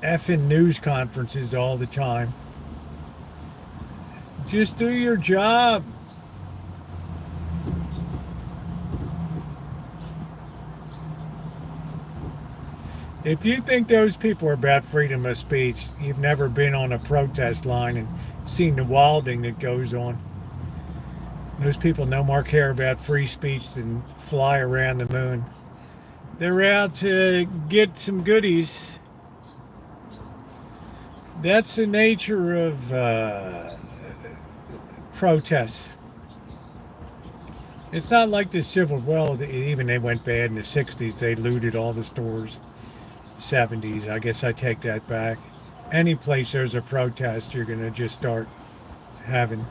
effing news conferences all the time. Just do your job. If you think those people are about freedom of speech, you've never been on a protest line and seen the wilding that goes on. Those people no more care about free speech than fly around the moon. They're out to get some goodies. That's the nature of protests. It's not like the Civil War. Even they went bad in the 60s. They looted all the stores. 70s. I guess I take that back. Any place there's a protest, you're going to just start having.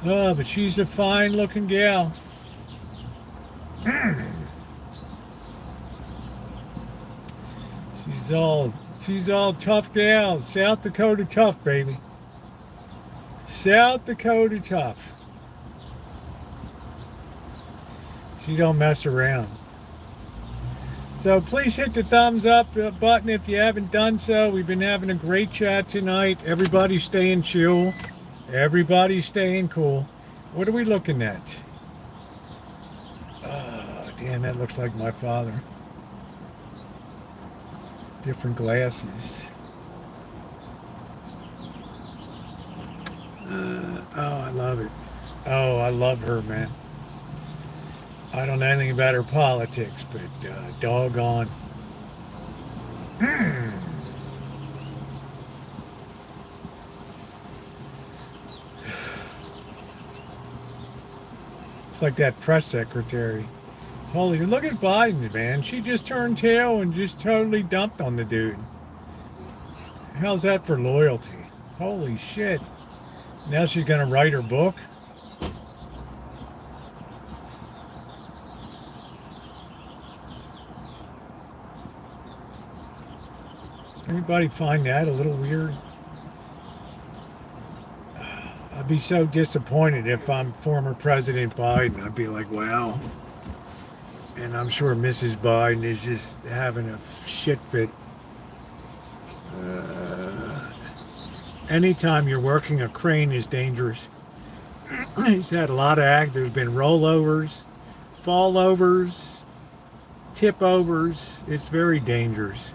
Oh, but she's a fine looking gal. She's all tough gal. South Dakota tough, baby. South Dakota tough. She don't mess around. So please hit the thumbs up button if you haven't done so. We've been having a great chat tonight. Everybody's staying chill. Everybody's staying cool. What are we looking at? Oh, damn, that looks like my father. Different glasses. Oh, I love it. Oh, I love her, man. I don't know anything about her politics, but doggone. It's like that press secretary. Holy, look at Biden, man. She just turned tail and just totally dumped on the dude. How's that for loyalty? Holy shit. Now she's going to write her book? Anybody find that a little weird? I'd be so disappointed if I'm former President Biden. I'd be like, wow. And I'm sure Mrs. Biden is just having a shit fit. Anytime you're working a crane is dangerous. He's had a lot of there's been rollovers, fallovers, tip overs. It's very dangerous.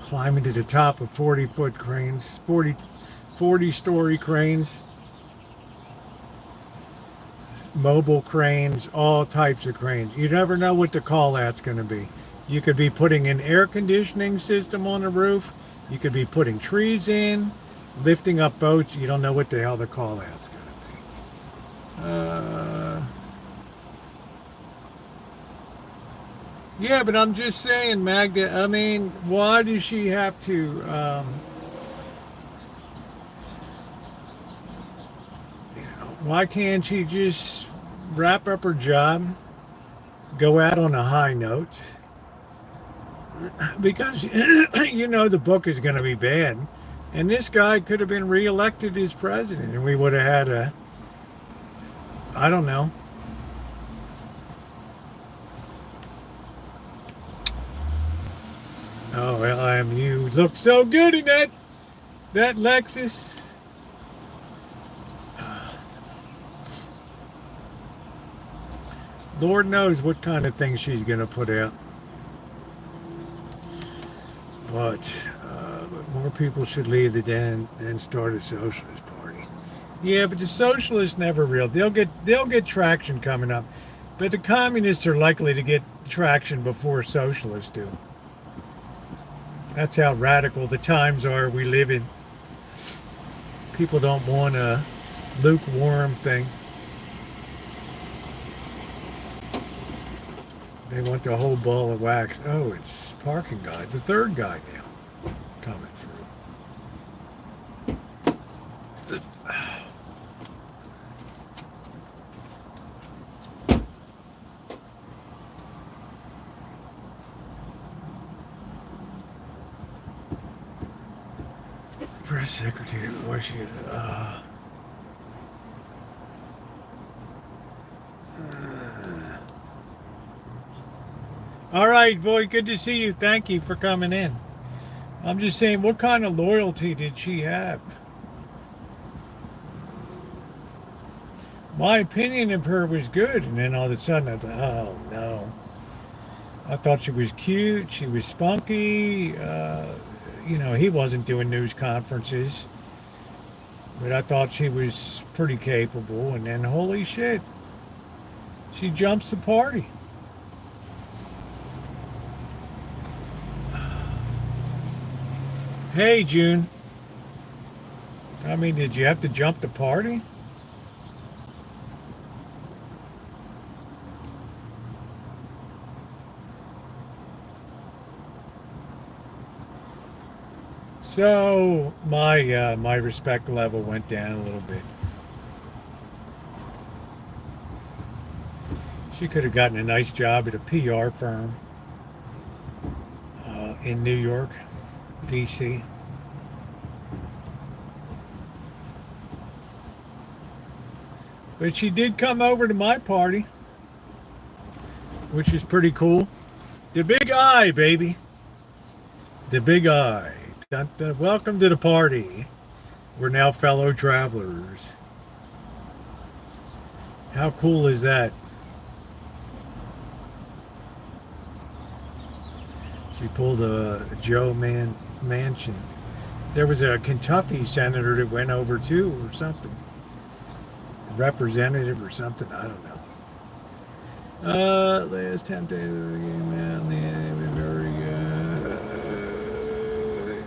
Climbing to the top of 40-foot cranes, 40-story cranes, mobile cranes, all types of cranes. You never know what the call out's going to be. You could be putting an air conditioning system on the roof. You could be putting trees in, lifting up boats. You don't know what the hell the call out's going to be. Yeah, but I'm just saying, Magda, I mean, why does she have to, why can't she just wrap up her job, go out on a high note? Because, the book is going to be bad. And this guy could have been reelected as president, and we would have had I don't know. Oh, well, you look so good in that Lexus. Lord knows what kind of things she's going to put out. But more people should leave the den and start a socialist party. Yeah, but the socialists never real. They'll get traction coming up. But the communists are likely to get traction before socialists do. That's how radical the times are we live in. People don't want a lukewarm thing. They want the whole ball of wax. Oh, it's parking guy, the third guy now coming through. Press secretary, Washington. All right, boy, good to see you. Thank you for coming in. I'm just saying, what kind of loyalty did she have? My opinion of her was good, and then all of a sudden I thought, oh no. I thought she was cute, she was spunky. He wasn't doing news conferences, but I thought she was pretty capable, and then holy shit, she jumps the party. Hey, June. I mean, did you have to jump the party? So my respect level went down a little bit. She could have gotten a nice job at a PR firm in New York, D.C. But she did come over to my party, which is pretty cool. The big I, baby. The big I. Dun, dun. Welcome to the party. We're now fellow travelers. How cool is that? She pulled a Mansion. There was a Kentucky senator that went over too, or something. Representative or something. I don't know. Last time they came out, very.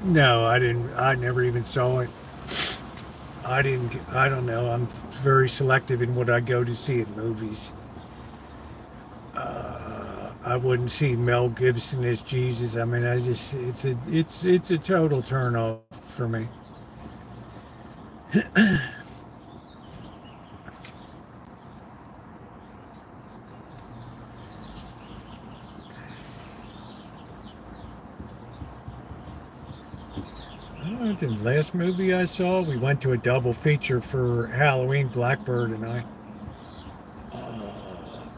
No, I didn't. I never even saw it. I didn't. I don't know. I'm very selective in what I go to see at movies. I wouldn't see Mel Gibson as Jesus. I mean, it's a total turn off for me. The last movie I saw, we went to a double feature for Halloween, Blackbird and I.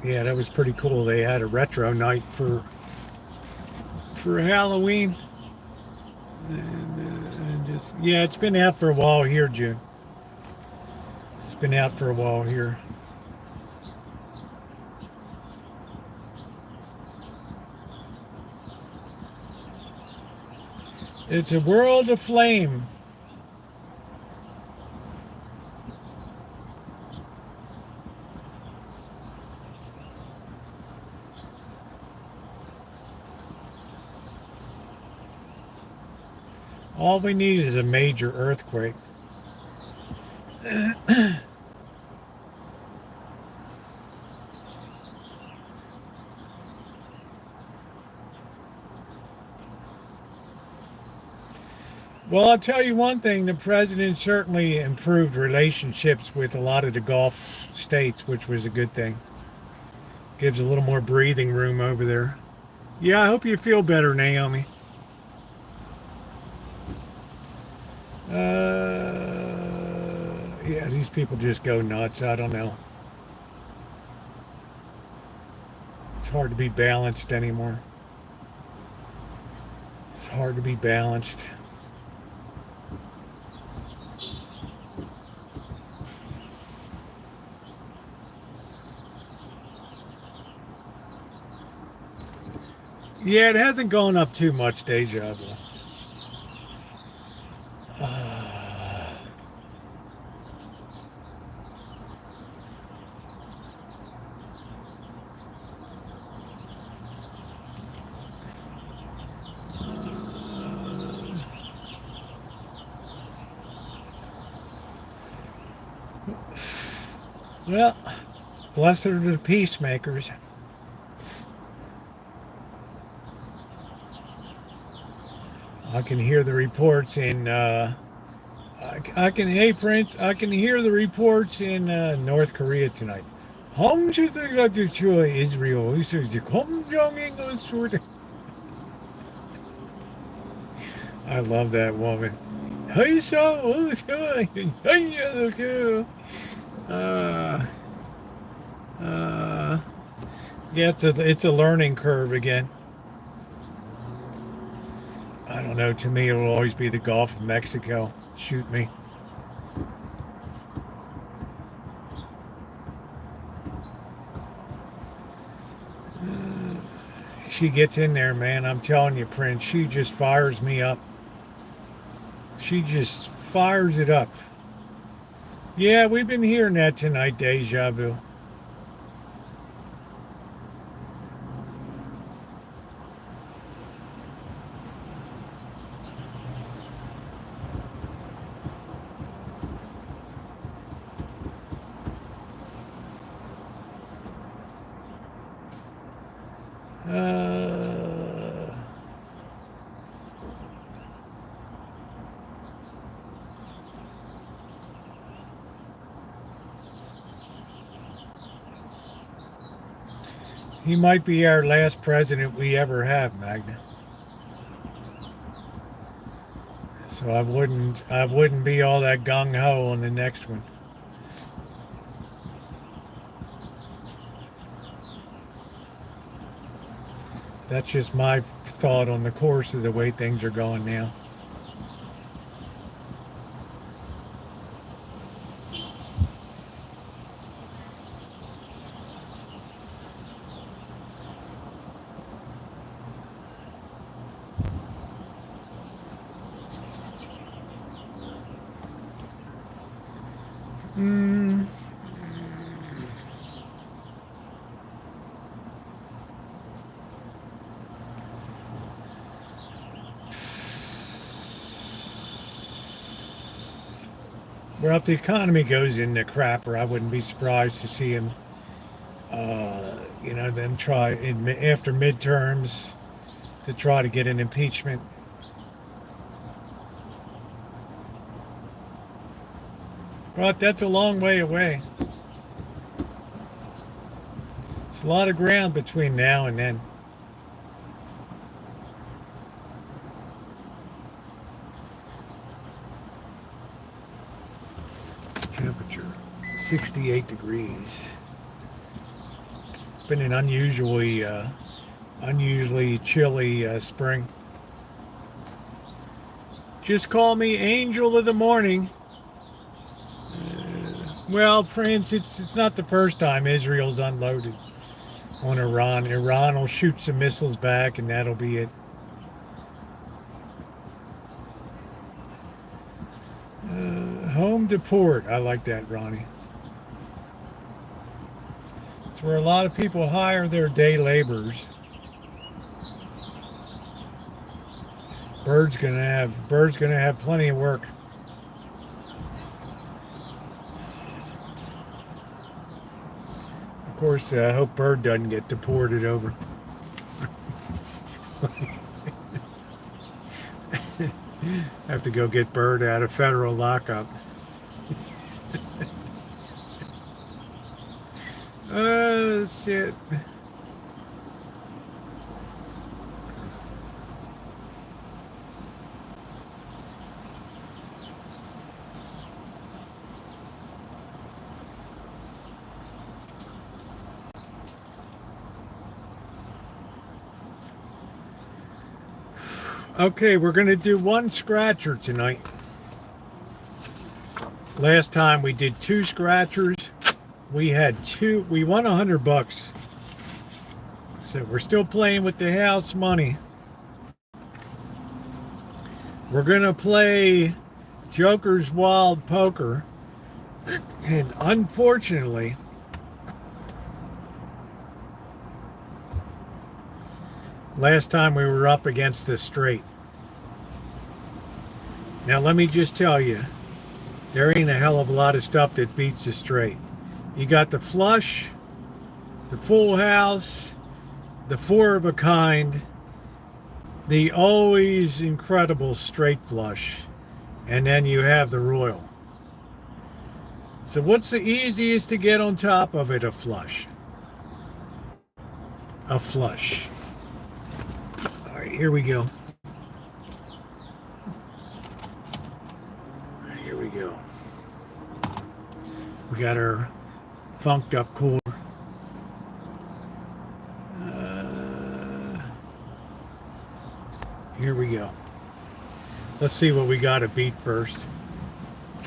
Yeah, that was pretty cool. They had a retro night for Halloween. And just yeah, it's been out for a while here, June. It's been out for a while here. It's a world of flame. All we need is a major earthquake. Well, I'll tell you one thing. The president certainly improved relationships with a lot of the Gulf states, which was a good thing. Gives a little more breathing room over there. Yeah, I hope you feel better, Naomi. Yeah, these people just go nuts. I don't know. It's hard to be balanced anymore. It's hard to be balanced. Yeah, it hasn't gone up too much, Deja Vu. Well, blessed are the peacemakers. I can hear the reports in. Hey Prince, I can hear the reports in North Korea tonight. Israel. I love that woman. Yeah, it's a learning curve again. I don't know. To me, it'll always be the Gulf of Mexico. Shoot me. She gets in there, man. I'm telling you, Prince. She just fires me up. She just fires it up. Yeah, we've been hearing that tonight, Deja Vu. He might be our last president we ever have, Magna. So I wouldn't be all that gung ho on the next one. That's just my thought on the course of the way things are going now. Mm. Well, if the economy goes into crapper, I wouldn't be surprised to see him, them try after midterms to try to get an impeachment. But that's a long way away. It's a lot of ground between now and then. Temperature 68 degrees. It's been an unusually chilly spring. Just call me Angel of the Morning. Well, Prince, it's not the first time Israel's unloaded on Iran. Iran will shoot some missiles back, and that'll be it. Home to port. I like that, Ronnie. It's where a lot of people hire their day laborers. Bird's gonna have plenty of work. Of course, I hope Bird doesn't get deported over. Have to go get Bird out of federal lockup. Oh, shit. Okay, we're going to do one scratcher tonight. Last time we did two scratchers. We won $100. So we're still playing with the house money. We're going to play Joker's Wild Poker. And unfortunately, last time we were up against the straight. Now let me just tell you, there ain't a hell of a lot of stuff that beats the straight. You got the flush, the full house, the four of a kind, the always incredible straight flush, and then you have the royal. So what's the easiest to get on top of it? A flush. A flush. All right, here we go. Here we go. We got our funked up core. Here we go. Let's see what we got to beat first.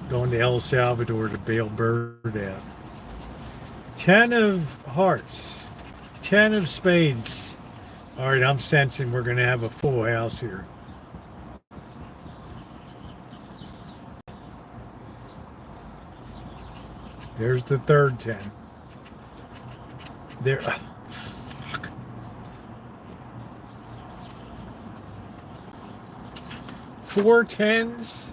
Going to El Salvador to bail Bird out. 10 of hearts. 10 of spades. All right, I'm sensing we're going to have a full house here. There's the third 10. There. Oh, fuck. 4 10s.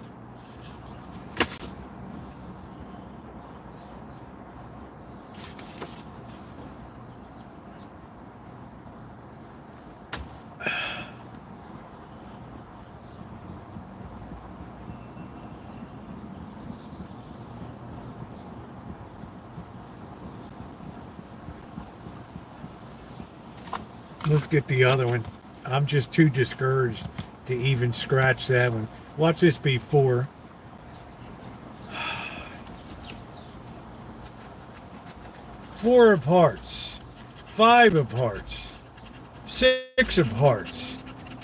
Let's get the other one. I'm just too discouraged to even scratch that one. Watch this be 4. 4 of hearts. 5 of hearts. 6 of hearts.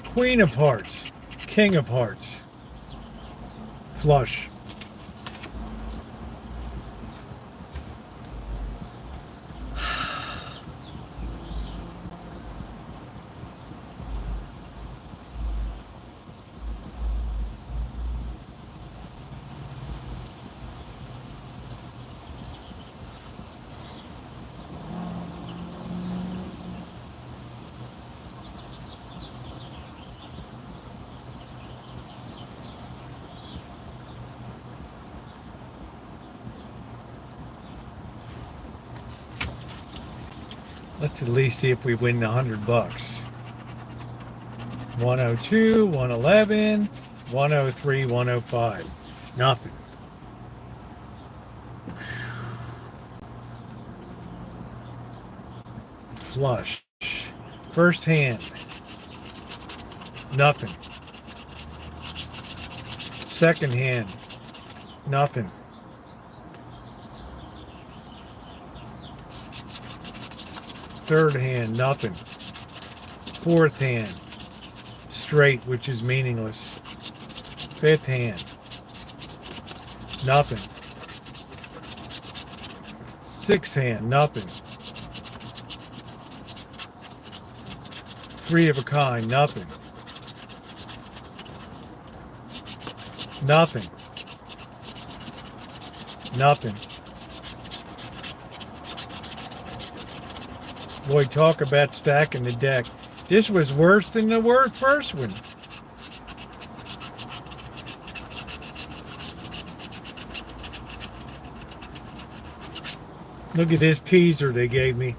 Queen of hearts. King of hearts. Flush. Let's at least see if we win the $100. 102, 111, 103, 105. Nothing. Flush. First hand. Nothing. Second hand. Nothing. Third hand, nothing. Fourth hand, straight, which is meaningless. Fifth hand, nothing. Sixth hand, nothing. 3 of a kind, nothing. Nothing. Nothing. Boy, talk about stacking the deck. This was worse than the first one. Look at this teaser they gave me.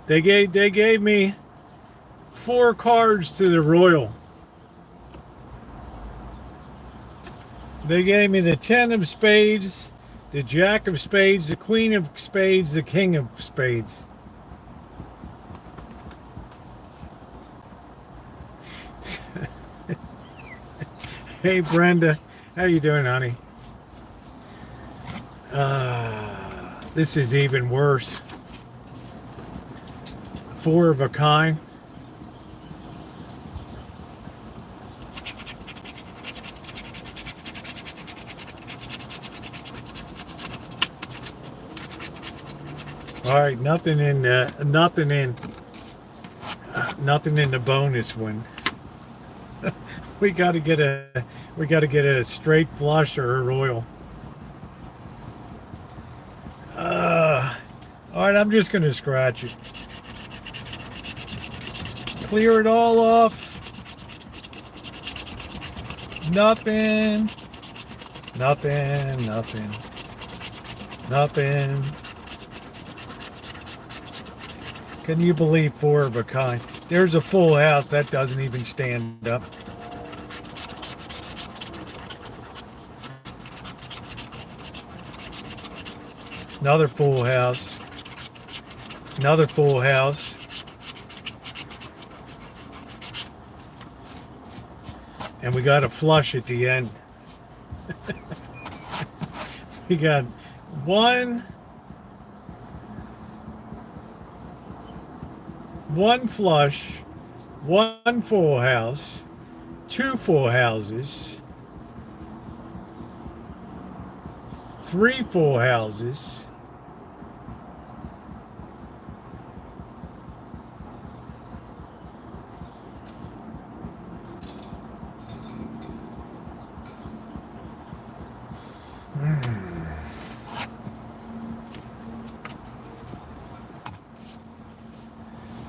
They gave me 4 cards to the Royal. They gave me the 10 of spades, the Jack of spades, the Queen of spades, the King of spades. Hey Brenda, how you doing, honey? This is even worse. 4 of a kind. All right, nothing in the bonus one. We got to get a straight flush or a royal. All right, I'm just going to scratch it. Clear it all off. Nothing. Nothing. Nothing. Nothing. Can you believe 4 of a kind? There's a full house. That doesn't even stand up. Another full house. Another full house. And we got a flush at the end. We got one flush, 1 full house, 2 full houses, 3 full houses,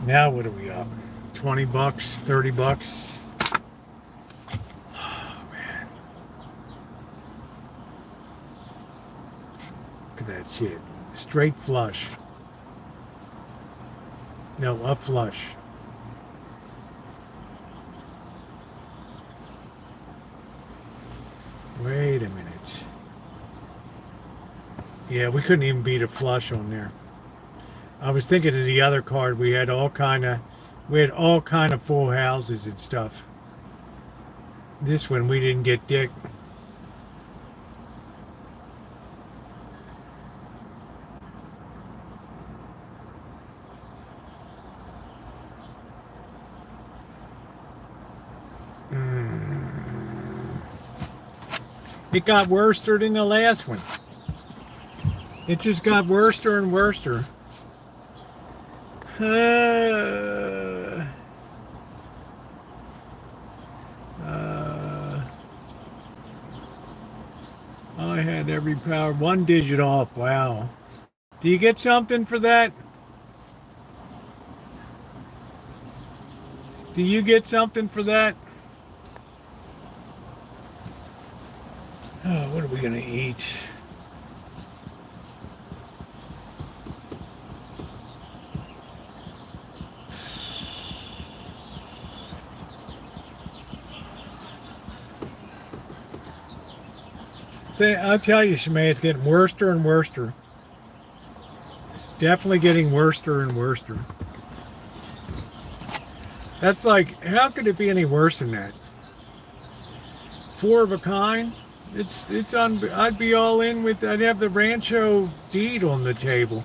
Now what are we up? $20, $30? Oh man. Look at that shit. Straight flush. No, a flush. Wait a minute. Yeah, we couldn't even beat a flush on there. I was thinking of the other card. We had all kind of We had all kind of full houses and stuff. This one we didn't get dick. It got worse than the last one. It just got worse and worse. I had every power. 1 digit off. Wow. Do you get something for that? Do you get something for that? Oh, what are we going to eat? I'll tell you, Shemay, it's getting worse and worse. Definitely getting worse and worse. That's like, how could it be any worse than that? 4 of a kind? It's on. I'd be all in with. I'd have the Rancho deed on the table.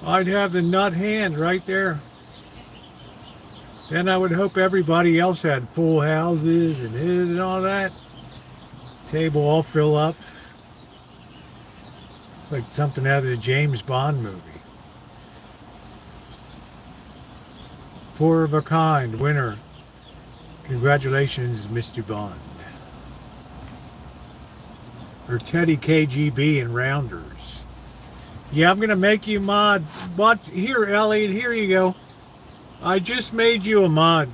I'd have the nut hand right there. Then I would hope everybody else had full houses and all that. Table all fill up. It's like something out of the James Bond movie. 4 of a kind, winner. Congratulations, Mr. Bond. Or Teddy KGB and Rounders. Yeah, I'm going to make you mod. Watch, here, Elliot, here you go. I just made you a mod.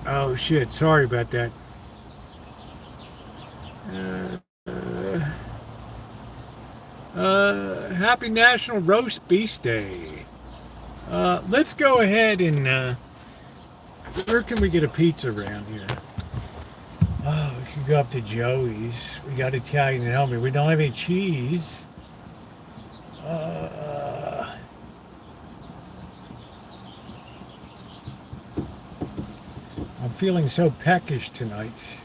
Oh, shit. Sorry about that. Happy National Roast Beast Day. Let's go ahead and... where can we get a pizza around here? Oh, we can go up to Joey's. We got Italian and Elmer. We don't have any cheese. I'm feeling so peckish tonight.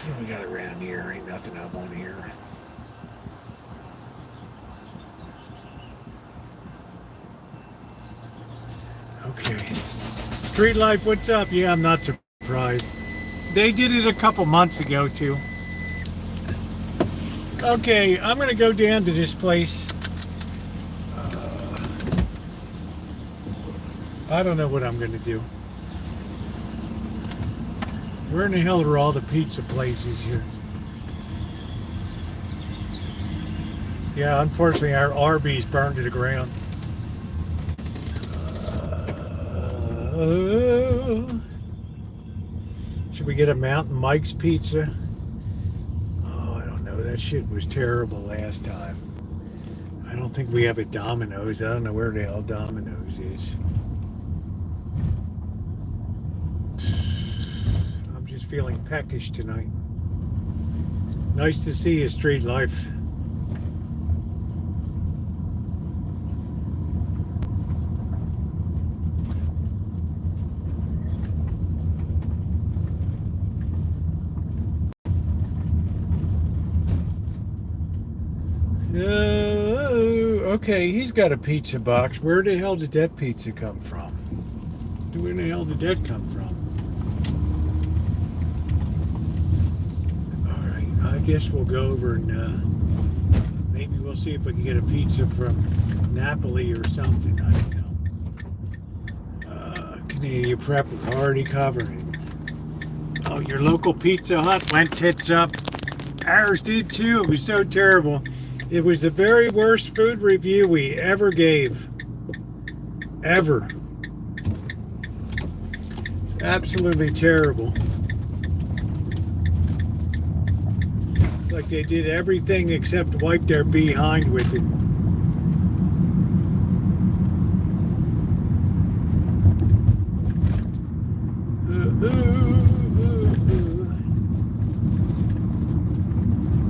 What we got around here? Ain't nothing up on here. Okay. Street Life, what's up? Yeah, I'm not surprised. They did it a couple months ago, too. Okay, I'm going to go down to this place. I don't know what I'm going to do. Where in the hell are all the pizza places here? Yeah, unfortunately our Arby's burned to the ground. Should we get a Mountain Mike's pizza? Oh, I don't know. That shit was terrible last time. I don't think we have a Domino's. I don't know where the hell Domino's is. Feeling peckish tonight. Nice to see you, Street Life. Okay, he's got a pizza box. Where the hell did that pizza come from? Where the hell did that come from? I guess we'll go over and maybe we'll see if we can get a pizza from Napoli or something. I don't know. Canadian Prep is already covered it. Oh, your local Pizza Hut went tits up. Ours did too. It was so terrible. It was the very worst food review we ever gave. Ever. It's absolutely terrible. Like they did everything except wipe their behind with it.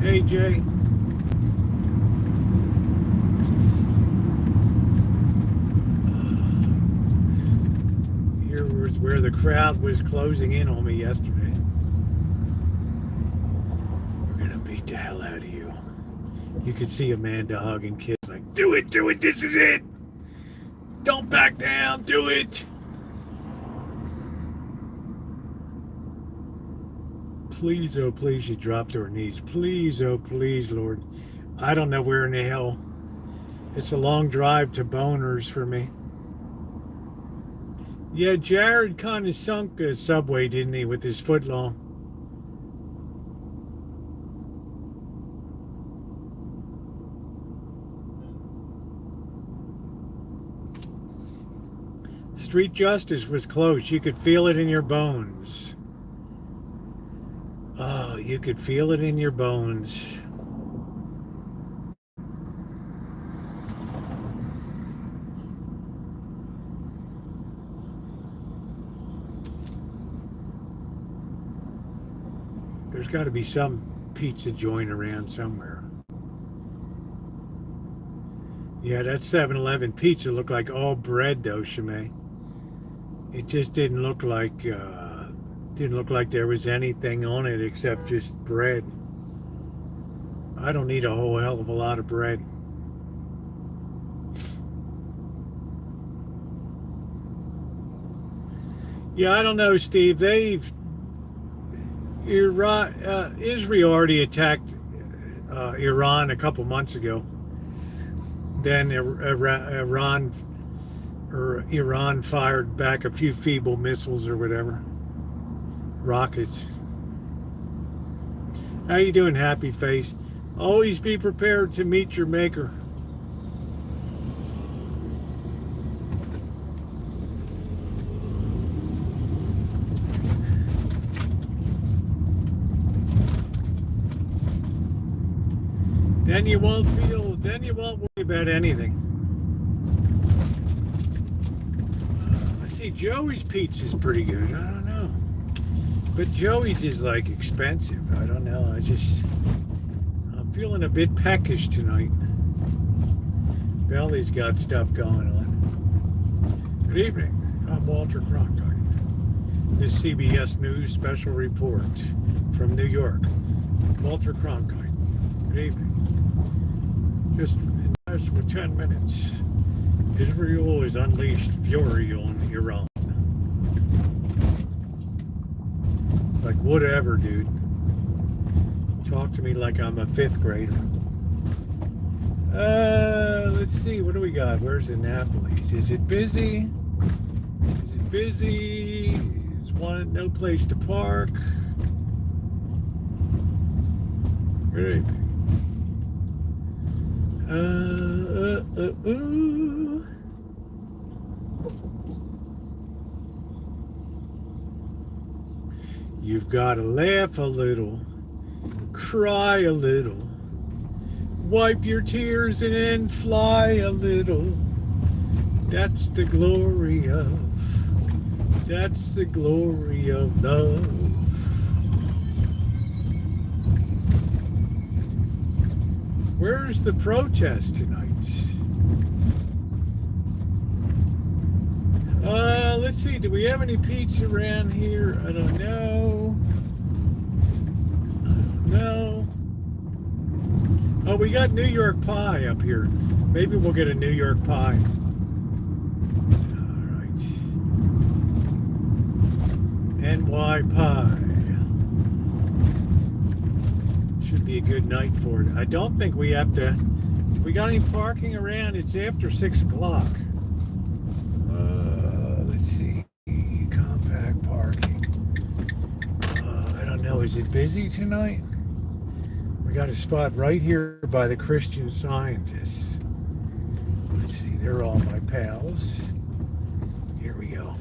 AJ. Here was where the crowd was closing in on me yesterday. We're gonna beat the hell out of you. You could see Amanda hugging kids like, do it, this is it. Don't back down, do it. Please, oh please, she dropped to her knees. Please, oh please, Lord. I don't know where in the hell. It's a long drive to Boners for me. Yeah, Jared kind of sunk a subway, didn't he, with his foot long? Street justice was close. You could feel it in your bones. Oh, you could feel it in your bones. There's got to be some pizza joint around somewhere. Yeah, that 7-Eleven pizza looked like all bread, though, Shimei. It just didn't look like there was anything on it except just bread. I don't need a whole hell of a lot of bread. Yeah, I don't know, Steve. Israel already attacked Iran a couple months ago. Then Iran fired back a few feeble missiles or whatever, rockets. How you doing, happy face? Always be prepared to meet your maker. Then you won't worry about anything. Let's see, Joey's pizza is pretty good. I don't know. But Joey's is like expensive. I don't know. I'm feeling a bit peckish tonight. Belly's got stuff going on. Good evening. I'm Walter Cronkite. This CBS News special report from New York. Walter Cronkite. Good evening. Just in less than 10 minutes, Israel has unleashed fury on Iran. It's like, whatever, dude. Talk to me like I'm a 5th grader. Let's see, what do we got? Where's Annapolis? Is it busy? Is it busy? Is no place to park? Great. You've got to laugh a little, cry a little, wipe your tears and then fly a little. That's the glory of love. Where's the protest tonight? Let's see. Do we have any pizza around here? I don't know. Oh, we got New York pie up here. Maybe we'll get a New York pie. All right. NY pie. Should be a good night for it. I don't think we have to. We got any parking around? It's after 6 o'clock. Let's see. Compact parking. I don't know. Is it busy tonight? We got a spot right here by the Christian Scientists. Let's see. They're all my pals. Here we go. All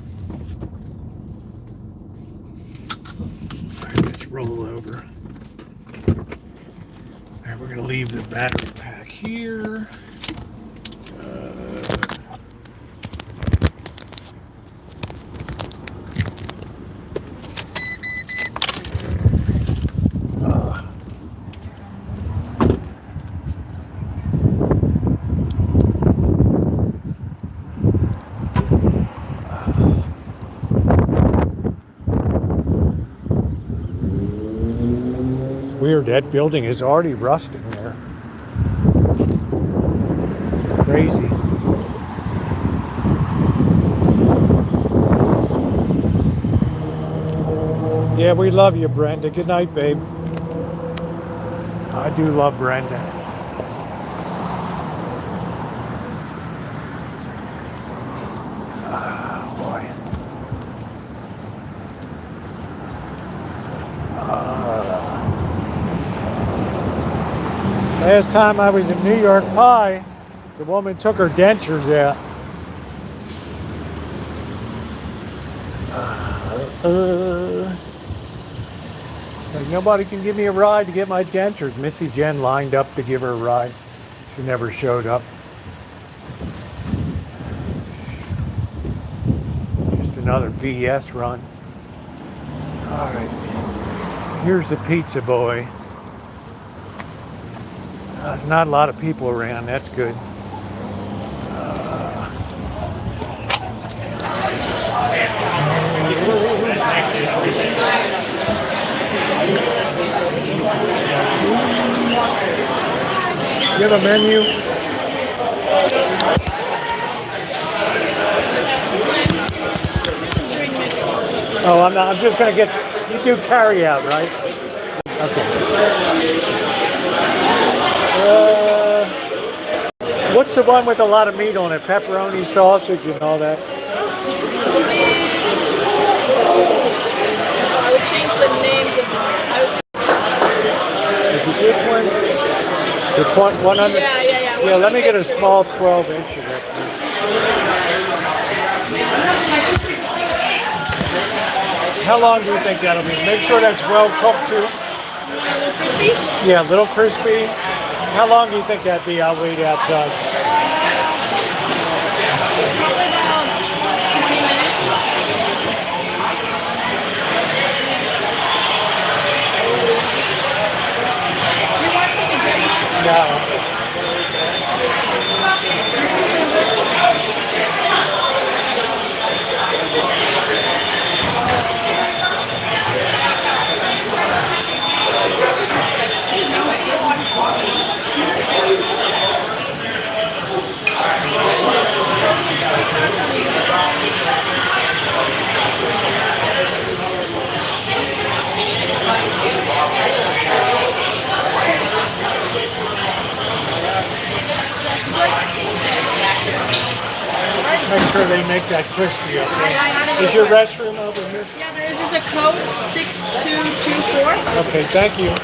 right, let's roll over. We're going to leave the battery pack here. weird. That building is already rusting there. It's crazy. Yeah, we love you, Brenda. Good night, babe. I do love Brenda. Oh, boy. Last time I was in New York Pie, the woman took her dentures out. Like nobody can give me a ride to get my dentures. Missy Jen lined up to give her a ride. She never showed up. Just another BS run. All right, here's the pizza boy. There's not a lot of people around. That's good. You have a menu? Oh, I'm not. I'm just gonna get. You do carry out, right? Okay. What's the one with a lot of meat on it? Pepperoni, sausage, and all that. So I would change the names of them. Is it this one? The 100? Yeah. Yeah, let me get a small 12-inch of that, please. How long do you think that'll be? Make sure that's well cooked too. A little crispy? Yeah, a little crispy. How long do you think that'd be? I'll wait outside. Probably about 20 minutes. Do you want any drinks? No. Make sure they make that crispy, okay? Is your restroom over here? Yeah, there is. There's a code 6224. Okay, thank you.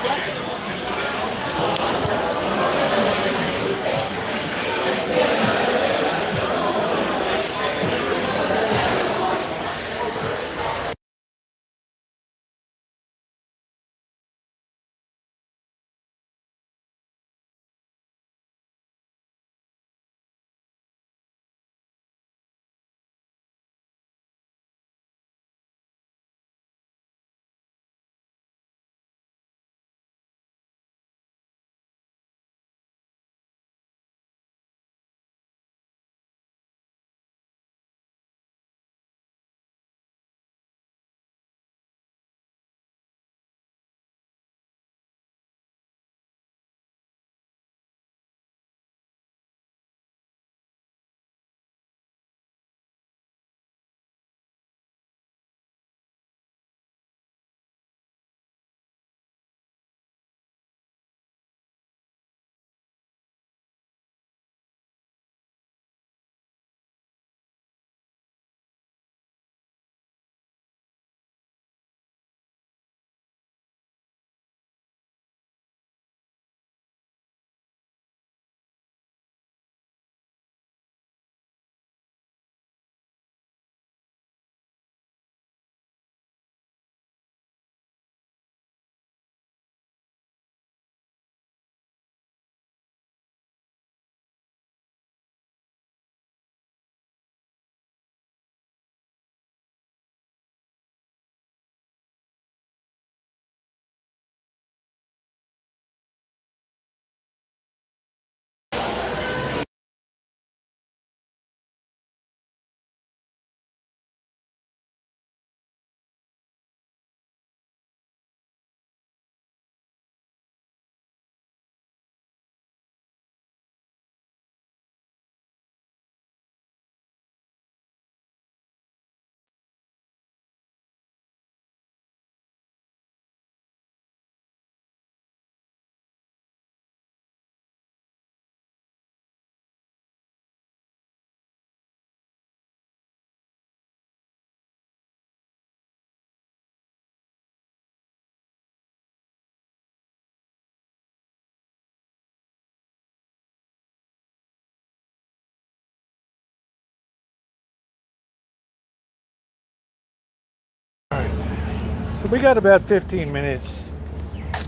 So we got about 15 minutes.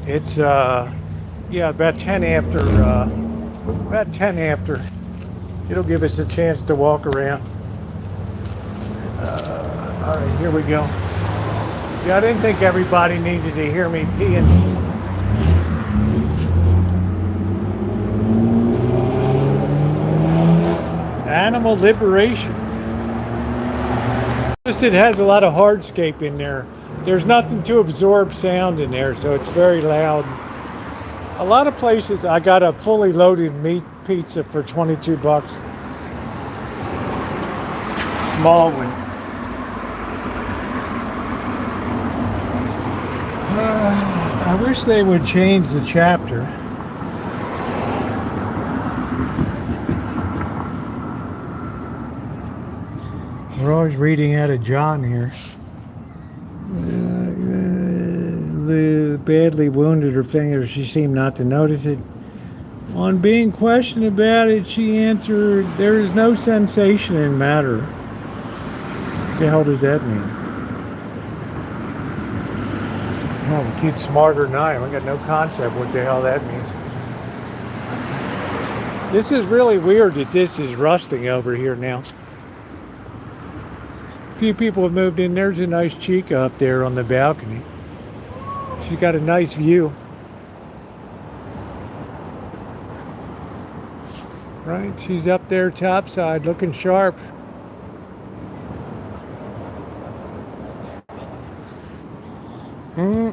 It's yeah, about 10 after. About 10 after. It'll give us a chance to walk around. All right, here we go. Yeah, I didn't think everybody needed to hear me peeing. Animal liberation. Just it has a lot of hardscape in there. There's nothing to absorb sound in there, so it's very loud. A lot of places, I got a fully loaded meat pizza for 22 bucks. Small one. I wish they would change the chapter. We're always reading out of John here. Badly wounded her finger. She seemed not to notice it. On being questioned about it, she answered, "There is no sensation in matter." What the hell does that mean? Oh, the kid's smarter than I am. I got no concept what the hell that means. This is really weird that this is rusting over here now. A few people have moved in. There's a nice chica up there on the balcony. She's got a nice view. Right, she's up there topside looking sharp. You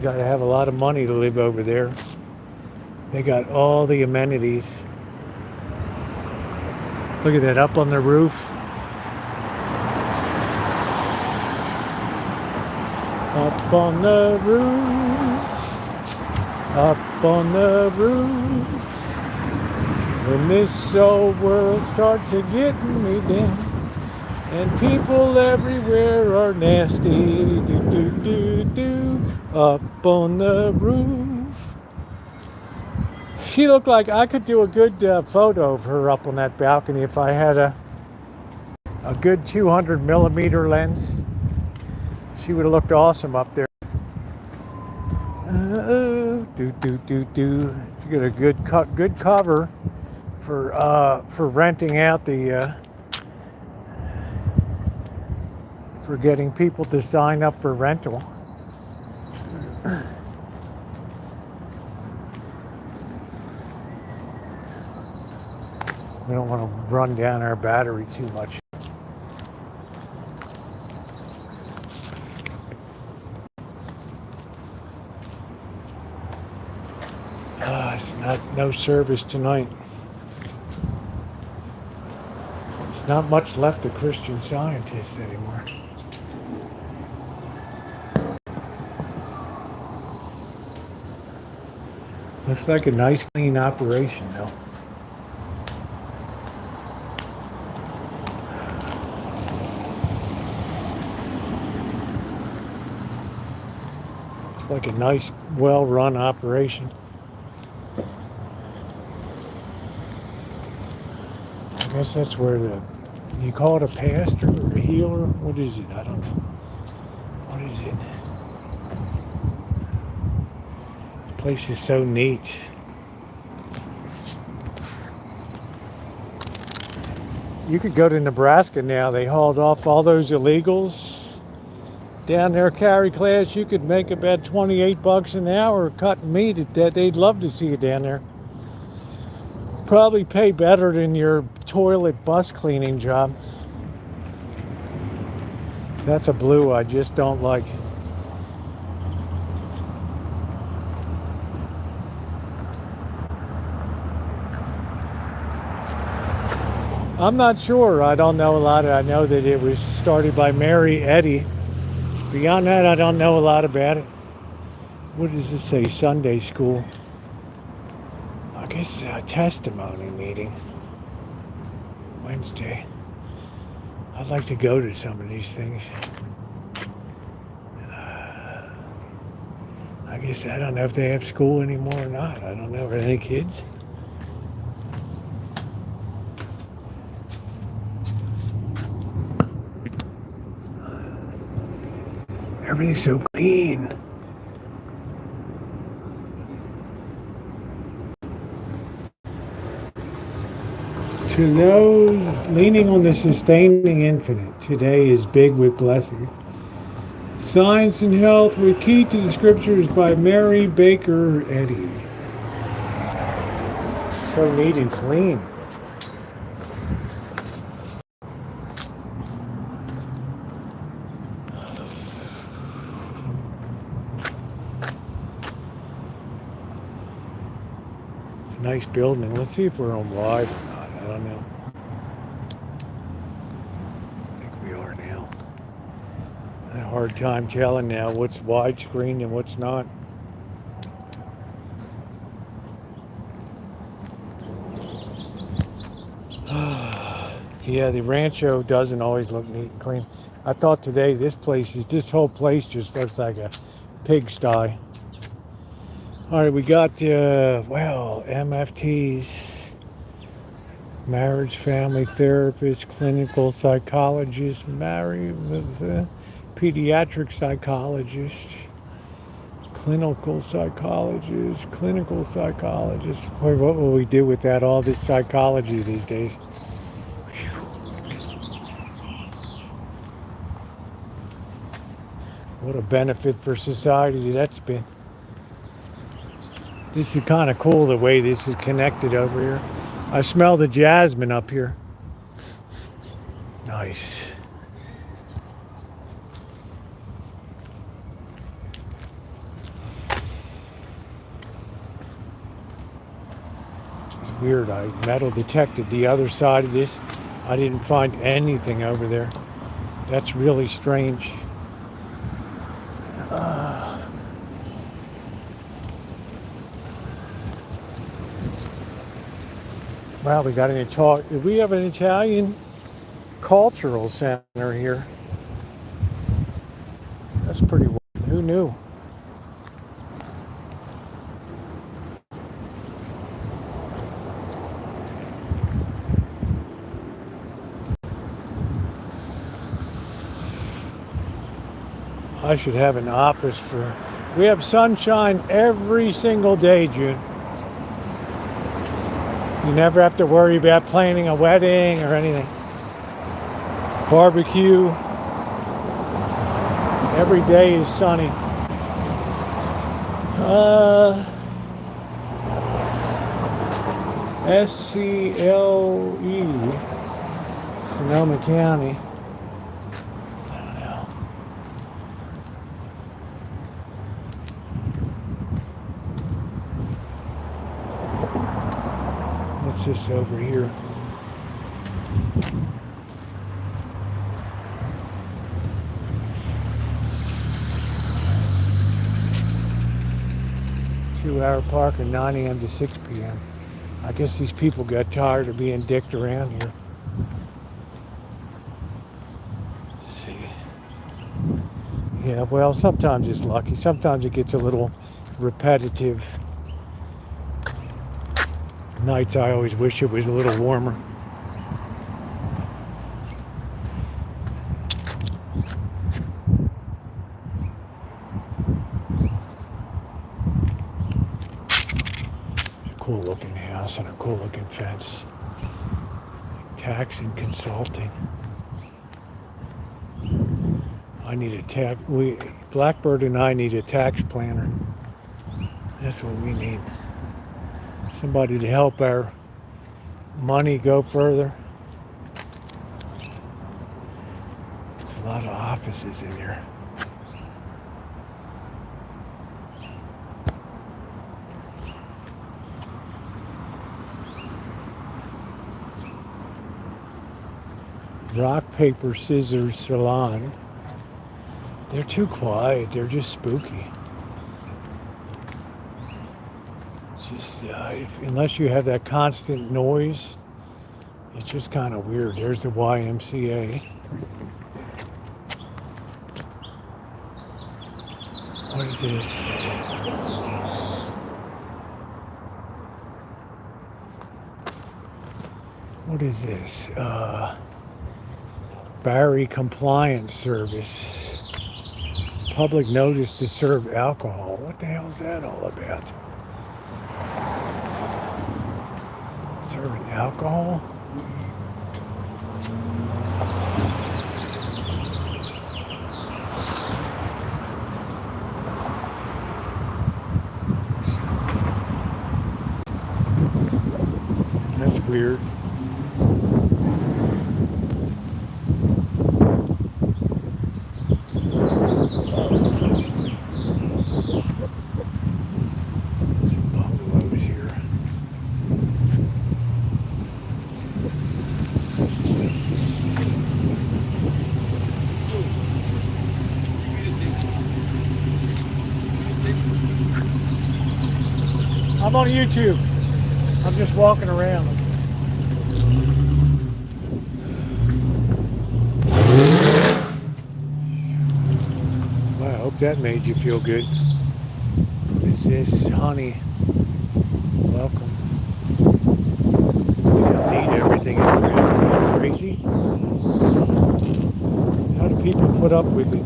gotta have a lot of money to live over there. They got all the amenities. Look at that up on the roof. Up on the roof. Up on the roof. When this old world starts a getting me down, and people everywhere are nasty. Do do do do. Up on the roof. She looked like I could do a good photo of her up on that balcony if I had a good 200 millimeter lens. She would have looked awesome up there. Do do do do. She got a good cover for renting out the for getting people to sign up for rental. We don't want to run down our battery too much. It's no service tonight. It's not much left of Christian Scientists anymore. Looks like a nice clean operation though. Looks like a nice, well-run operation. I guess that's where you call it a pastor or a healer? What is it? I don't know. What is it? This place is so neat. You could go to Nebraska now. They hauled off all those illegals. Down there, carry class, you could make about 28 bucks an hour cutting meat. They'd love to see you down there. Probably pay better than your toilet bus cleaning job. That's a blue I just don't like. I'm not sure. I don't know a lot. I know that it was started by Mary Eddy. Beyond that, I don't know a lot about it. What does this say? Sunday school. I guess a testimony meeting. Wednesday. I'd like to go to some of these things. I guess I don't know if they have school anymore or not. I don't know. Are there any kids? Everything's so clean. To those leaning on the sustaining infinite, today is big with blessing. Science and Health with Key to the Scriptures by Mary Baker Eddy. So neat and clean. It's a nice building. Let's see if we're on wide or not. I don't know. I think we are now. I have a hard time telling now what's widescreen and what's not. Yeah, the Rancho doesn't always look neat and clean. I thought today this whole place just looks like a pigsty. All right, we got, MFTs, marriage, family therapist, clinical psychologist, pediatric psychologist, clinical psychologist. Boy, what will we do with that, all this psychology these days? What a benefit for society that's been. This is kind of cool the way this is connected over here. I smell the jasmine up here. Nice. It's weird. I metal detected the other side of this. I didn't find anything over there. That's really strange. Wow, we got we have an Italian cultural center here. That's pretty wild. Who knew? I should have an office we have sunshine every single day, June. You never have to worry about planning a wedding or anything. Barbecue. Every day is sunny. SCLE, Sonoma County. I don't know. What's this over here? Two-hour parking, 9 a.m. to 6 p.m. I guess these people got tired of being dicked around here. Let's see. Yeah, well, sometimes it's lucky. Sometimes it gets a little repetitive. Nights I always wish it was a little warmer. Cool looking house and a cool looking fence. Tax and consulting. I need a Blackbird and I need a tax planner. That's what we need. Somebody to help our money go further. It's a lot of offices in here. Rock, paper, scissors salon. They're too quiet. They're just spooky. It's just unless you have that constant noise, it's just kind of weird. There's the YMCA. What is this? What is this? Barry Compliance Service. Public notice to serve alcohol. What the hell is that all about? Serving alcohol? That's weird. Some bungalows here. I'm on YouTube. I'm just walking around. Well, I hope that made you feel good. What is this? Honey. Welcome. We don't need everything around. Crazy? How do people put up with it?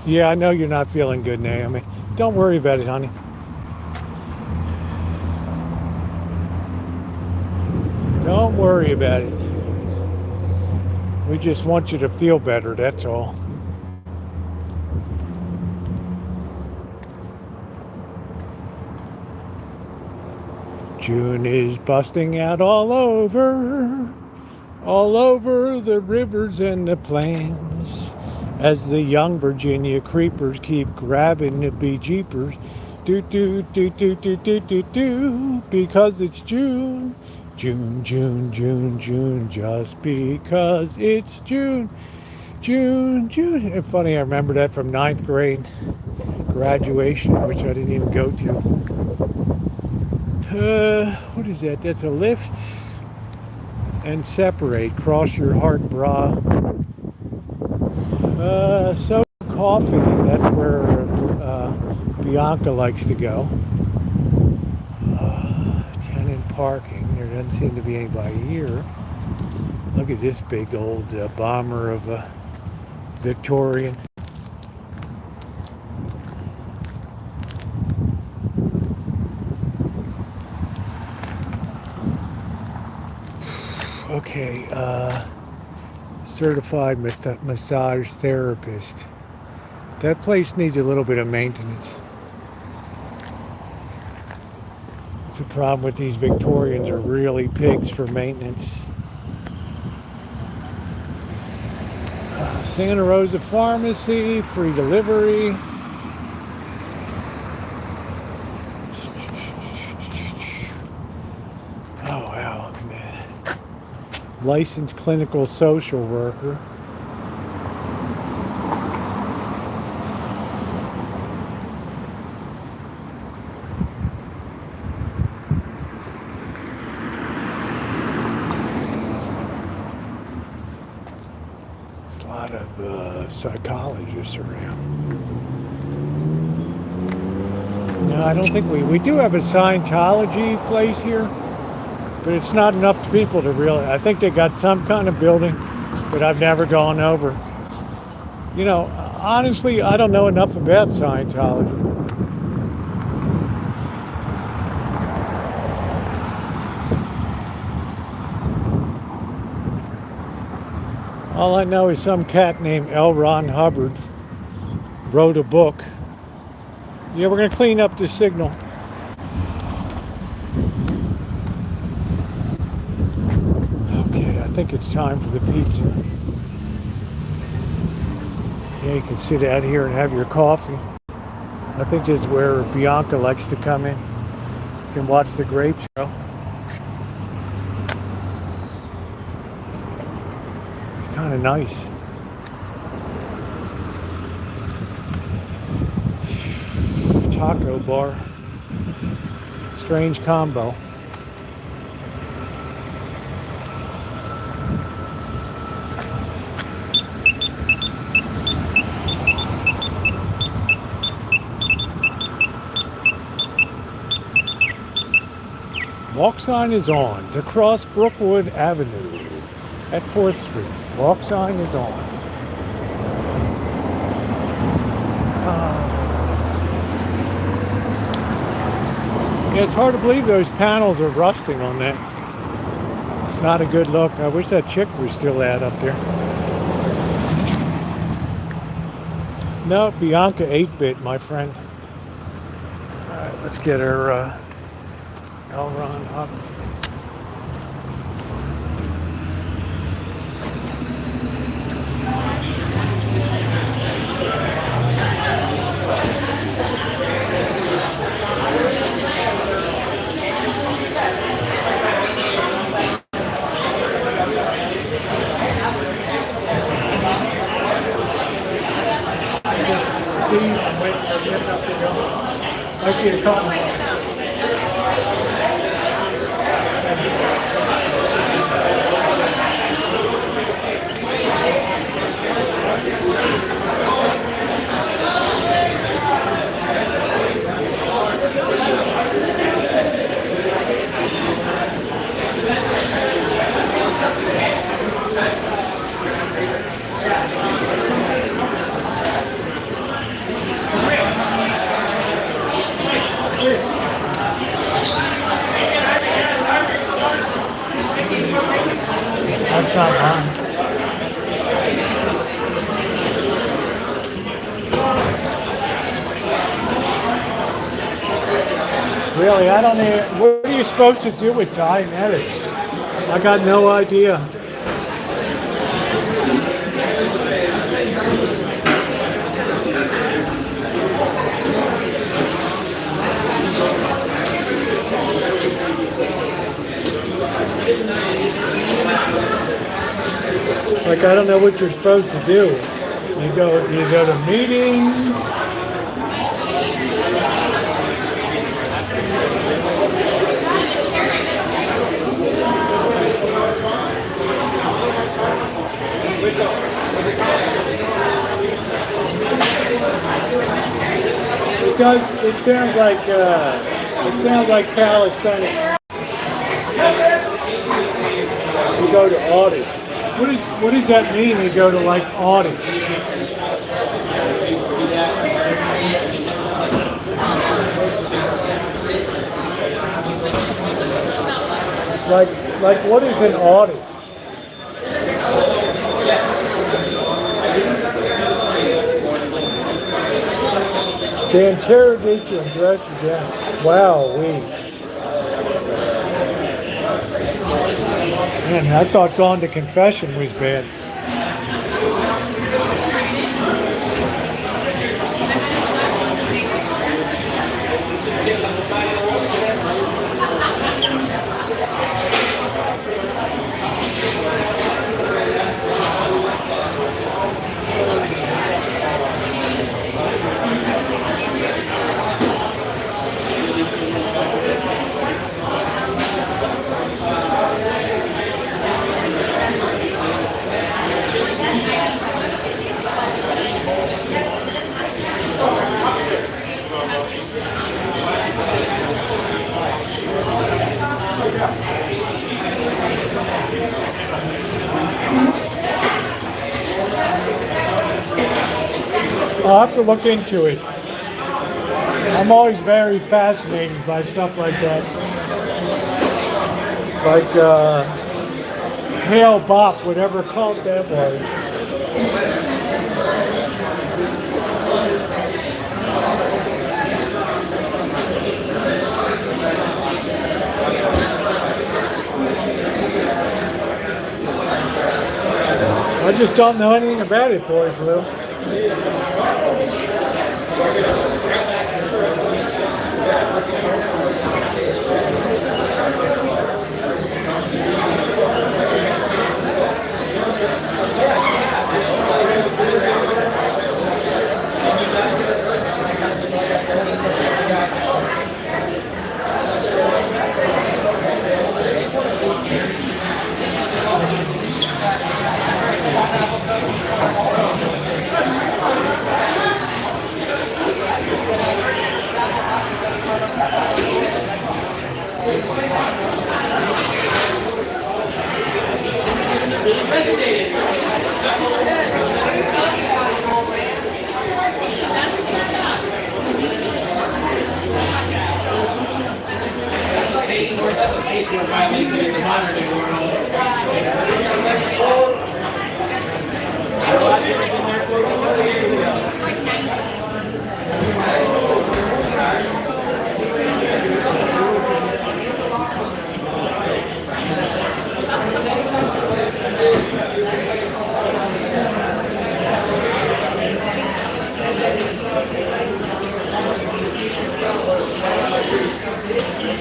Yeah, I know you're not feeling good, Naomi. Don't worry about it, honey. Don't worry about it. We just want you to feel better, that's all. June is busting out all over the rivers and the plains, as the young Virginia creepers keep grabbing the bejeepers. Do do do do do do do do, because it's June. June, June, June, June, just because it's June. June, June. And funny, I remember that from 9th grade graduation, which I didn't even go to. What is that? That's a lift and separate. Cross your heart bra. So coffee. That's where Bianca likes to go. Tenant parking. There doesn't seem to be anybody here. Look at this big old bomber of a Victorian. Okay, certified massage therapist. That place needs a little bit of maintenance. It's a problem with these Victorians are really pigs for maintenance. Santa Rosa Pharmacy, free delivery. Oh wow, man. Licensed clinical social worker. There's a lot of psychologists around. No, I don't think we do have a Scientology place here. But it's not enough people to really, I think they got some kind of building, but I've never gone over. You know, honestly, I don't know enough about Scientology. All I know is some cat named L. Ron Hubbard wrote a book. Yeah, we're going to clean up this signal. I think it's time for the pizza. Yeah, you can sit out here and have your coffee. I think this is where Bianca likes to come in. You can watch the grape show. It's kind of nice. Taco bar. Strange combo. Walk sign is on to cross Brookwood Avenue at 4th Street. Walk sign is on. Yeah, it's hard to believe those panels are rusting on that. It's not a good look. I wish that chick was still out up there. No, Bianca 8-bit, my friend. All right, let's get her Elron up. Might be a cotton. That's not mine. Really, I don't know. What are you supposed to do with Dianetics? I got no idea. Like, I don't know what you're supposed to do. You go to meetings. It sounds like calisthenics. You go to audits. What does that mean? You go to like audits. Like what is an audit? They interrogate you and dress you down. Wow, Man, I thought going to confession was bad. I'll have to look into it. I'm always very fascinated by stuff like that. Like Hail Bop, whatever cult that was. I just don't know anything about it, Boy Blue.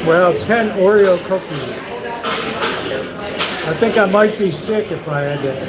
Well, 10 Oreo cookies. I think I might be sick if I had that.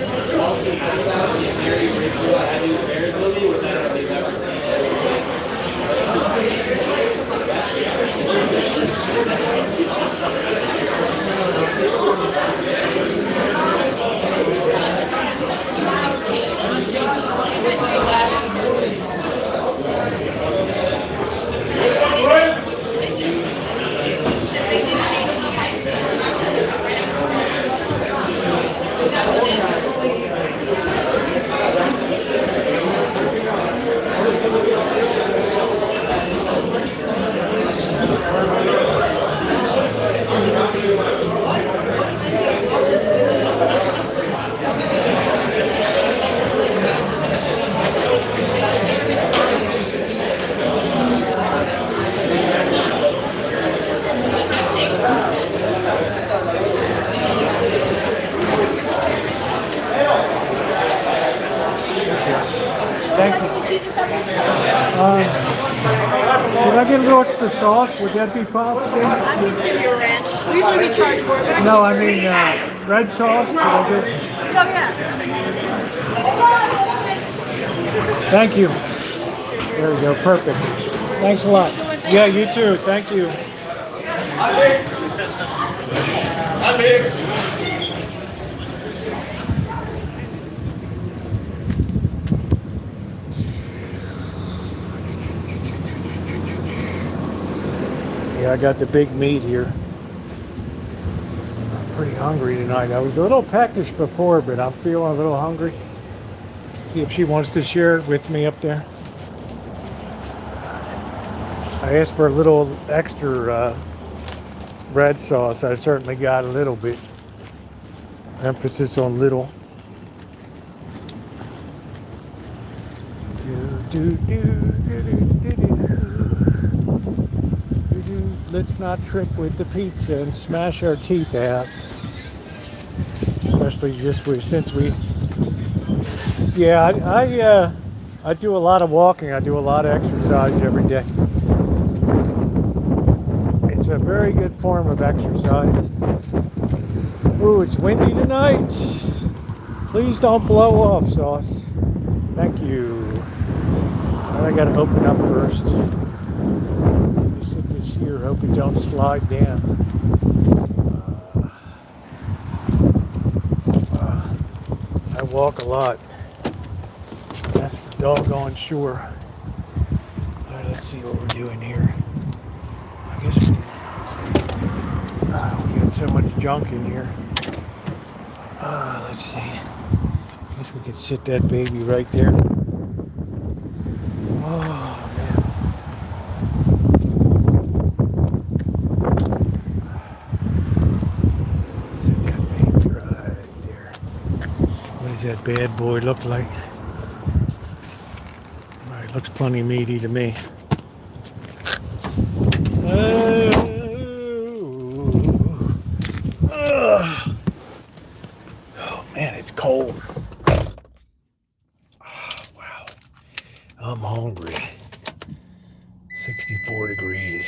Could I get a little extra sauce? Would that be possible? I can give you a ranch. Usually we charge for it. But No, I mean red sauce. Could I get... Oh, yeah. Thank you. There we go. Perfect. Thanks a lot. Yeah, you too. Thank you. I'm Hicks. Yeah, I got the big meat here. I'm pretty hungry tonight. I was a little peckish before, but I'm feeling a little hungry. See if she wants to share it with me up there. I asked for a little extra red sauce. I certainly got a little bit. Emphasis on little. Let's not trip with the pizza and smash our teeth out. Especially since we. Yeah, I do a lot of walking. I do a lot of exercise every day. It's a very good form of exercise. Ooh, it's windy tonight. Please don't blow off, Sauce. Thank you. I gotta open up first. Let me sit this here. Hope it don't slide down. I walk a lot. That's for doggone sure. All right, let's see what we're doing here. I guess we got so much junk in here. Let's see. I guess we could sit that baby right there. Oh, man. Sit that baby right there. What does that bad boy look like? All right, looks plenty meaty to me. Oh man, it's cold. Oh, wow. I'm hungry. 64 degrees.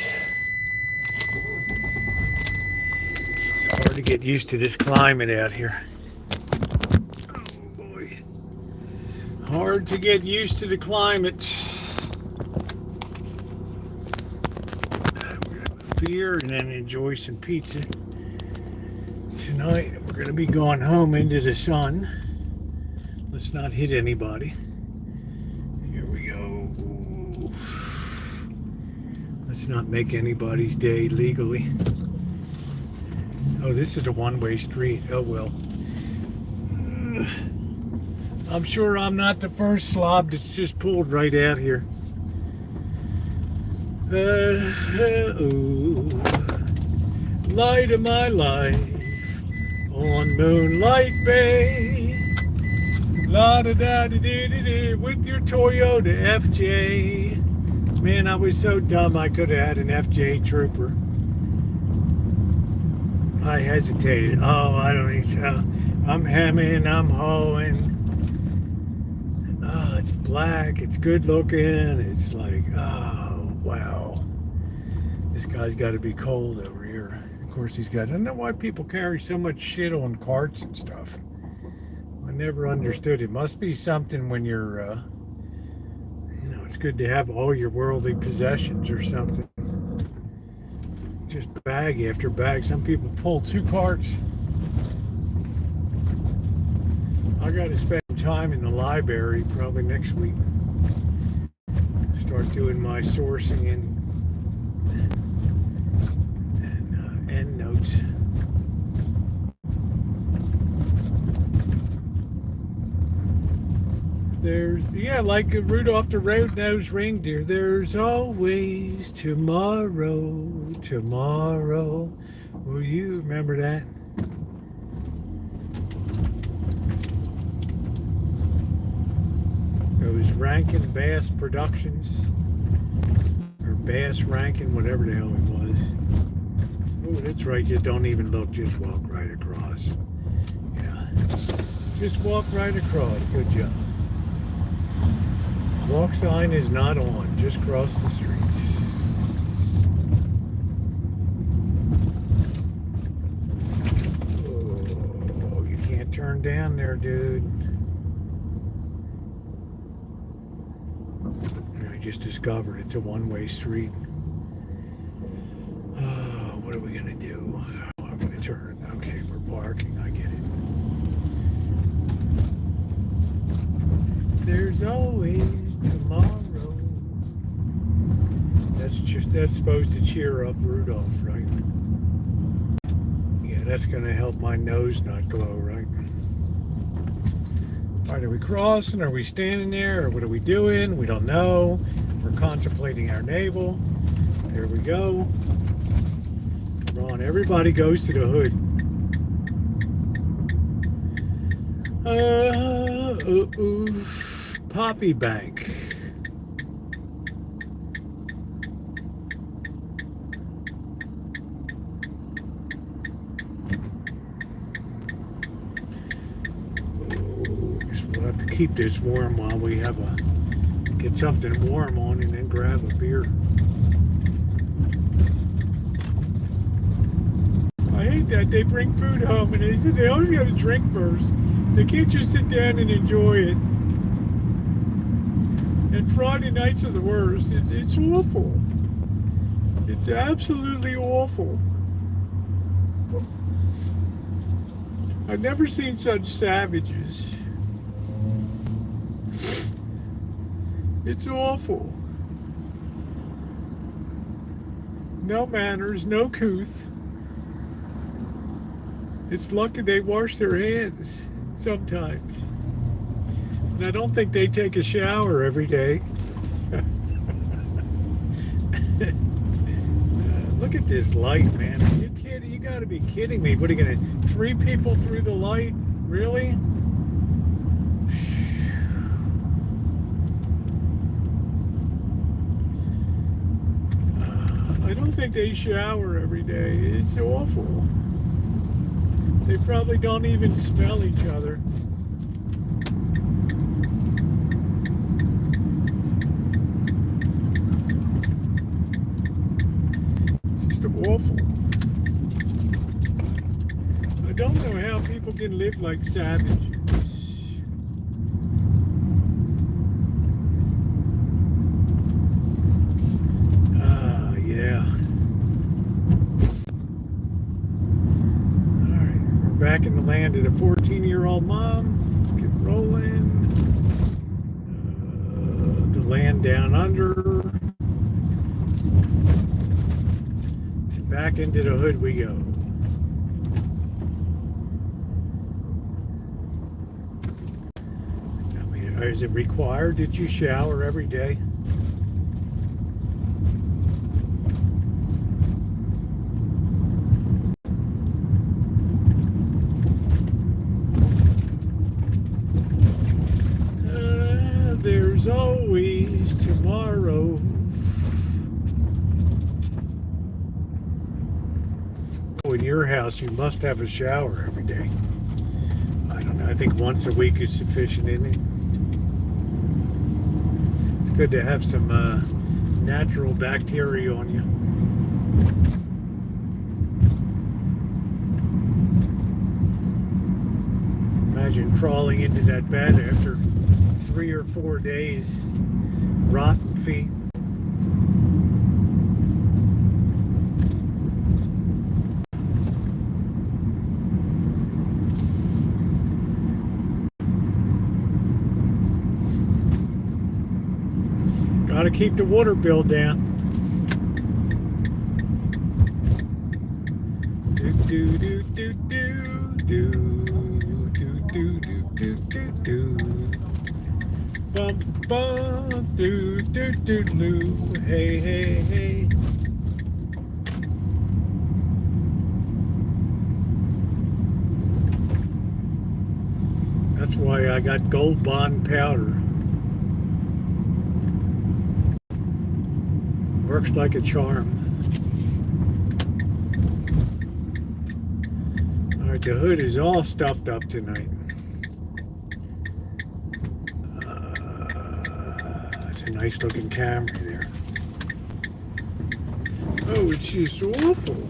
It's hard to get used to this climate out here. Oh boy. Hard to get used to the climate. Beer and then enjoy some pizza. Tonight we're going to be going home into the sun. Let's not hit anybody. Here we go. Let's not make anybody's day legally. Oh, this is a one-way street. Oh well. I'm sure I'm not the first slob that's just pulled right out here. light of my life on Moonlight Bay. La da da da da da with your Toyota FJ. Man, I was so dumb I could have had an FJ Trooper. I hesitated. Oh, I don't need to. I'm hemming, I'm hauing. Oh, it's black, it's good looking. It's like, oh, wow. This guy's got to be cold over here. Of course, he's got, I don't know why people carry so much shit on carts and stuff. I never understood. It must be something when you're, you know, it's good to have all your worldly possessions or something. Just bag after bag. Some people pull 2 carts. I got to spend time in the library probably next week. Start doing my sourcing and end notes. There's, yeah, like Rudolph the Red-Nosed Reindeer. There's always tomorrow, tomorrow. Will you remember that? It was Rankin Bass Productions, or Bass Rankin, whatever the hell it was. Oh, that's right. You don't even look. Just walk right across. Yeah. Just walk right across. Good job. Walk sign is not on. Just cross the street. Oh, you can't turn down there, dude. I just discovered it's a one-way street. What are we gonna do? I'm gonna turn. Okay, we're parking. I get it. There's always tomorrow. That's supposed to cheer up Rudolph, right? Yeah, that's gonna help my nose not glow, right? All right, are we crossing? Are we standing there? Or what are we doing? We don't know. We're contemplating our navel. There we go. Come on, everybody goes to the hood. Poppy Bank. We'll have to keep this warm while we have get something warm on and then grab a beer. I hate that they bring food home and they always got to drink first. They can't just sit down and enjoy it. And Friday nights are the worst. It's awful. It's absolutely awful. I've never seen such savages. It's awful. No manners, no couth. It's lucky they wash their hands sometimes. And I don't think they take a shower every day. Look at this light, man. Are you kidding? You gotta be kidding me. What are you gonna, 3 people through the light? Really? I don't think they shower every day. It's awful. They probably don't even smell each other. It's just awful. I don't know how people can live like savages. Yeah. Back in the land of the 14-year-old mom. Let's get rolling. The land down under. And back into the hood we go. I mean, is it required that you shower every day? In your house, you must have a shower every day. I don't know. I think once a week is sufficient, isn't it? It's good to have some natural bacteria on you. Imagine crawling into that bed after 3 or 4 days, rotten feet. Gotta keep the water bill down. Do do do do do do do do do do. Bum bum do do do do. Hey hey hey. That's why I got Gold Bond powder. Works like a charm. All right, the hood is all stuffed up tonight. That's a nice looking Camry there. Oh, it's just awful.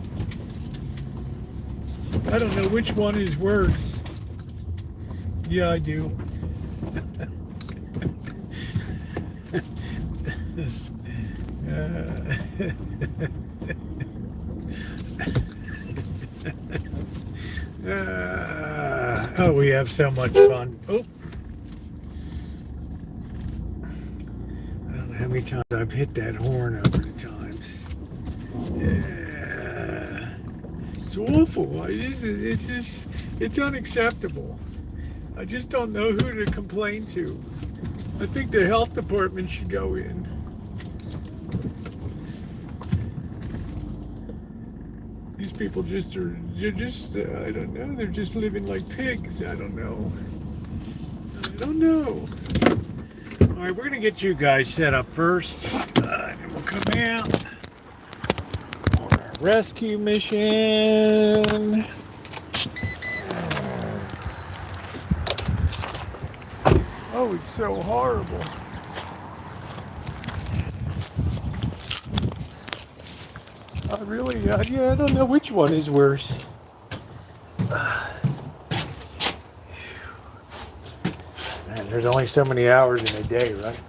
I don't know which one is worse. Yeah, I do. Oh, we have so much fun. Oh, I don't know how many times I've hit that horn over the times. It's awful. It's unacceptable. I just don't know who to complain to. I think the health department should go in. These people they're just, I don't know, they're just living like pigs. I don't know. All right, we're going to get you guys set up first. And we'll come out on our rescue mission. Oh, it's so horrible. Yeah, I don't know which one is worse. Man, there's only so many hours in a day, right?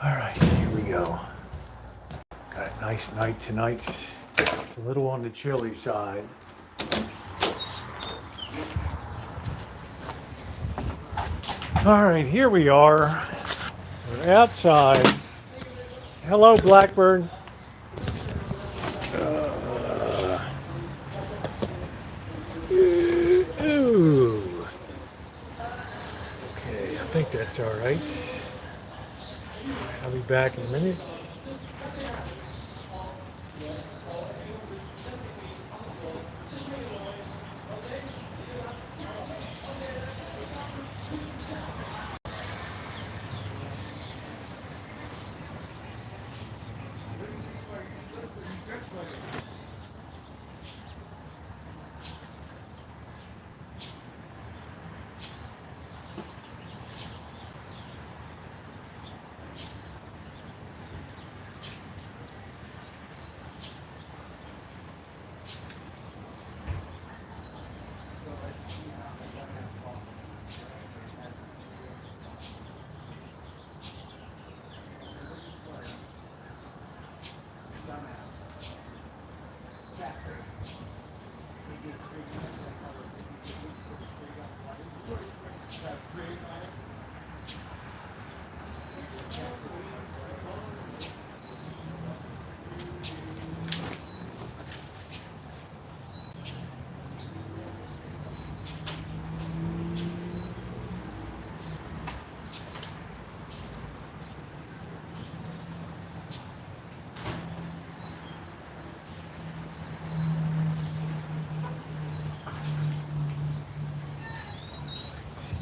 All right, here we go. Got a nice night tonight. It's a little on the chilly side. All right, here we are. We're outside. Hello, Blackbird. Ooh. Okay, I think that's all right. I'll be back in a minute.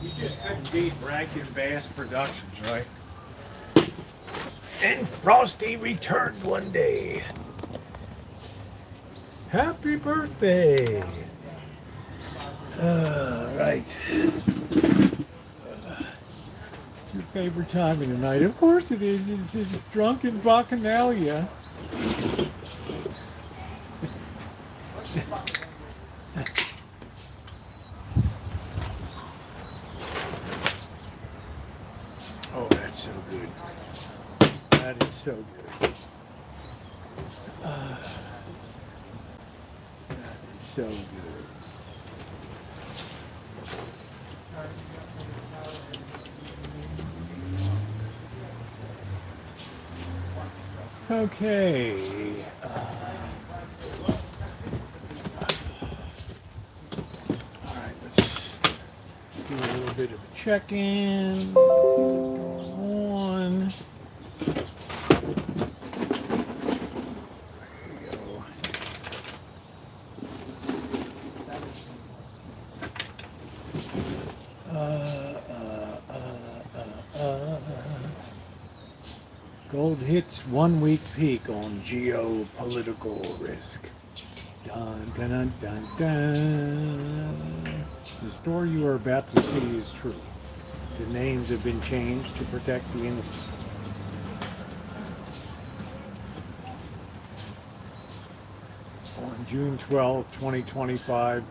You just couldn't beat Rankin Bass Productions, right? And Frosty returned one day. Happy birthday! Right. Your favorite time of the night? Of course it is. It's just drunken bacchanalia. Oh, that's so good. That is so good. That is so good. Okay. All right, let's do a little bit of a check-in. See what's going on. There we go. Gold hits 1 week peak on geopolitical risk. Dun, dun, dun, dun, dun. The story you are about to see is true. The names have been changed to protect the innocent. On June 12, 2025,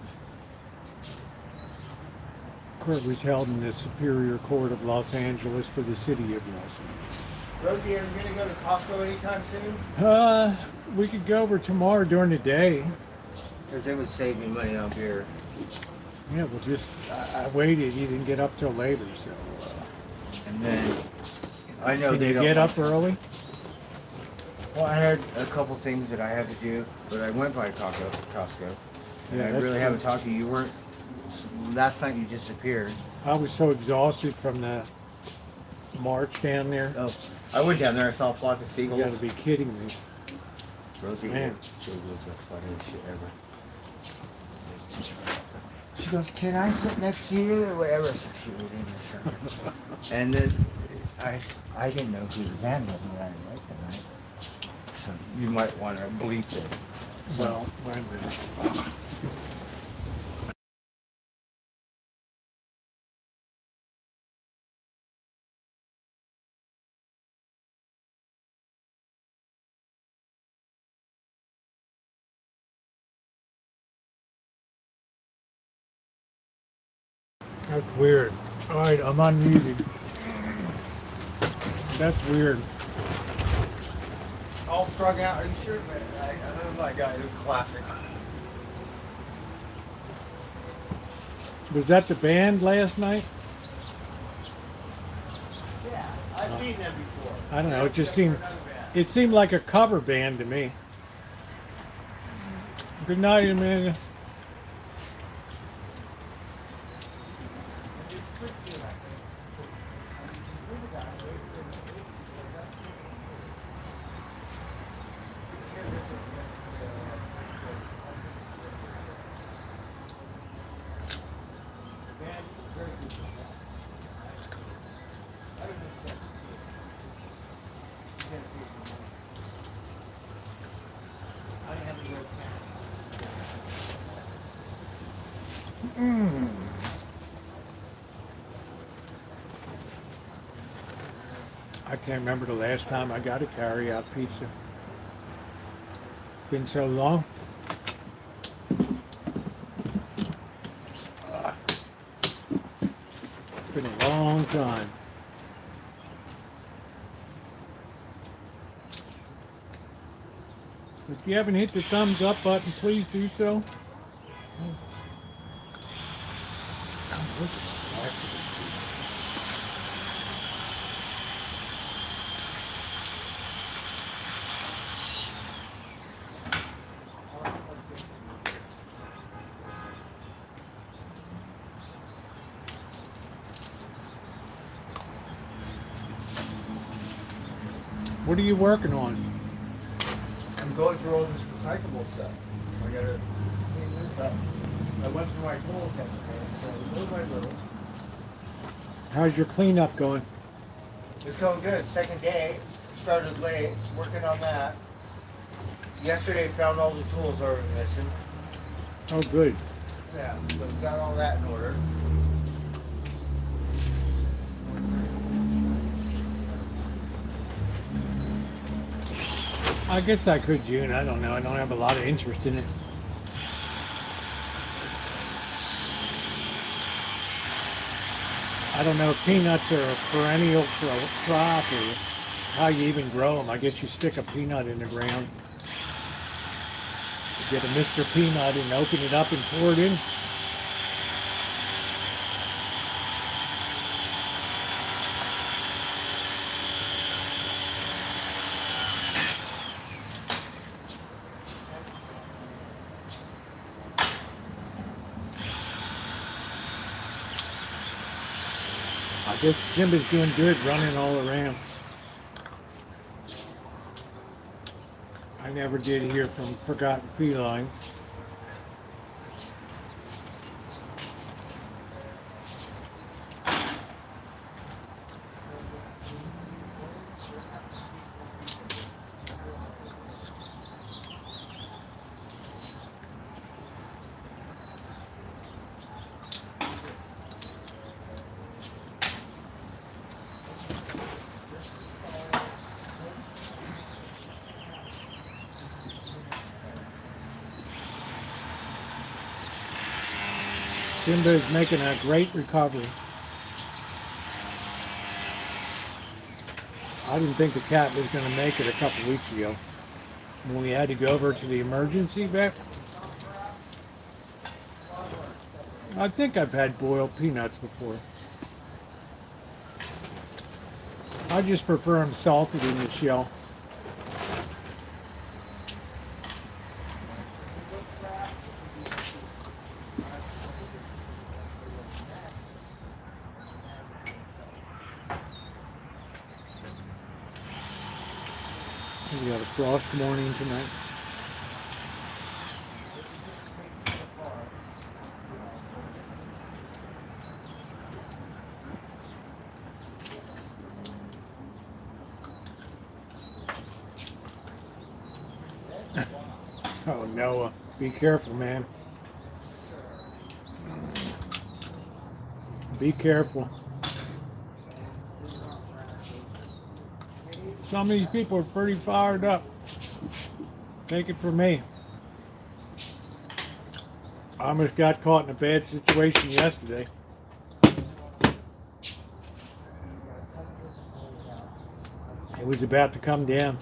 court was held in the Superior Court of Los Angeles for the city of Los Angeles. Rosie, are you going to go to Costco anytime soon? We could go over tomorrow during the day. Because they would save me money on beer. Yeah, well, I waited. You didn't get up till later, so. And then, I know Can they you don't get want- up early? Well, I had a couple things that I had to do, but I went by Costco. And Yeah, I that's really true. haven't talked to you. You weren't, last night you disappeared. I was so exhausted from the march down there. Oh, I went down there, I saw a flock of You seagulls. got to be kidding me. Rosie, Man. it was the funniest shit ever. She goes, can I sit next to you? Or whatever. So she would in or something. And then I didn't know who the band was when I went that night. So you might want to bleep it. Well, wait a minute. That's weird. All right, I'm unmuted. That's weird. All strung out. Are you sure? Man, oh my God, it was classic. Was that the band last night? Yeah, I've seen them before. I don't know. It seemed like a cover band to me. Good night, Amanda. I can't remember the last time I got a carry-out pizza. Been so long. It's been a long time. If you haven't hit the thumbs up button, please do so. What are you working on? I'm going through all this recyclable stuff. I gotta clean this up. I went through my tools yesterday, so little by little. How's your cleanup going? It's going good. Second day. started late working on that. Yesterday found all the tools that were missing. Oh, good. Yeah, so we got all that in order. I guess I could June. I don't know. I don't have a lot of interest in it. I don't know if peanuts are a perennial crop or how you even grow them. I guess you stick a peanut in the ground. You get a Mr. Peanut and open it up and pour it in. I guess Simba's doing good running all around. I never did hear from Forgotten Felines. Simba is making a great recovery. I didn't think the cat was going to make it a couple weeks ago when we had to go over to the emergency vet. I think I've had boiled peanuts before. I just prefer them salted in the shell. We got a frost morning tonight. Oh, Noah, be careful, man. Be careful. Some of these people are pretty fired up. Take it from me. I almost got caught in a bad situation yesterday. It was about to come down.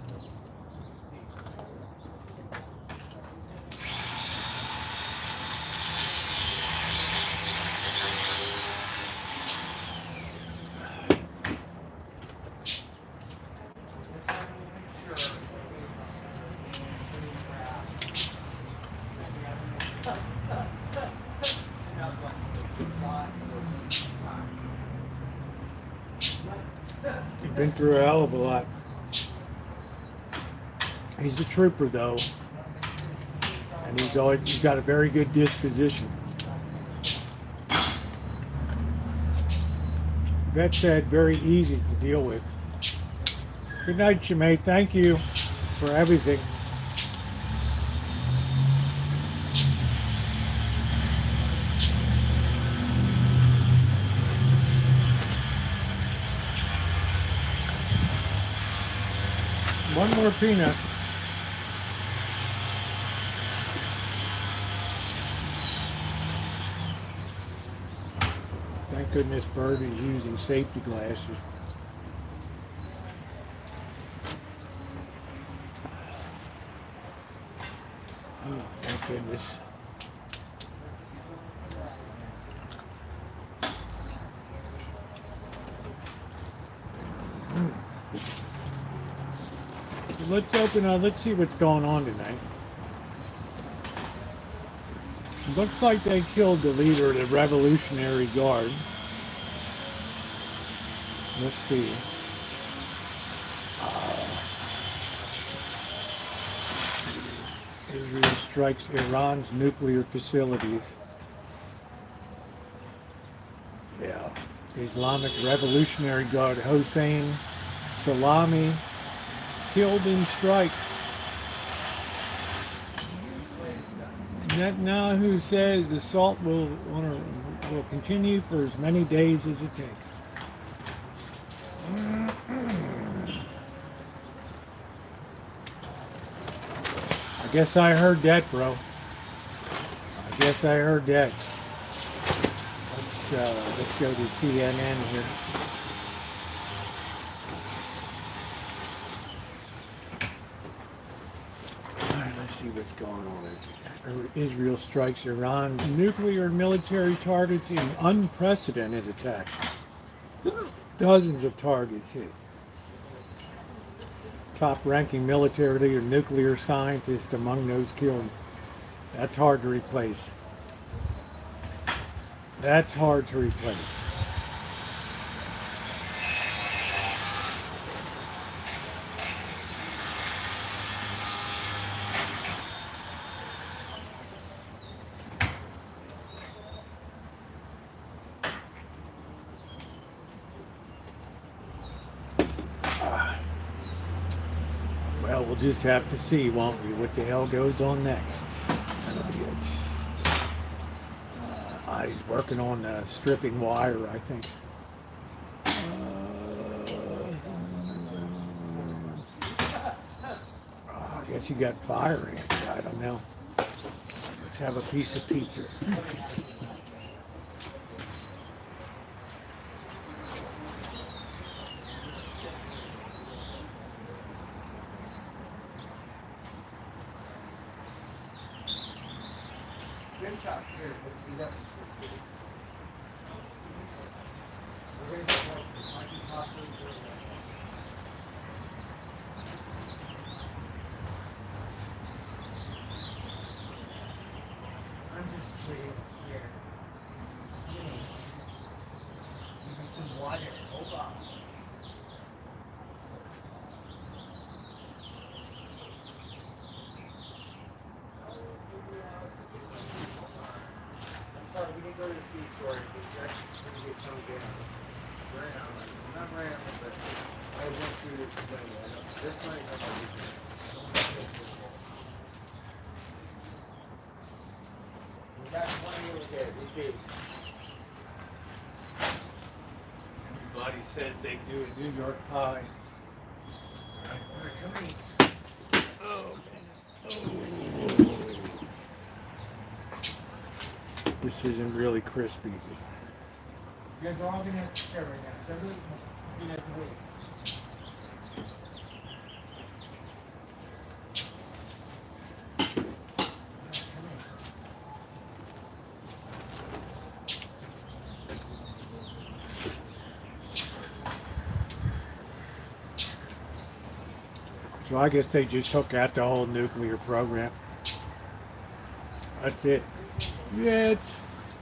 He's been through a hell of a lot. He's a trooper, though, and he's got a very good disposition. Vet said very easy to deal with. Good night, Shemay. Thank you for everything. One more peanut. Thank goodness Bird is using safety glasses. Oh, thank goodness. Let's open up. Let's see what's going on tonight. Looks like they killed the leader of the Revolutionary Guard. Let's see. Israel strikes Iran's nuclear facilities. Yeah. Islamic Revolutionary Guard Hossein Salami killed in strike. Netanyahu says the assault will continue for as many days as it takes. I guess I heard that, bro. I guess I heard that. Let's go to CNN here. All right, let's see what's going on. Israel strikes Iran nuclear and military targets in unprecedented attack. Dozens of targets hit. Top-ranking military leader, nuclear scientist among those killed. That's hard to replace. That's hard to replace. Well, we'll just have to see, won't we, what the hell goes on next. That'll be it. He's working on stripping wire, I think. I guess you got fire in it. I don't know. Let's have a piece of pizza. I'm just kidding here. Give me some water. Hold on. I'm sorry, we didn't go to the food store. That's going to get toned down. Right on. Not right on, but I went through this thing. This might have a That's one little bit. We did. Everybody says they do a New York pie. All right, come in. Oh. This isn't really crispy. You guys are all going to have to share right now. So everybody's going to have to wait. So I guess they just took out the whole nuclear program. That's it. Yeah,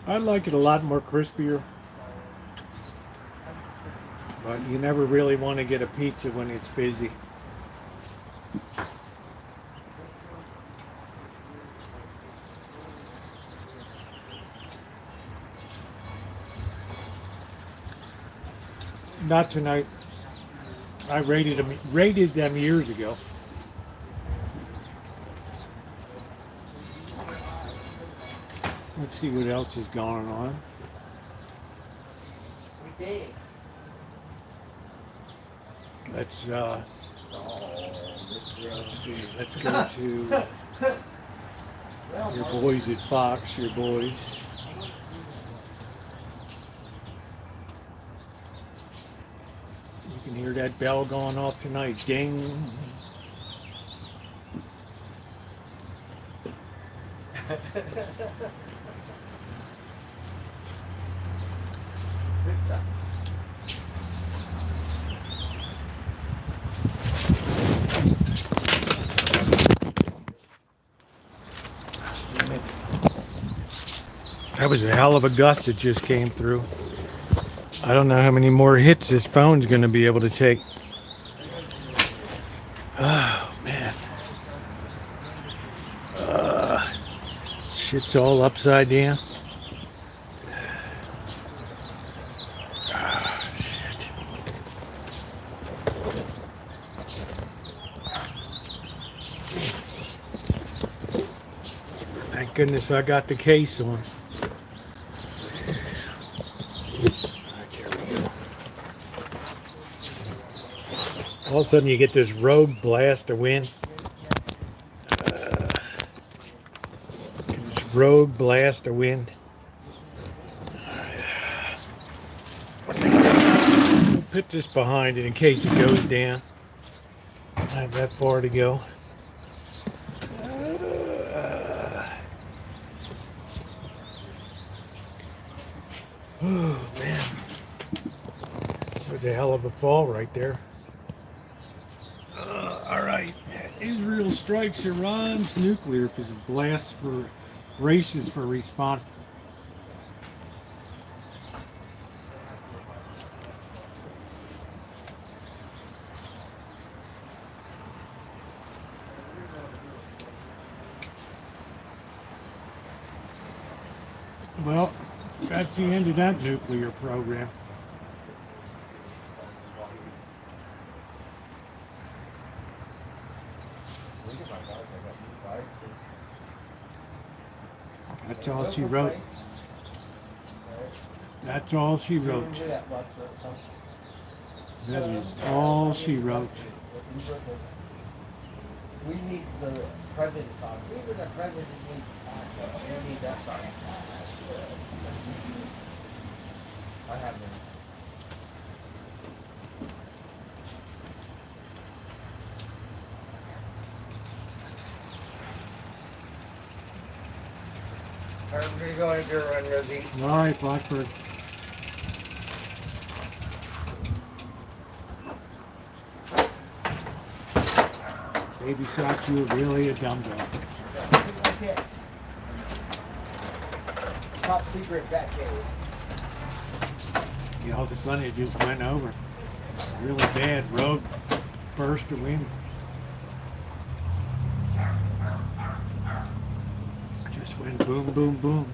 I like it a lot more crispier. But you never really want to get a pizza when it's busy. Not tonight. I rated them years ago. Let's see what else is going on. We did. Let's see. Let's go to your boys at Fox. Your boys. You can hear that bell going off tonight. Ding. That was a hell of a gust that just came through. I don't know how many more hits this phone's going to be able to take. Oh, man. Shit's all upside down. Shit. Thank goodness I got the case on. All of a sudden you get this rogue blast of wind. This rogue blast of wind. We'll put this behind it in case it goes down. I have that far to go. Oh man. That was a hell of a fall right there. All right. Israel strikes Iran's nuclear blasts for braces for response. Well, that's the end of that nuclear program. That's all she wrote. That's all she wrote. That is all she wrote. We need the president's song. Even the president needs we need that song. I have them. Alright, we're gonna go on a run, Rosie. All right, Blackbird. Baby Socks, you were really a dumb dog. Top secret bat cave. You know, all of a sudden it just went over. Really bad road burst of wind. Just went boom, boom, boom.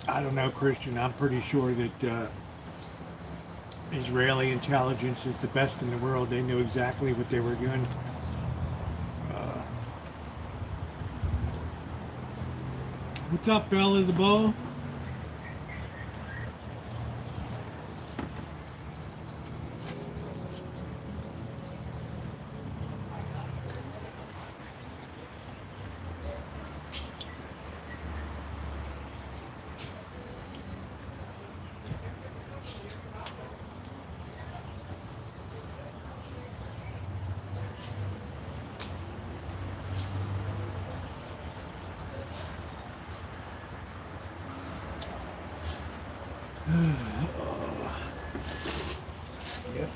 I don't know, Christian. I'm pretty sure that Israeli intelligence is the best in the world. They knew exactly what they were doing. What's up, Bella the Bow? Yep.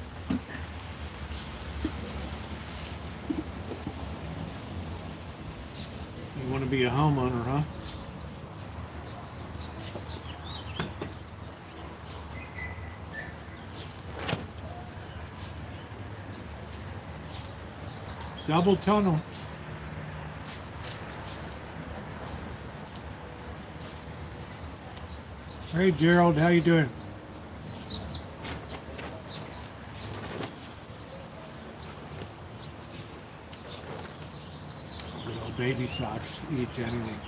You want to be a homeowner, huh? Double tunnel. Hey Gerald, how you doing? Good old Baby Socks eats anything.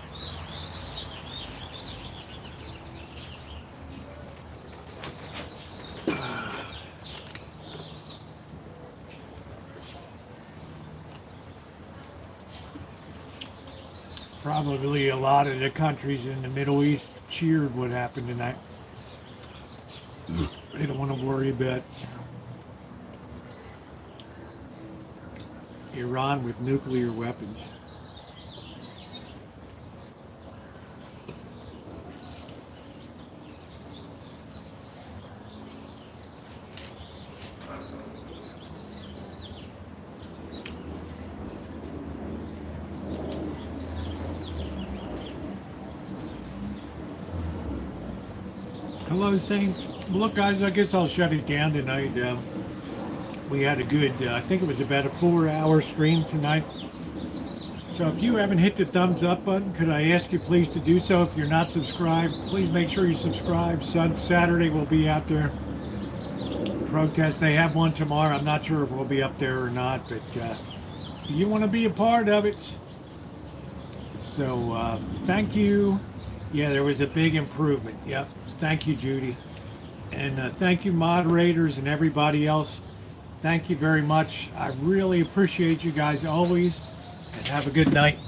Probably a lot of the countries in the Middle East cheered what happened tonight. They don't want to worry about Iran with nuclear weapons. Hello, Saints. Look, guys, I guess I'll shut it down tonight. We had a good, I think it was about a 4-hour stream tonight. So if you haven't hit the thumbs up button, could I ask you please to do so? If you're not subscribed, please make sure you subscribe. Saturday we'll be out there. Protest. They have one tomorrow. I'm not sure if we'll be up there or not, but you want to be a part of it. So thank you. Yeah, there was a big improvement. Yep. Thank you, Judy. And thank you, moderators and everybody else. Thank you very much. I really appreciate you guys always. And have a good night.